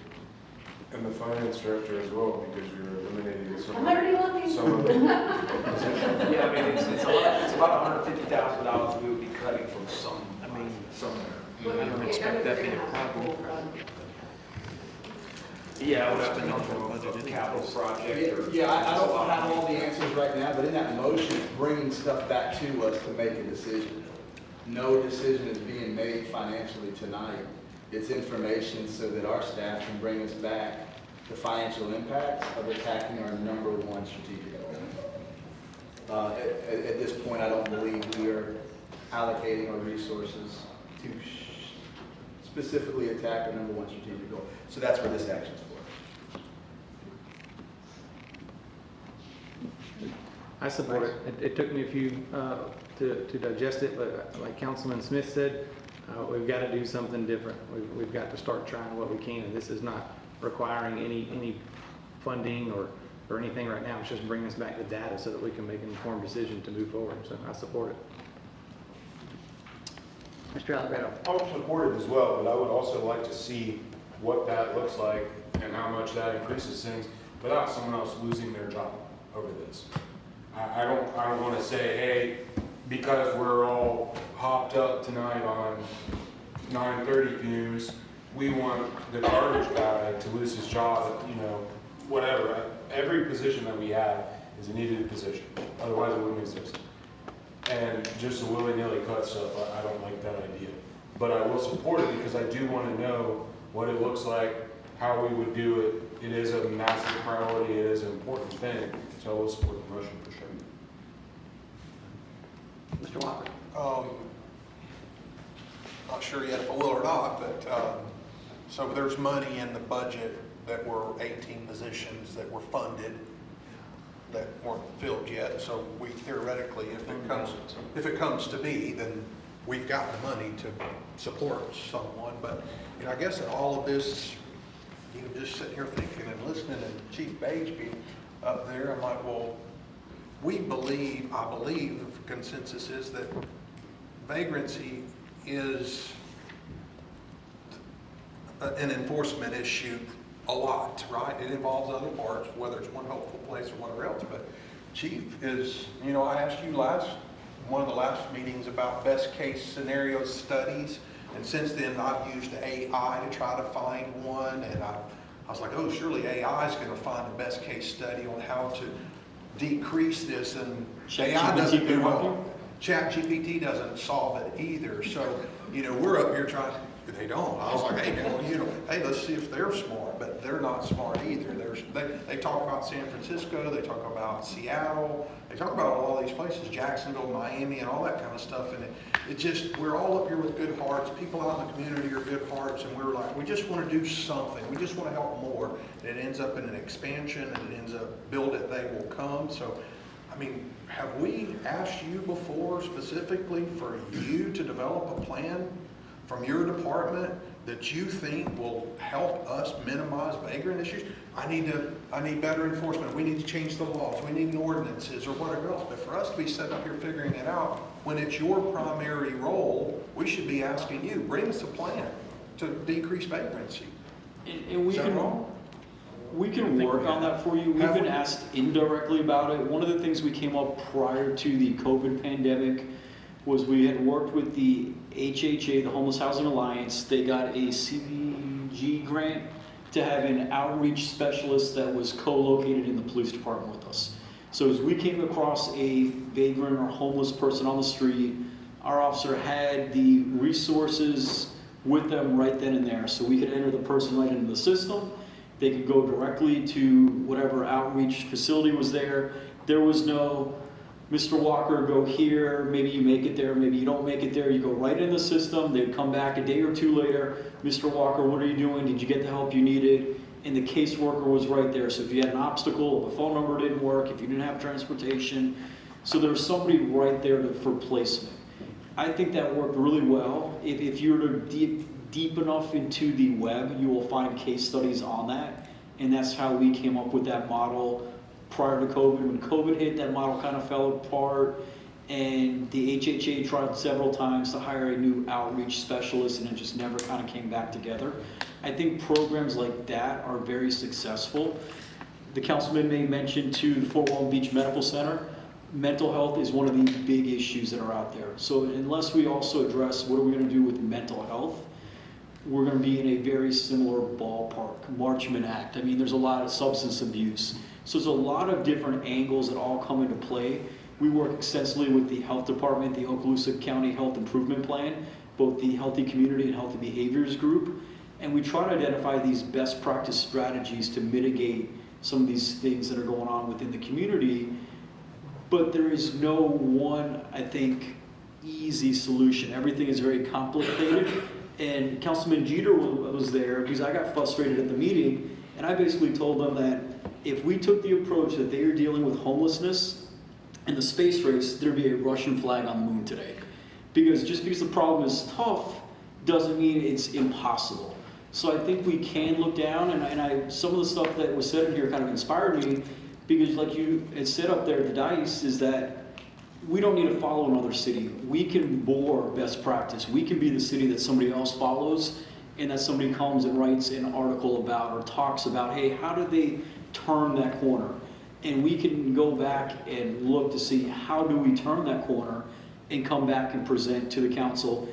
And the finance director as well, because you're eliminating some. I'm already looking. Yeah, I mean, it's about $150,000 we would be cutting from somewhere. I don't expect that to be a problem. Yeah, we'll have to know for a capital project or. Yeah, I don't have all the answers right now, but in that motion, it's bringing stuff back to us to make a decision. No decision is being made financially tonight. It's information so that our staff can bring us back the financial impacts of attacking our #1 strategic goal. At this point, I don't believe we are allocating our resources to specifically attack our #1 strategic goal. So that's what this action is for. I support it. It took me a few to digest it, but like Councilman Smith said, we've got to do something different. We've got to start trying what we can, and this is not requiring any funding or anything right now. It's just bringing us back the data so that we can make an informed decision to move forward. So I support it. Mr. Alvarado. I would support it as well, but I would also like to see what that looks like and how much that increases things without someone else losing their job over this. I don't want to say, hey, because we're all hopped up tonight on 9:30 fumes, we want the garbage guy to lose his job, you know, whatever. Every position that we have is a needed position, otherwise it wouldn't exist. And just to willy-nilly cut stuff, I don't like that idea. But I will support it because I do want to know what it looks like, how we would do it. It is a massive priority, it is an important thing, so I will support the motion for sure. Mr. Walker? Not sure yet if I will or not, but, so there's money in the budget that were 18 positions that were funded that weren't filled yet. So we theoretically, if it comes to be, then we've got the money to support someone. But, you know, I guess in all of this, you know, just sitting here thinking and listening to Chief Bagsby up there, I'm like, well, I believe the consensus is that vagrancy is an enforcement issue a lot, right? It involves other parts, whether it's One Hopeful Place or whatever else. But Chief is, you know, I asked you one of the last meetings about best case scenario studies. And since then, I've used AI to try to find one. And I was like, oh, surely AI is going to find the best case study on how to decrease this. And AI doesn't do well. ChatGPT doesn't solve it either. So, you know, we're up here trying to, they don't. I was like, hey, man, you know, hey, let's see if they're smart. But they're not smart either. They talk about San Francisco, they talk about Seattle, they talk about all these places, Jacksonville, Miami, and all that kind of stuff. And it just, we're all up here with good hearts. People out in the community are good hearts, and we're like, we just want to do something. We just want to help more. And it ends up in an expansion, and it ends up build it, they will come. So, I mean, have we asked you before specifically for you to develop a plan from your department that you think will help us minimize vagrant issues? I need better enforcement. We need to change the laws. We need ordinances or whatever else. But for us to be sitting up here figuring it out, when it's your primary role, we should be asking you, bring us a plan to decrease vagrancy. And we can work on that for you. We've been asked indirectly about it. One of the things we came up prior to the COVID pandemic was we had worked with the HHA, the Homeless Housing Alliance. They got a CDBG grant to have an outreach specialist that was co-located in the police department with us. So as we came across a vagrant or homeless person on the street, our officer had the resources with them right then and there. So we could enter the person right into the system. They could go directly to whatever outreach facility was there. There was no, Mr. Walker, go here, maybe you make it there, maybe you don't make it there. You go right in the system. They'd come back a day or two later. Mr. Walker, what are you doing? Did you get the help you needed? And the caseworker was right there. So if you had an obstacle, if a phone number didn't work, if you didn't have transportation, so there was somebody right there for placement. I think that worked really well. If you were to deep enough into the web, you will find case studies on that. And that's how we came up with that model prior to COVID. When COVID hit, that model kind of fell apart, and the HHA tried several times to hire a new outreach specialist, and it just never kind of came back together. I think programs like that are very successful. The councilman made mention to the Fort Walton Beach Medical Center. Mental health is one of the big issues that are out there. So unless we also address what are we going to do with mental health, we're going to be in a very similar ballpark. Marchman Act. I mean, there's a lot of substance abuse. So there's a lot of different angles that all come into play. We work extensively with the health department, the Okaloosa County Health Improvement Plan, both the Healthy Community and Healthy Behaviors Group, and we try to identify these best practice strategies to mitigate some of these things that are going on within the community. But there is no one, I think, easy solution. Everything is very complicated. And Councilman Jeter was there because I got frustrated at the meeting, and I basically told them that if we took the approach that they are dealing with homelessness and the space race, there'd be a Russian flag on the moon today. Because just because the problem is tough doesn't mean it's impossible. So I think we can look down, and some of the stuff that was said in here kind of inspired me, because like you had said up there at the dais, is that we don't need to follow another city. We can bore best practice. We can be the city that somebody else follows, and that somebody comes and writes an article about or talks about, hey, how did they turn that corner? And we can go back and look to see how do we turn that corner and come back and present to the council,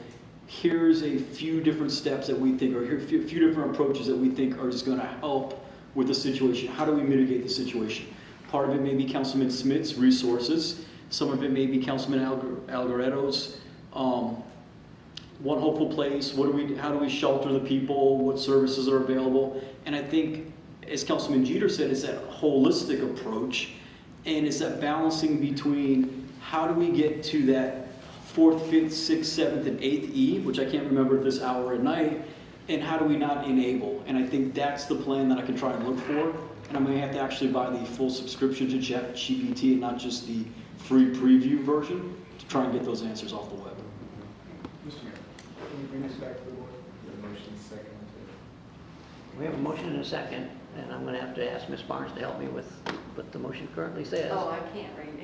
here's a few different steps that we think, or here a few different approaches that we think are just gonna help with the situation. How do we mitigate the situation? Part of it may be Councilman Smith's resources. Some of it may be Councilman Algaretto's, One Hopeful Place, how do we shelter the people, what services are available? And I think, as Councilman Jeter said, it's that holistic approach, and it's that balancing between how do we get to that 4th, 5th, 6th, 7th, and 8th E, which I can't remember at this hour at night, and how do we not enable? And I think that's the plan that I can try and look for, and I may have to actually buy the full subscription to ChatGPT and not just the free preview version to try and get those answers off the web. Mr. Mayor, can you bring this back to the board? The motion second. We have a motion and a second, and I'm going to have to ask Ms. Barnes to help me with what the motion currently says. Oh, I can't read it.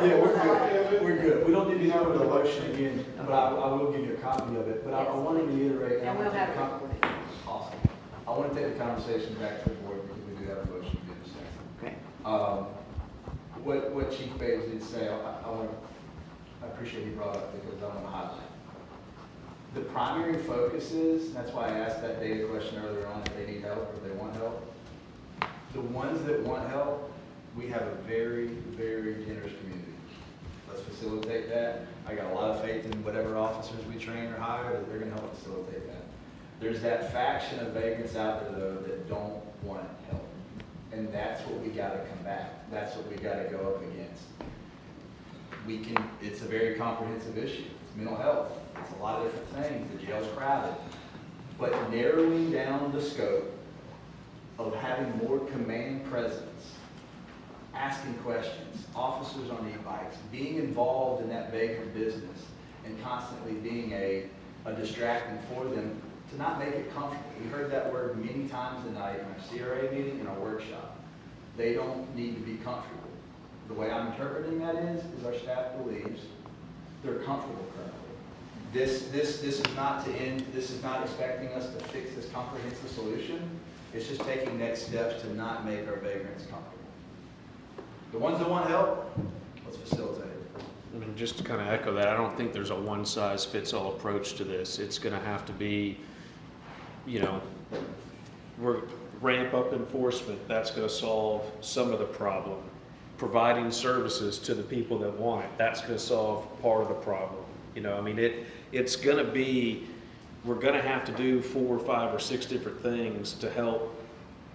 Yeah, we're good. We don't need to go over the motion again, but I will give you a copy of it. But I want to reiterate. And we'll have it recorded. Awesome. I want to take the conversation back to the board because we do have a motion in a second. Okay. What Chief Bates did say, I appreciate he brought up because I want to highlight. The primary focus is, that's why I asked that data question earlier on, if they need help or if they want help. The ones that want help, we have a very, very generous community. Let's facilitate that. I got a lot of faith in whatever officers we train or hire, that they're gonna help facilitate that. There's that faction of vagrants out there though that don't want help. And that's what we gotta combat. That's what we gotta go up against. It's a very comprehensive issue. It's mental health. It's a lot of different things. The jail's crowded. But narrowing down the scope of having more command presence, asking questions, officers on e-bikes, being involved in that vagrant business, and constantly being a distraction for them to not make it comfortable. We heard that word many times tonight in our CRA meeting and our workshop. They don't need to be comfortable. The way I'm interpreting that is our staff believes they're comfortable currently. This is not to end, this is not expecting us to fix this comprehensive solution. It's just taking next steps to not make our vagrants comfortable. The ones that want help, let's facilitate it. I mean, just to kind of echo that, I don't think there's a one-size-fits-all approach to this. It's going to have to be, we're ramp up enforcement. That's going to solve some of the problem. Providing services to the people that want it, that's going to solve part of the problem. It's going to be, we're going to have to do 4 or 5 or 6 different things to help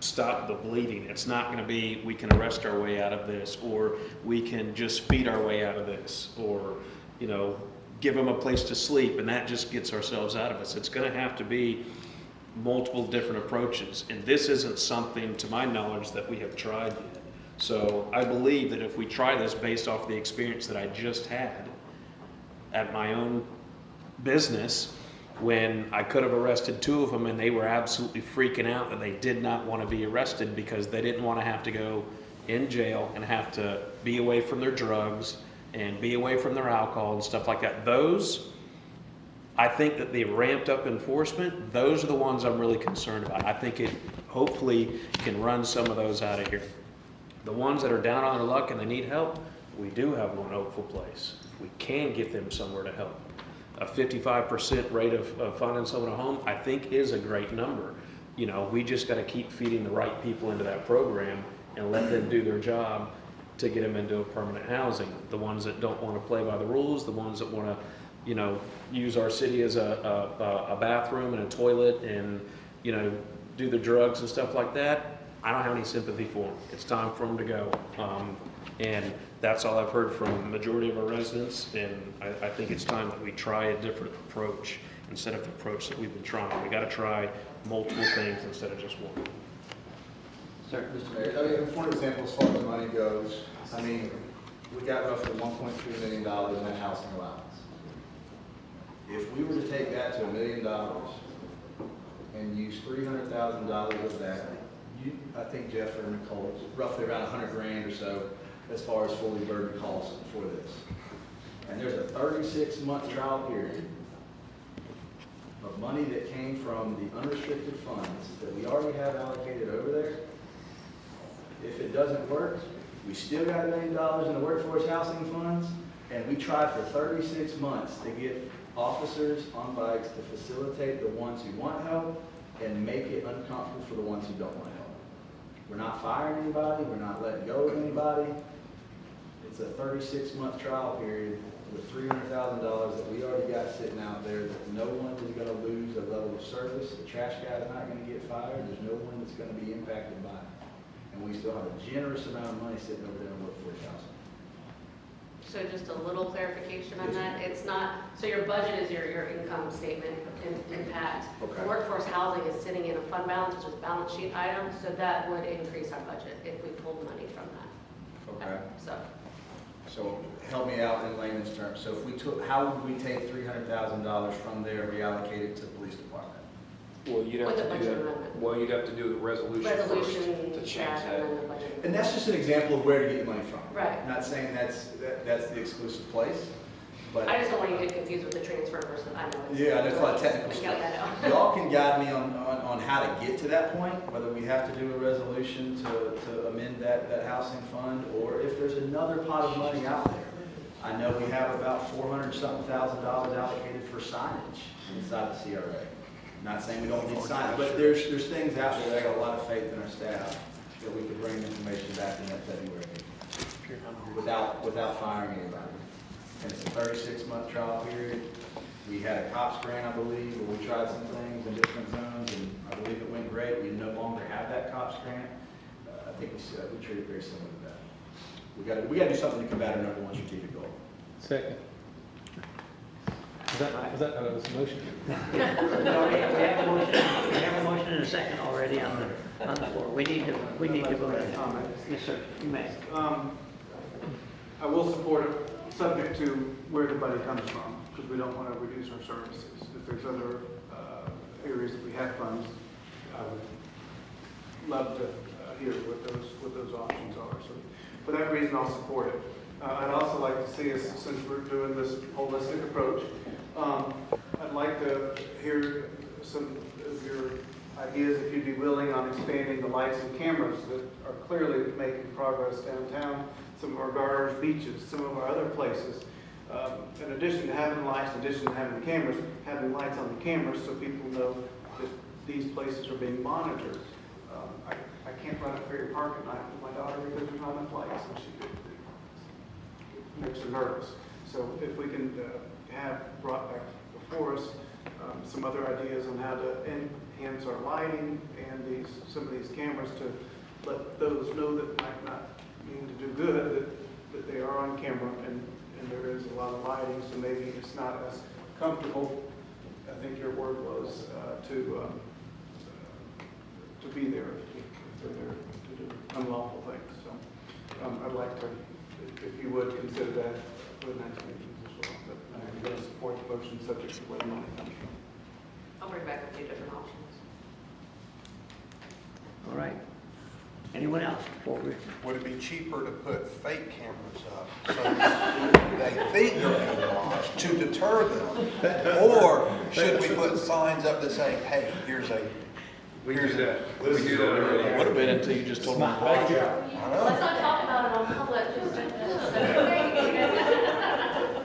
stop the bleeding. It's not going to be, we can arrest our way out of this, or we can just feed our way out of this, or, give them a place to sleep, and that just gets ourselves out of this. It's going to have to be multiple different approaches, and this isn't something, to my knowledge, that we have tried yet. So I believe that if we try this based off the experience that I just had at my own business, when I could have arrested 2 of them and they were absolutely freaking out that they did not want to be arrested because they didn't want to have to go in jail and have to be away from their drugs and be away from their alcohol and stuff like that. Those, I think that the ramped up enforcement, those are the ones I'm really concerned about. I think it hopefully can run some of those out of here. The ones that are down on their luck and they need help, we do have One Hopeful Place. We can get them somewhere to help. A 55% rate of finding someone a home, I think, is a great number. We just got to keep feeding the right people into that program and let them do their job to get them into a permanent housing. The ones that don't want to play by the rules, the ones that want to, use our city as a bathroom and a toilet and, do the drugs and stuff like that, I don't have any sympathy for them. It's time for them to go. And that's all I've heard from the majority of our residents, and I think it's time that we try a different approach instead of the approach that we've been trying. We got to try multiple things instead of just one. Sir, Mr. Mayor, for example, as far as money goes, we got roughly $1.3 million in that housing allowance. If we were to take that to $1 million and use $300,000 of that, I think Jeff or Nicole, roughly around $100 grand or so as far as fully burdened costs for this. And there's a 36-month trial period of money that came from the unrestricted funds that we already have allocated over there. If it doesn't work, We still got $1 million in the workforce housing funds, and we tried for 36 months to get officers on bikes to facilitate the ones who want help and make it uncomfortable for the ones who don't want help. We're not firing anybody, we're not letting go of anybody. It's a 36-month trial period with $300,000 that we already got sitting out there that no one is going to lose a level of service. The trash guy's not going to get fired. There's no one that's going to be impacted by it. And we still have a generous amount of money sitting over there in workforce housing. So just a little clarification on that. It's not, so your budget is your income statement impact. Okay. The workforce housing is sitting in a fund balance, which is balance sheet item, so that would increase our budget if we pulled money from that. Okay. So help me out in layman's terms. So if we took, how would we take $300,000 from there and reallocate it to the police department? Well, you'd have With to the do budget that, amendment. well, you'd have to do the resolution first resolution, to change yeah, and that. then the budget. And that's just an example of where to get your money from. Right. Not saying that's the exclusive place, but. I just don't want you to get confused with the transfer versus, I know. it's- Yeah, there's a lot of technical I got that stuff. out. Y'all can guide me on how to get to that point, whether we have to do a resolution to amend that housing fund, or if there's another pot of money out there. I know we have about $400-something thousand allocated for signage inside the CRA. Not saying we don't need signage, but there's things out there that I got a lot of faith in our staff that we could bring information back in that February meeting without firing anybody. And it's a 36-month trial period. We had a COPS grant, I believe, where we tried some things in different zones, and I believe it went great. We no longer have that COPS grant. I think we treat it very similar to that. We got to do something to combat our number one strategic goal. Second. Was that a motion? We have a motion and a second already on the floor. We need to vote on that. Yes, sir, you may. I will support it, subject to where the money comes from, because we don't want to reduce our services. If there's other areas that we have funds, I would love to hear what those options are. So for that reason, I'll support it. I'd also like to see us, since we're doing this holistic approach, I'd like to hear some of your ideas, if you'd be willing, on expanding the lights and cameras that are clearly making progress downtown, some of our bars, beaches, some of our other places. In addition to having lights, in addition to having cameras, having lights on the cameras so people know that these places are being monitored. I can't run a Ferry Park at night with my daughter because there's not enough lights, and it makes her nervous. So if we can have brought back before us some other ideas on how to enhance our lighting and some of these cameras to let those know that might not mean to do good, that they are on camera and there is a lot of lighting, so maybe it's not as comfortable, I think your word was, to be there if they're there to do unlawful things. So I'd like to, if you would, consider that for the next meetings as well. But I'm going to support the motion subject to where the money comes from. I'll bring back a few different options. All right. Anyone else before we? Would it be cheaper to put fake cameras up so they think they're being watched to deter them? Or should we put signs up that say, hey, here's a... We do that already. Would have been until you just told me. Let's not talk about it on public, just.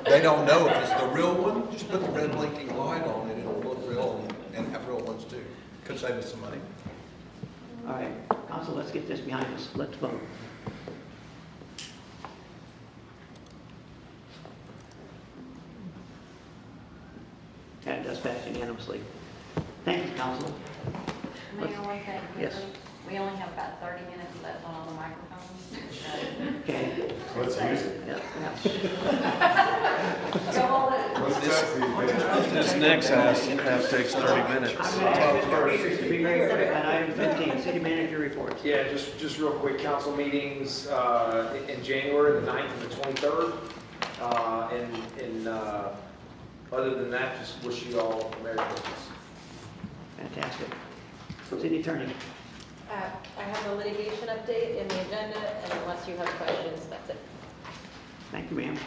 They don't know if it's the real one. Just put the red blinking light on it, it'll look real, and have real ones too. Could save us some money. All right, council, let's get this behind us. Let's vote. And does pass unanimously. Thank you, council. Mayor, one thing. Yes. We only have about 30 minutes left on all the microphones. Okay. Let's use it. So all the, This next half takes 30 minutes. I'm going to ask Mr. Peters to be very quick on item 15, city manager reports. Yeah, just real quick, council meetings in January, the 9th and the 23rd. And other than that, just wish you all Merry Christmas. Fantastic. City attorney. I have a litigation update in the agenda, and unless you have questions, that's it. Thank you, ma'am.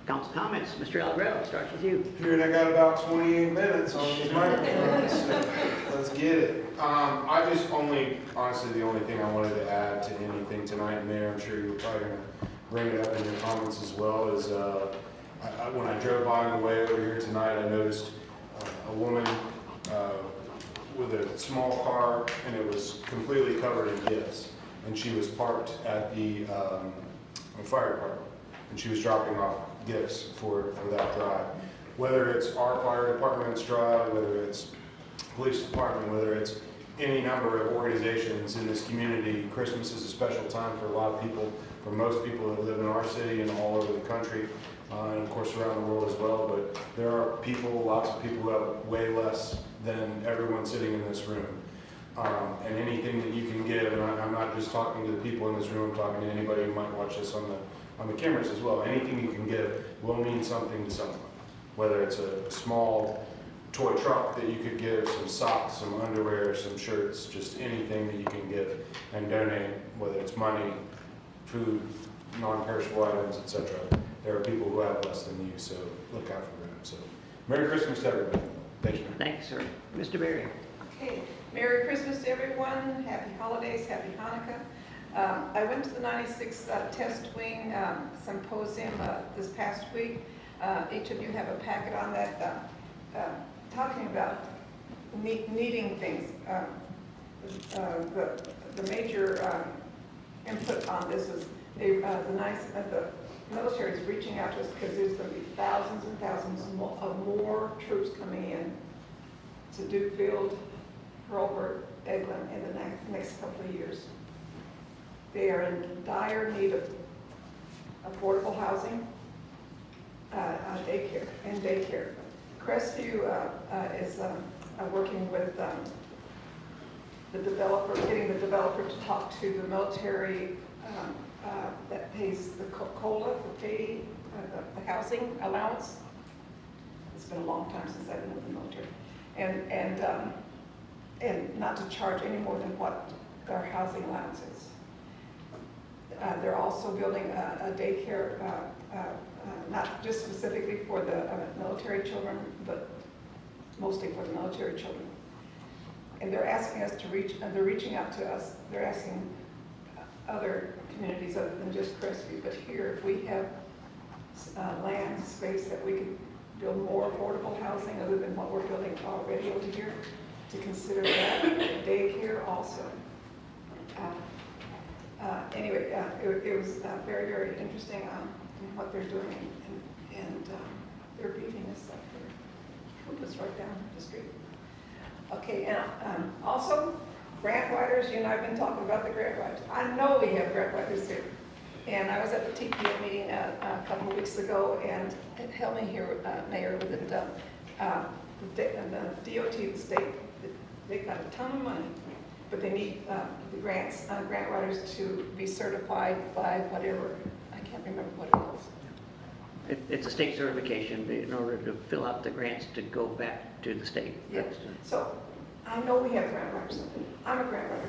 Council comments. Mr. Algrell, starts with you. Here, I got about 28 minutes on these microphones. Let's get get it. I just honestly, the only thing I wanted to add to anything tonight, Mayor, I'm sure you're probably gonna bring it up in your comments as well, is when I drove by on the way over here tonight, I noticed a woman with a small car, and it was completely covered in gifts. And she was parked at the fire department, and she was dropping off gifts for that drive. Whether it's our fire department's drive, whether it's police department, whether it's any number of organizations in this community, Christmas is a special time for a lot of people, for most people that live in our city and all over the country, and of course around the world as well. But there are people, lots of people who have way less than everyone sitting in this room. And anything that you can give, and I'm not just talking to the people in this room, I'm talking to anybody who might watch this on the cameras as well. Anything you can give will mean something to someone. Whether it's a small toy truck that you could give, some socks, some underwear, some shirts, just anything that you can give and donate, whether it's money, food, non-perishable items, etc. There are people who have less than you, so look out for them. So, Merry Christmas to everybody. Thank you. Thanks, sir. Mr. Berry. Okay, Merry Christmas to everyone, Happy Holidays, Happy Hanukkah. I went to the 96 Test Wing Symposium this past week. Each of you have a packet on that talking about needing things. The major input on this is the military is reaching out to us because there's going to be thousands and thousands of more troops coming in to Dukefield, Hurlburt, Eglin in the next couple of years. They are in dire need of affordable housing, daycare. Crestview is working with the developer, getting the developer to talk to the military that pays the COLA for paying the housing allowance. It's been a long time since I've been with the military. And not to charge any more than what their housing allowance is. They're also building a daycare, not just specifically for the military children, but mostly for the military children. And they're asking us to they're reaching out to us, they're asking other communities other than just Crestview, but here, if we have land, space that we could build more affordable housing other than what we're building already over here, to consider that. Daycare also. Anyway, it was very, very interesting in what they're doing, and they're beating us up here. It's right down the street. Okay, and also, grant writers, you and I have been talking about the grant writers. I know we have grant writers here. And I was at the TPA meeting a couple of weeks ago, and help me here, Mayor, with it. The DOT, the state, they've got a ton of money, but they need the grant writers to be certified by whatever, I can't remember what it is. It's a state certification in order to fill out the grants to go back to the state. Yeah. So I know we have grant writers. I'm a grant writer.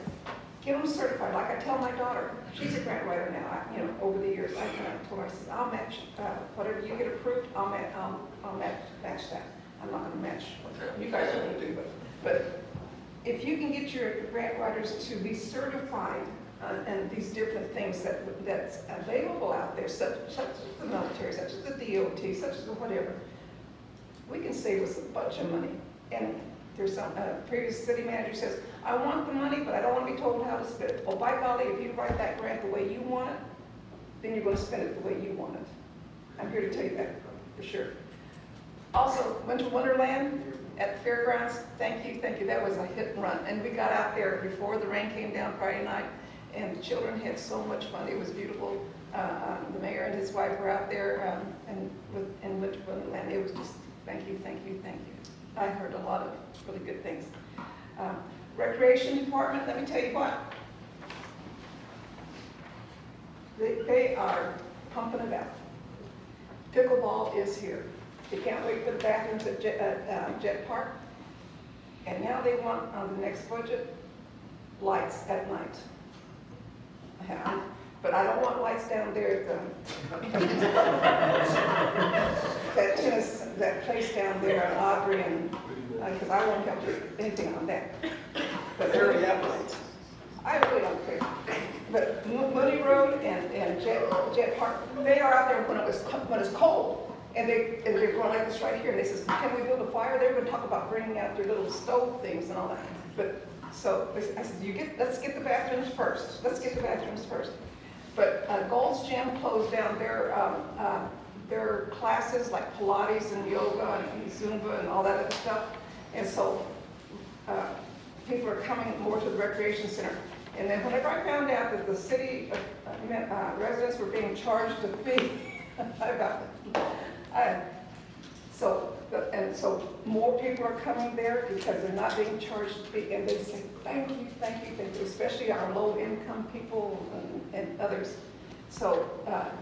Get them certified. Like I tell my daughter, she's a grant writer now. Over the years, I told her, I said, I'll match whatever you get approved. I'll match that. I'm not going to match what you guys are going to do, but if you can get your grant writers to be certified and these different things that's available out there, such as the military, such as the DOT, such as the whatever, we can save us a bunch of money. And there's some previous city manager says, I want the money, but I don't want to be told how to spend it. Well, by golly, if you write that grant the way you want it, then you're going to spend it the way you want it. I'm here to tell you that for sure. Also, Winter Wonderland at the fairgrounds, thank you. That was a hit and run. And we got out there before the rain came down Friday night, and the children had so much fun. It was beautiful. The mayor and his wife were out there in Winter Wonderland. It was just, thank you. I heard a lot of really good things. Recreation department, let me tell you what. They are pumping it out. Pickleball is here. They can't wait for the bathrooms at Jet Park. And now they want, on the next budget, lights at night. But I don't want lights down there at that place down there on Aubrey, and because I won't help you anything on that. But I really don't care. But Mooney Road and Jet Park, they are out there when it's cold. And they're going like this right here. They says, can we build a fire? They're going to talk about bringing out their little stove things and all that. But so I said, let's get the bathrooms first. Let's get the bathrooms first. But Gold's Gym closed down their classes like Pilates and yoga and Zumba and all that other stuff. And so people are coming more to the recreation center. And then whenever I found out that the city residents were being charged a fee, so more people are coming there because they're not being charged a fee, and they say thank you, especially our low-income people and others. So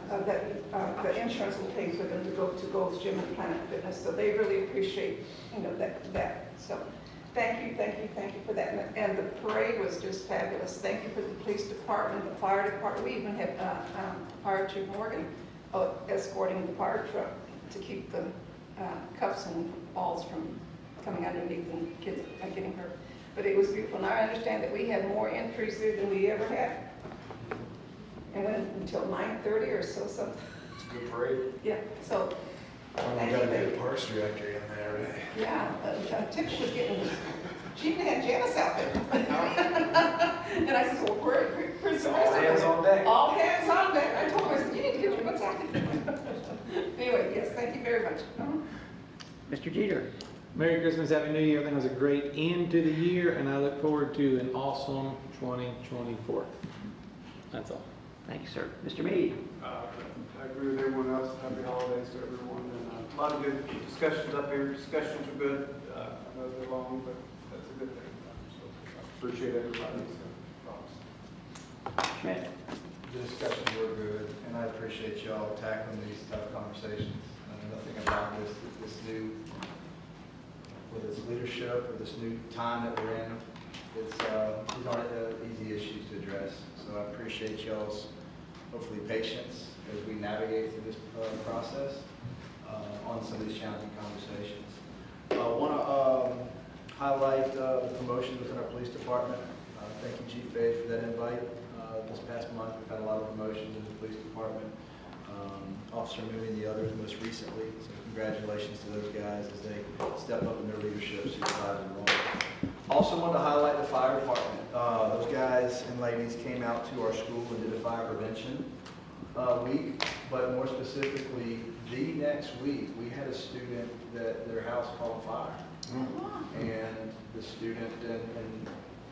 the insurance will pay for them to go to Gold's Gym and Planet Fitness. So they really appreciate that. So. Thank you for that. And the parade was just fabulous. Thank you for the police department, the fire department. We even had Fire Chief Morgan escorting the fire truck to keep the cuffs and balls from coming underneath and kids getting hurt. But it was beautiful. And I understand that we had more entries there than we ever had. And went until 9:30 or so. It's a good parade. Yeah. So. We got a good parks director in there, right? Yeah, Tiff was getting, she even had Janice out there. And I said, well, where's the rest of All hands on deck. All hands on deck. I told her, I said, you need to get your butts out there. Anyway, yes, thank you very much. Mr. Jeter. Merry Christmas, Happy New Year. I think it was a great end to the year, and I look forward to an awesome 2024. That's all. Thank you, sir. Mr. Meade. I agree with everyone else. Happy holidays to everyone. And a lot of good discussions up here. Discussions are good. I know they're long, but that's a good thing. So I appreciate everybody's thoughts. Schmidt. The discussions were good, and I appreciate y'all tackling these tough conversations. Nothing about this new, whether it's leadership or this new time that we're in, these aren't easy issues to address. So I appreciate y'all's hopefully patience as we navigate through this process on some of these challenging conversations. I want to highlight the promotions within our police department. Thank you, Chief Page, for that invite. This past month, we've had a lot of promotions in the police department. Officer Mooney and the others most recently. So congratulations to those guys as they step up in their leadership supervisor role. Also wanted to highlight the fire department. Those guys and ladies came out to our school and did a fire prevention week, but more specifically, the next week, we had a student that their house caught on fire. And the student and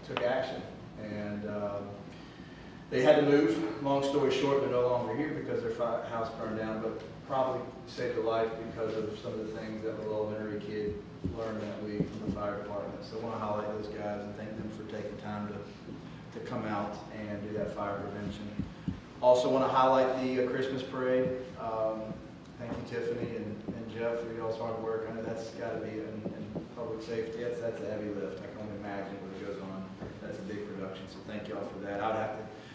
took action. And they had to move, long story short, they're no longer here because their house burned down, but probably saved their life because of some of the things that the elementary kid learned that week from the fire department. So I want to highlight those guys and thank them for taking time to come out and do that fire prevention. Also want to highlight the Christmas parade. Thank you, Tiffany and Jeff, for y'all's hard work. I know that's got to be in public safety. That's a heavy lift. I can only imagine what goes on. That's a big production, so thank y'all for that.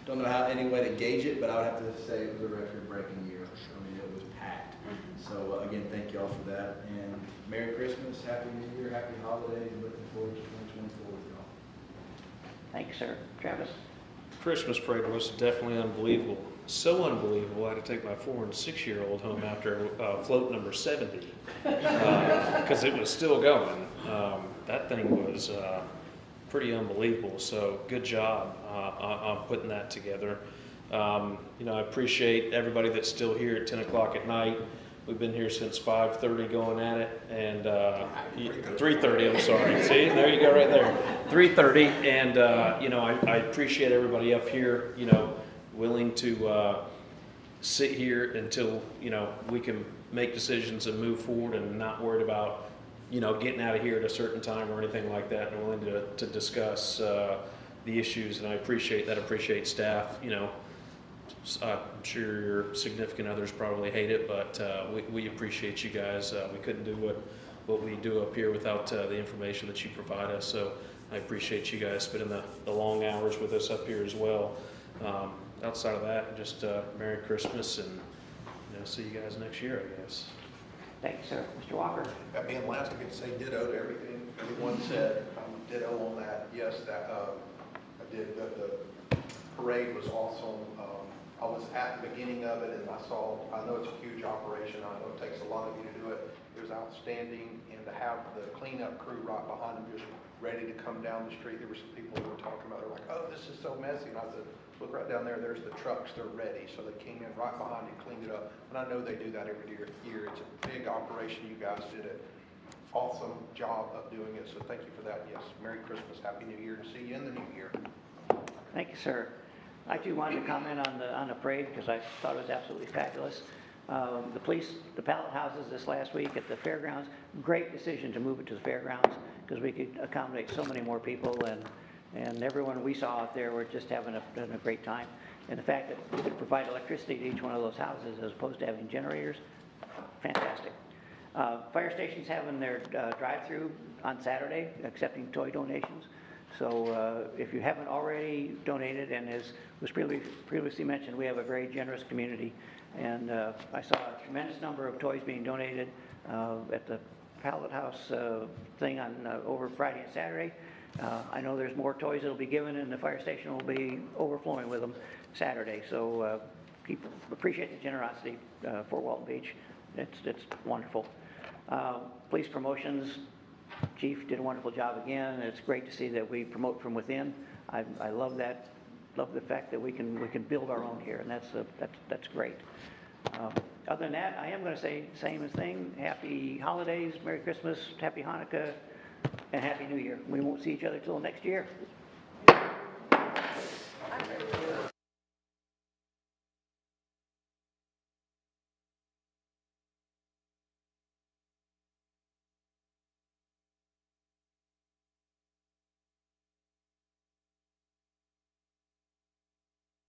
Don't know how any way to gauge it, but I would have to say it was a record-breaking year. I mean, it was packed. So again, thank y'all for that. And Merry Christmas, Happy New Year, Happy Holidays, and looking forward to 2024 with y'all. Thank you, sir. Travis. Christmas parade was definitely unbelievable. So unbelievable, I had to take my 4- and 6-year-old home after float number 70 because it was still going. That thing was pretty unbelievable. So good job on putting that together. I appreciate everybody that's still here at 10 o'clock at night. We've been here since 5:30 going at it, and 3:30, I'm sorry. See, there you go right there. 3:30, and I appreciate everybody up here, willing to sit here until, we can make decisions and move forward and not worried about, getting out of here at a certain time or anything like that, and willing to discuss the issues, and I appreciate that. I appreciate staff, I'm sure your significant others probably hate it, but we appreciate you guys. We couldn't do what we do up here without the information that you provide us, so I appreciate you guys spending the long hours with us up here as well. Outside of that, just Merry Christmas, and see you guys next year, I guess. Thank you, sir. Mr. Walker. That being last, I get to say ditto to everything everyone said. ditto on that. Yes, that, I did, the parade was awesome. I was at the beginning of it and I know it's a huge operation. I know it takes a lot of you to do it. It was outstanding, and to have the cleanup crew right behind them just ready to come down the street. There were some people who were talking about it, like, oh, this is so messy. And I said, look right down there, there's the trucks, they're ready. So they came in right behind and cleaned it up. And I know they do that every year. It's a big operation. You guys did an awesome job of doing it. So thank you for that. Yes, Merry Christmas, Happy New Year, to see you in the new year. Thank you, sir. I too wanted to comment on the parade because I thought it was absolutely fabulous. The pallet houses this last week at the fairgrounds, great decision to move it to the fairgrounds because we could accommodate so many more people, and everyone we saw out there were just having a great time. And the fact that we could provide electricity to each one of those houses as opposed to having generators, fantastic. Fire station's having their drive-through on Saturday, accepting toy donations. So if you haven't already donated, and as was previously mentioned, we have a very generous community. And I saw a tremendous number of toys being donated at the pallet house thing on over Friday and Saturday. I know there's more toys that'll be given, and the fire station will be overflowing with them Saturday. So appreciate the generosity for Walton Beach. It's wonderful. Police promotions. Chief did a wonderful job again. It's great to see that we promote from within. I love that. Love the fact that we can build our own here, and that's great. Other than that, I am going to say the same thing. Happy holidays, Merry Christmas, Happy Hanukkah, and Happy New Year. We won't see each other till next year.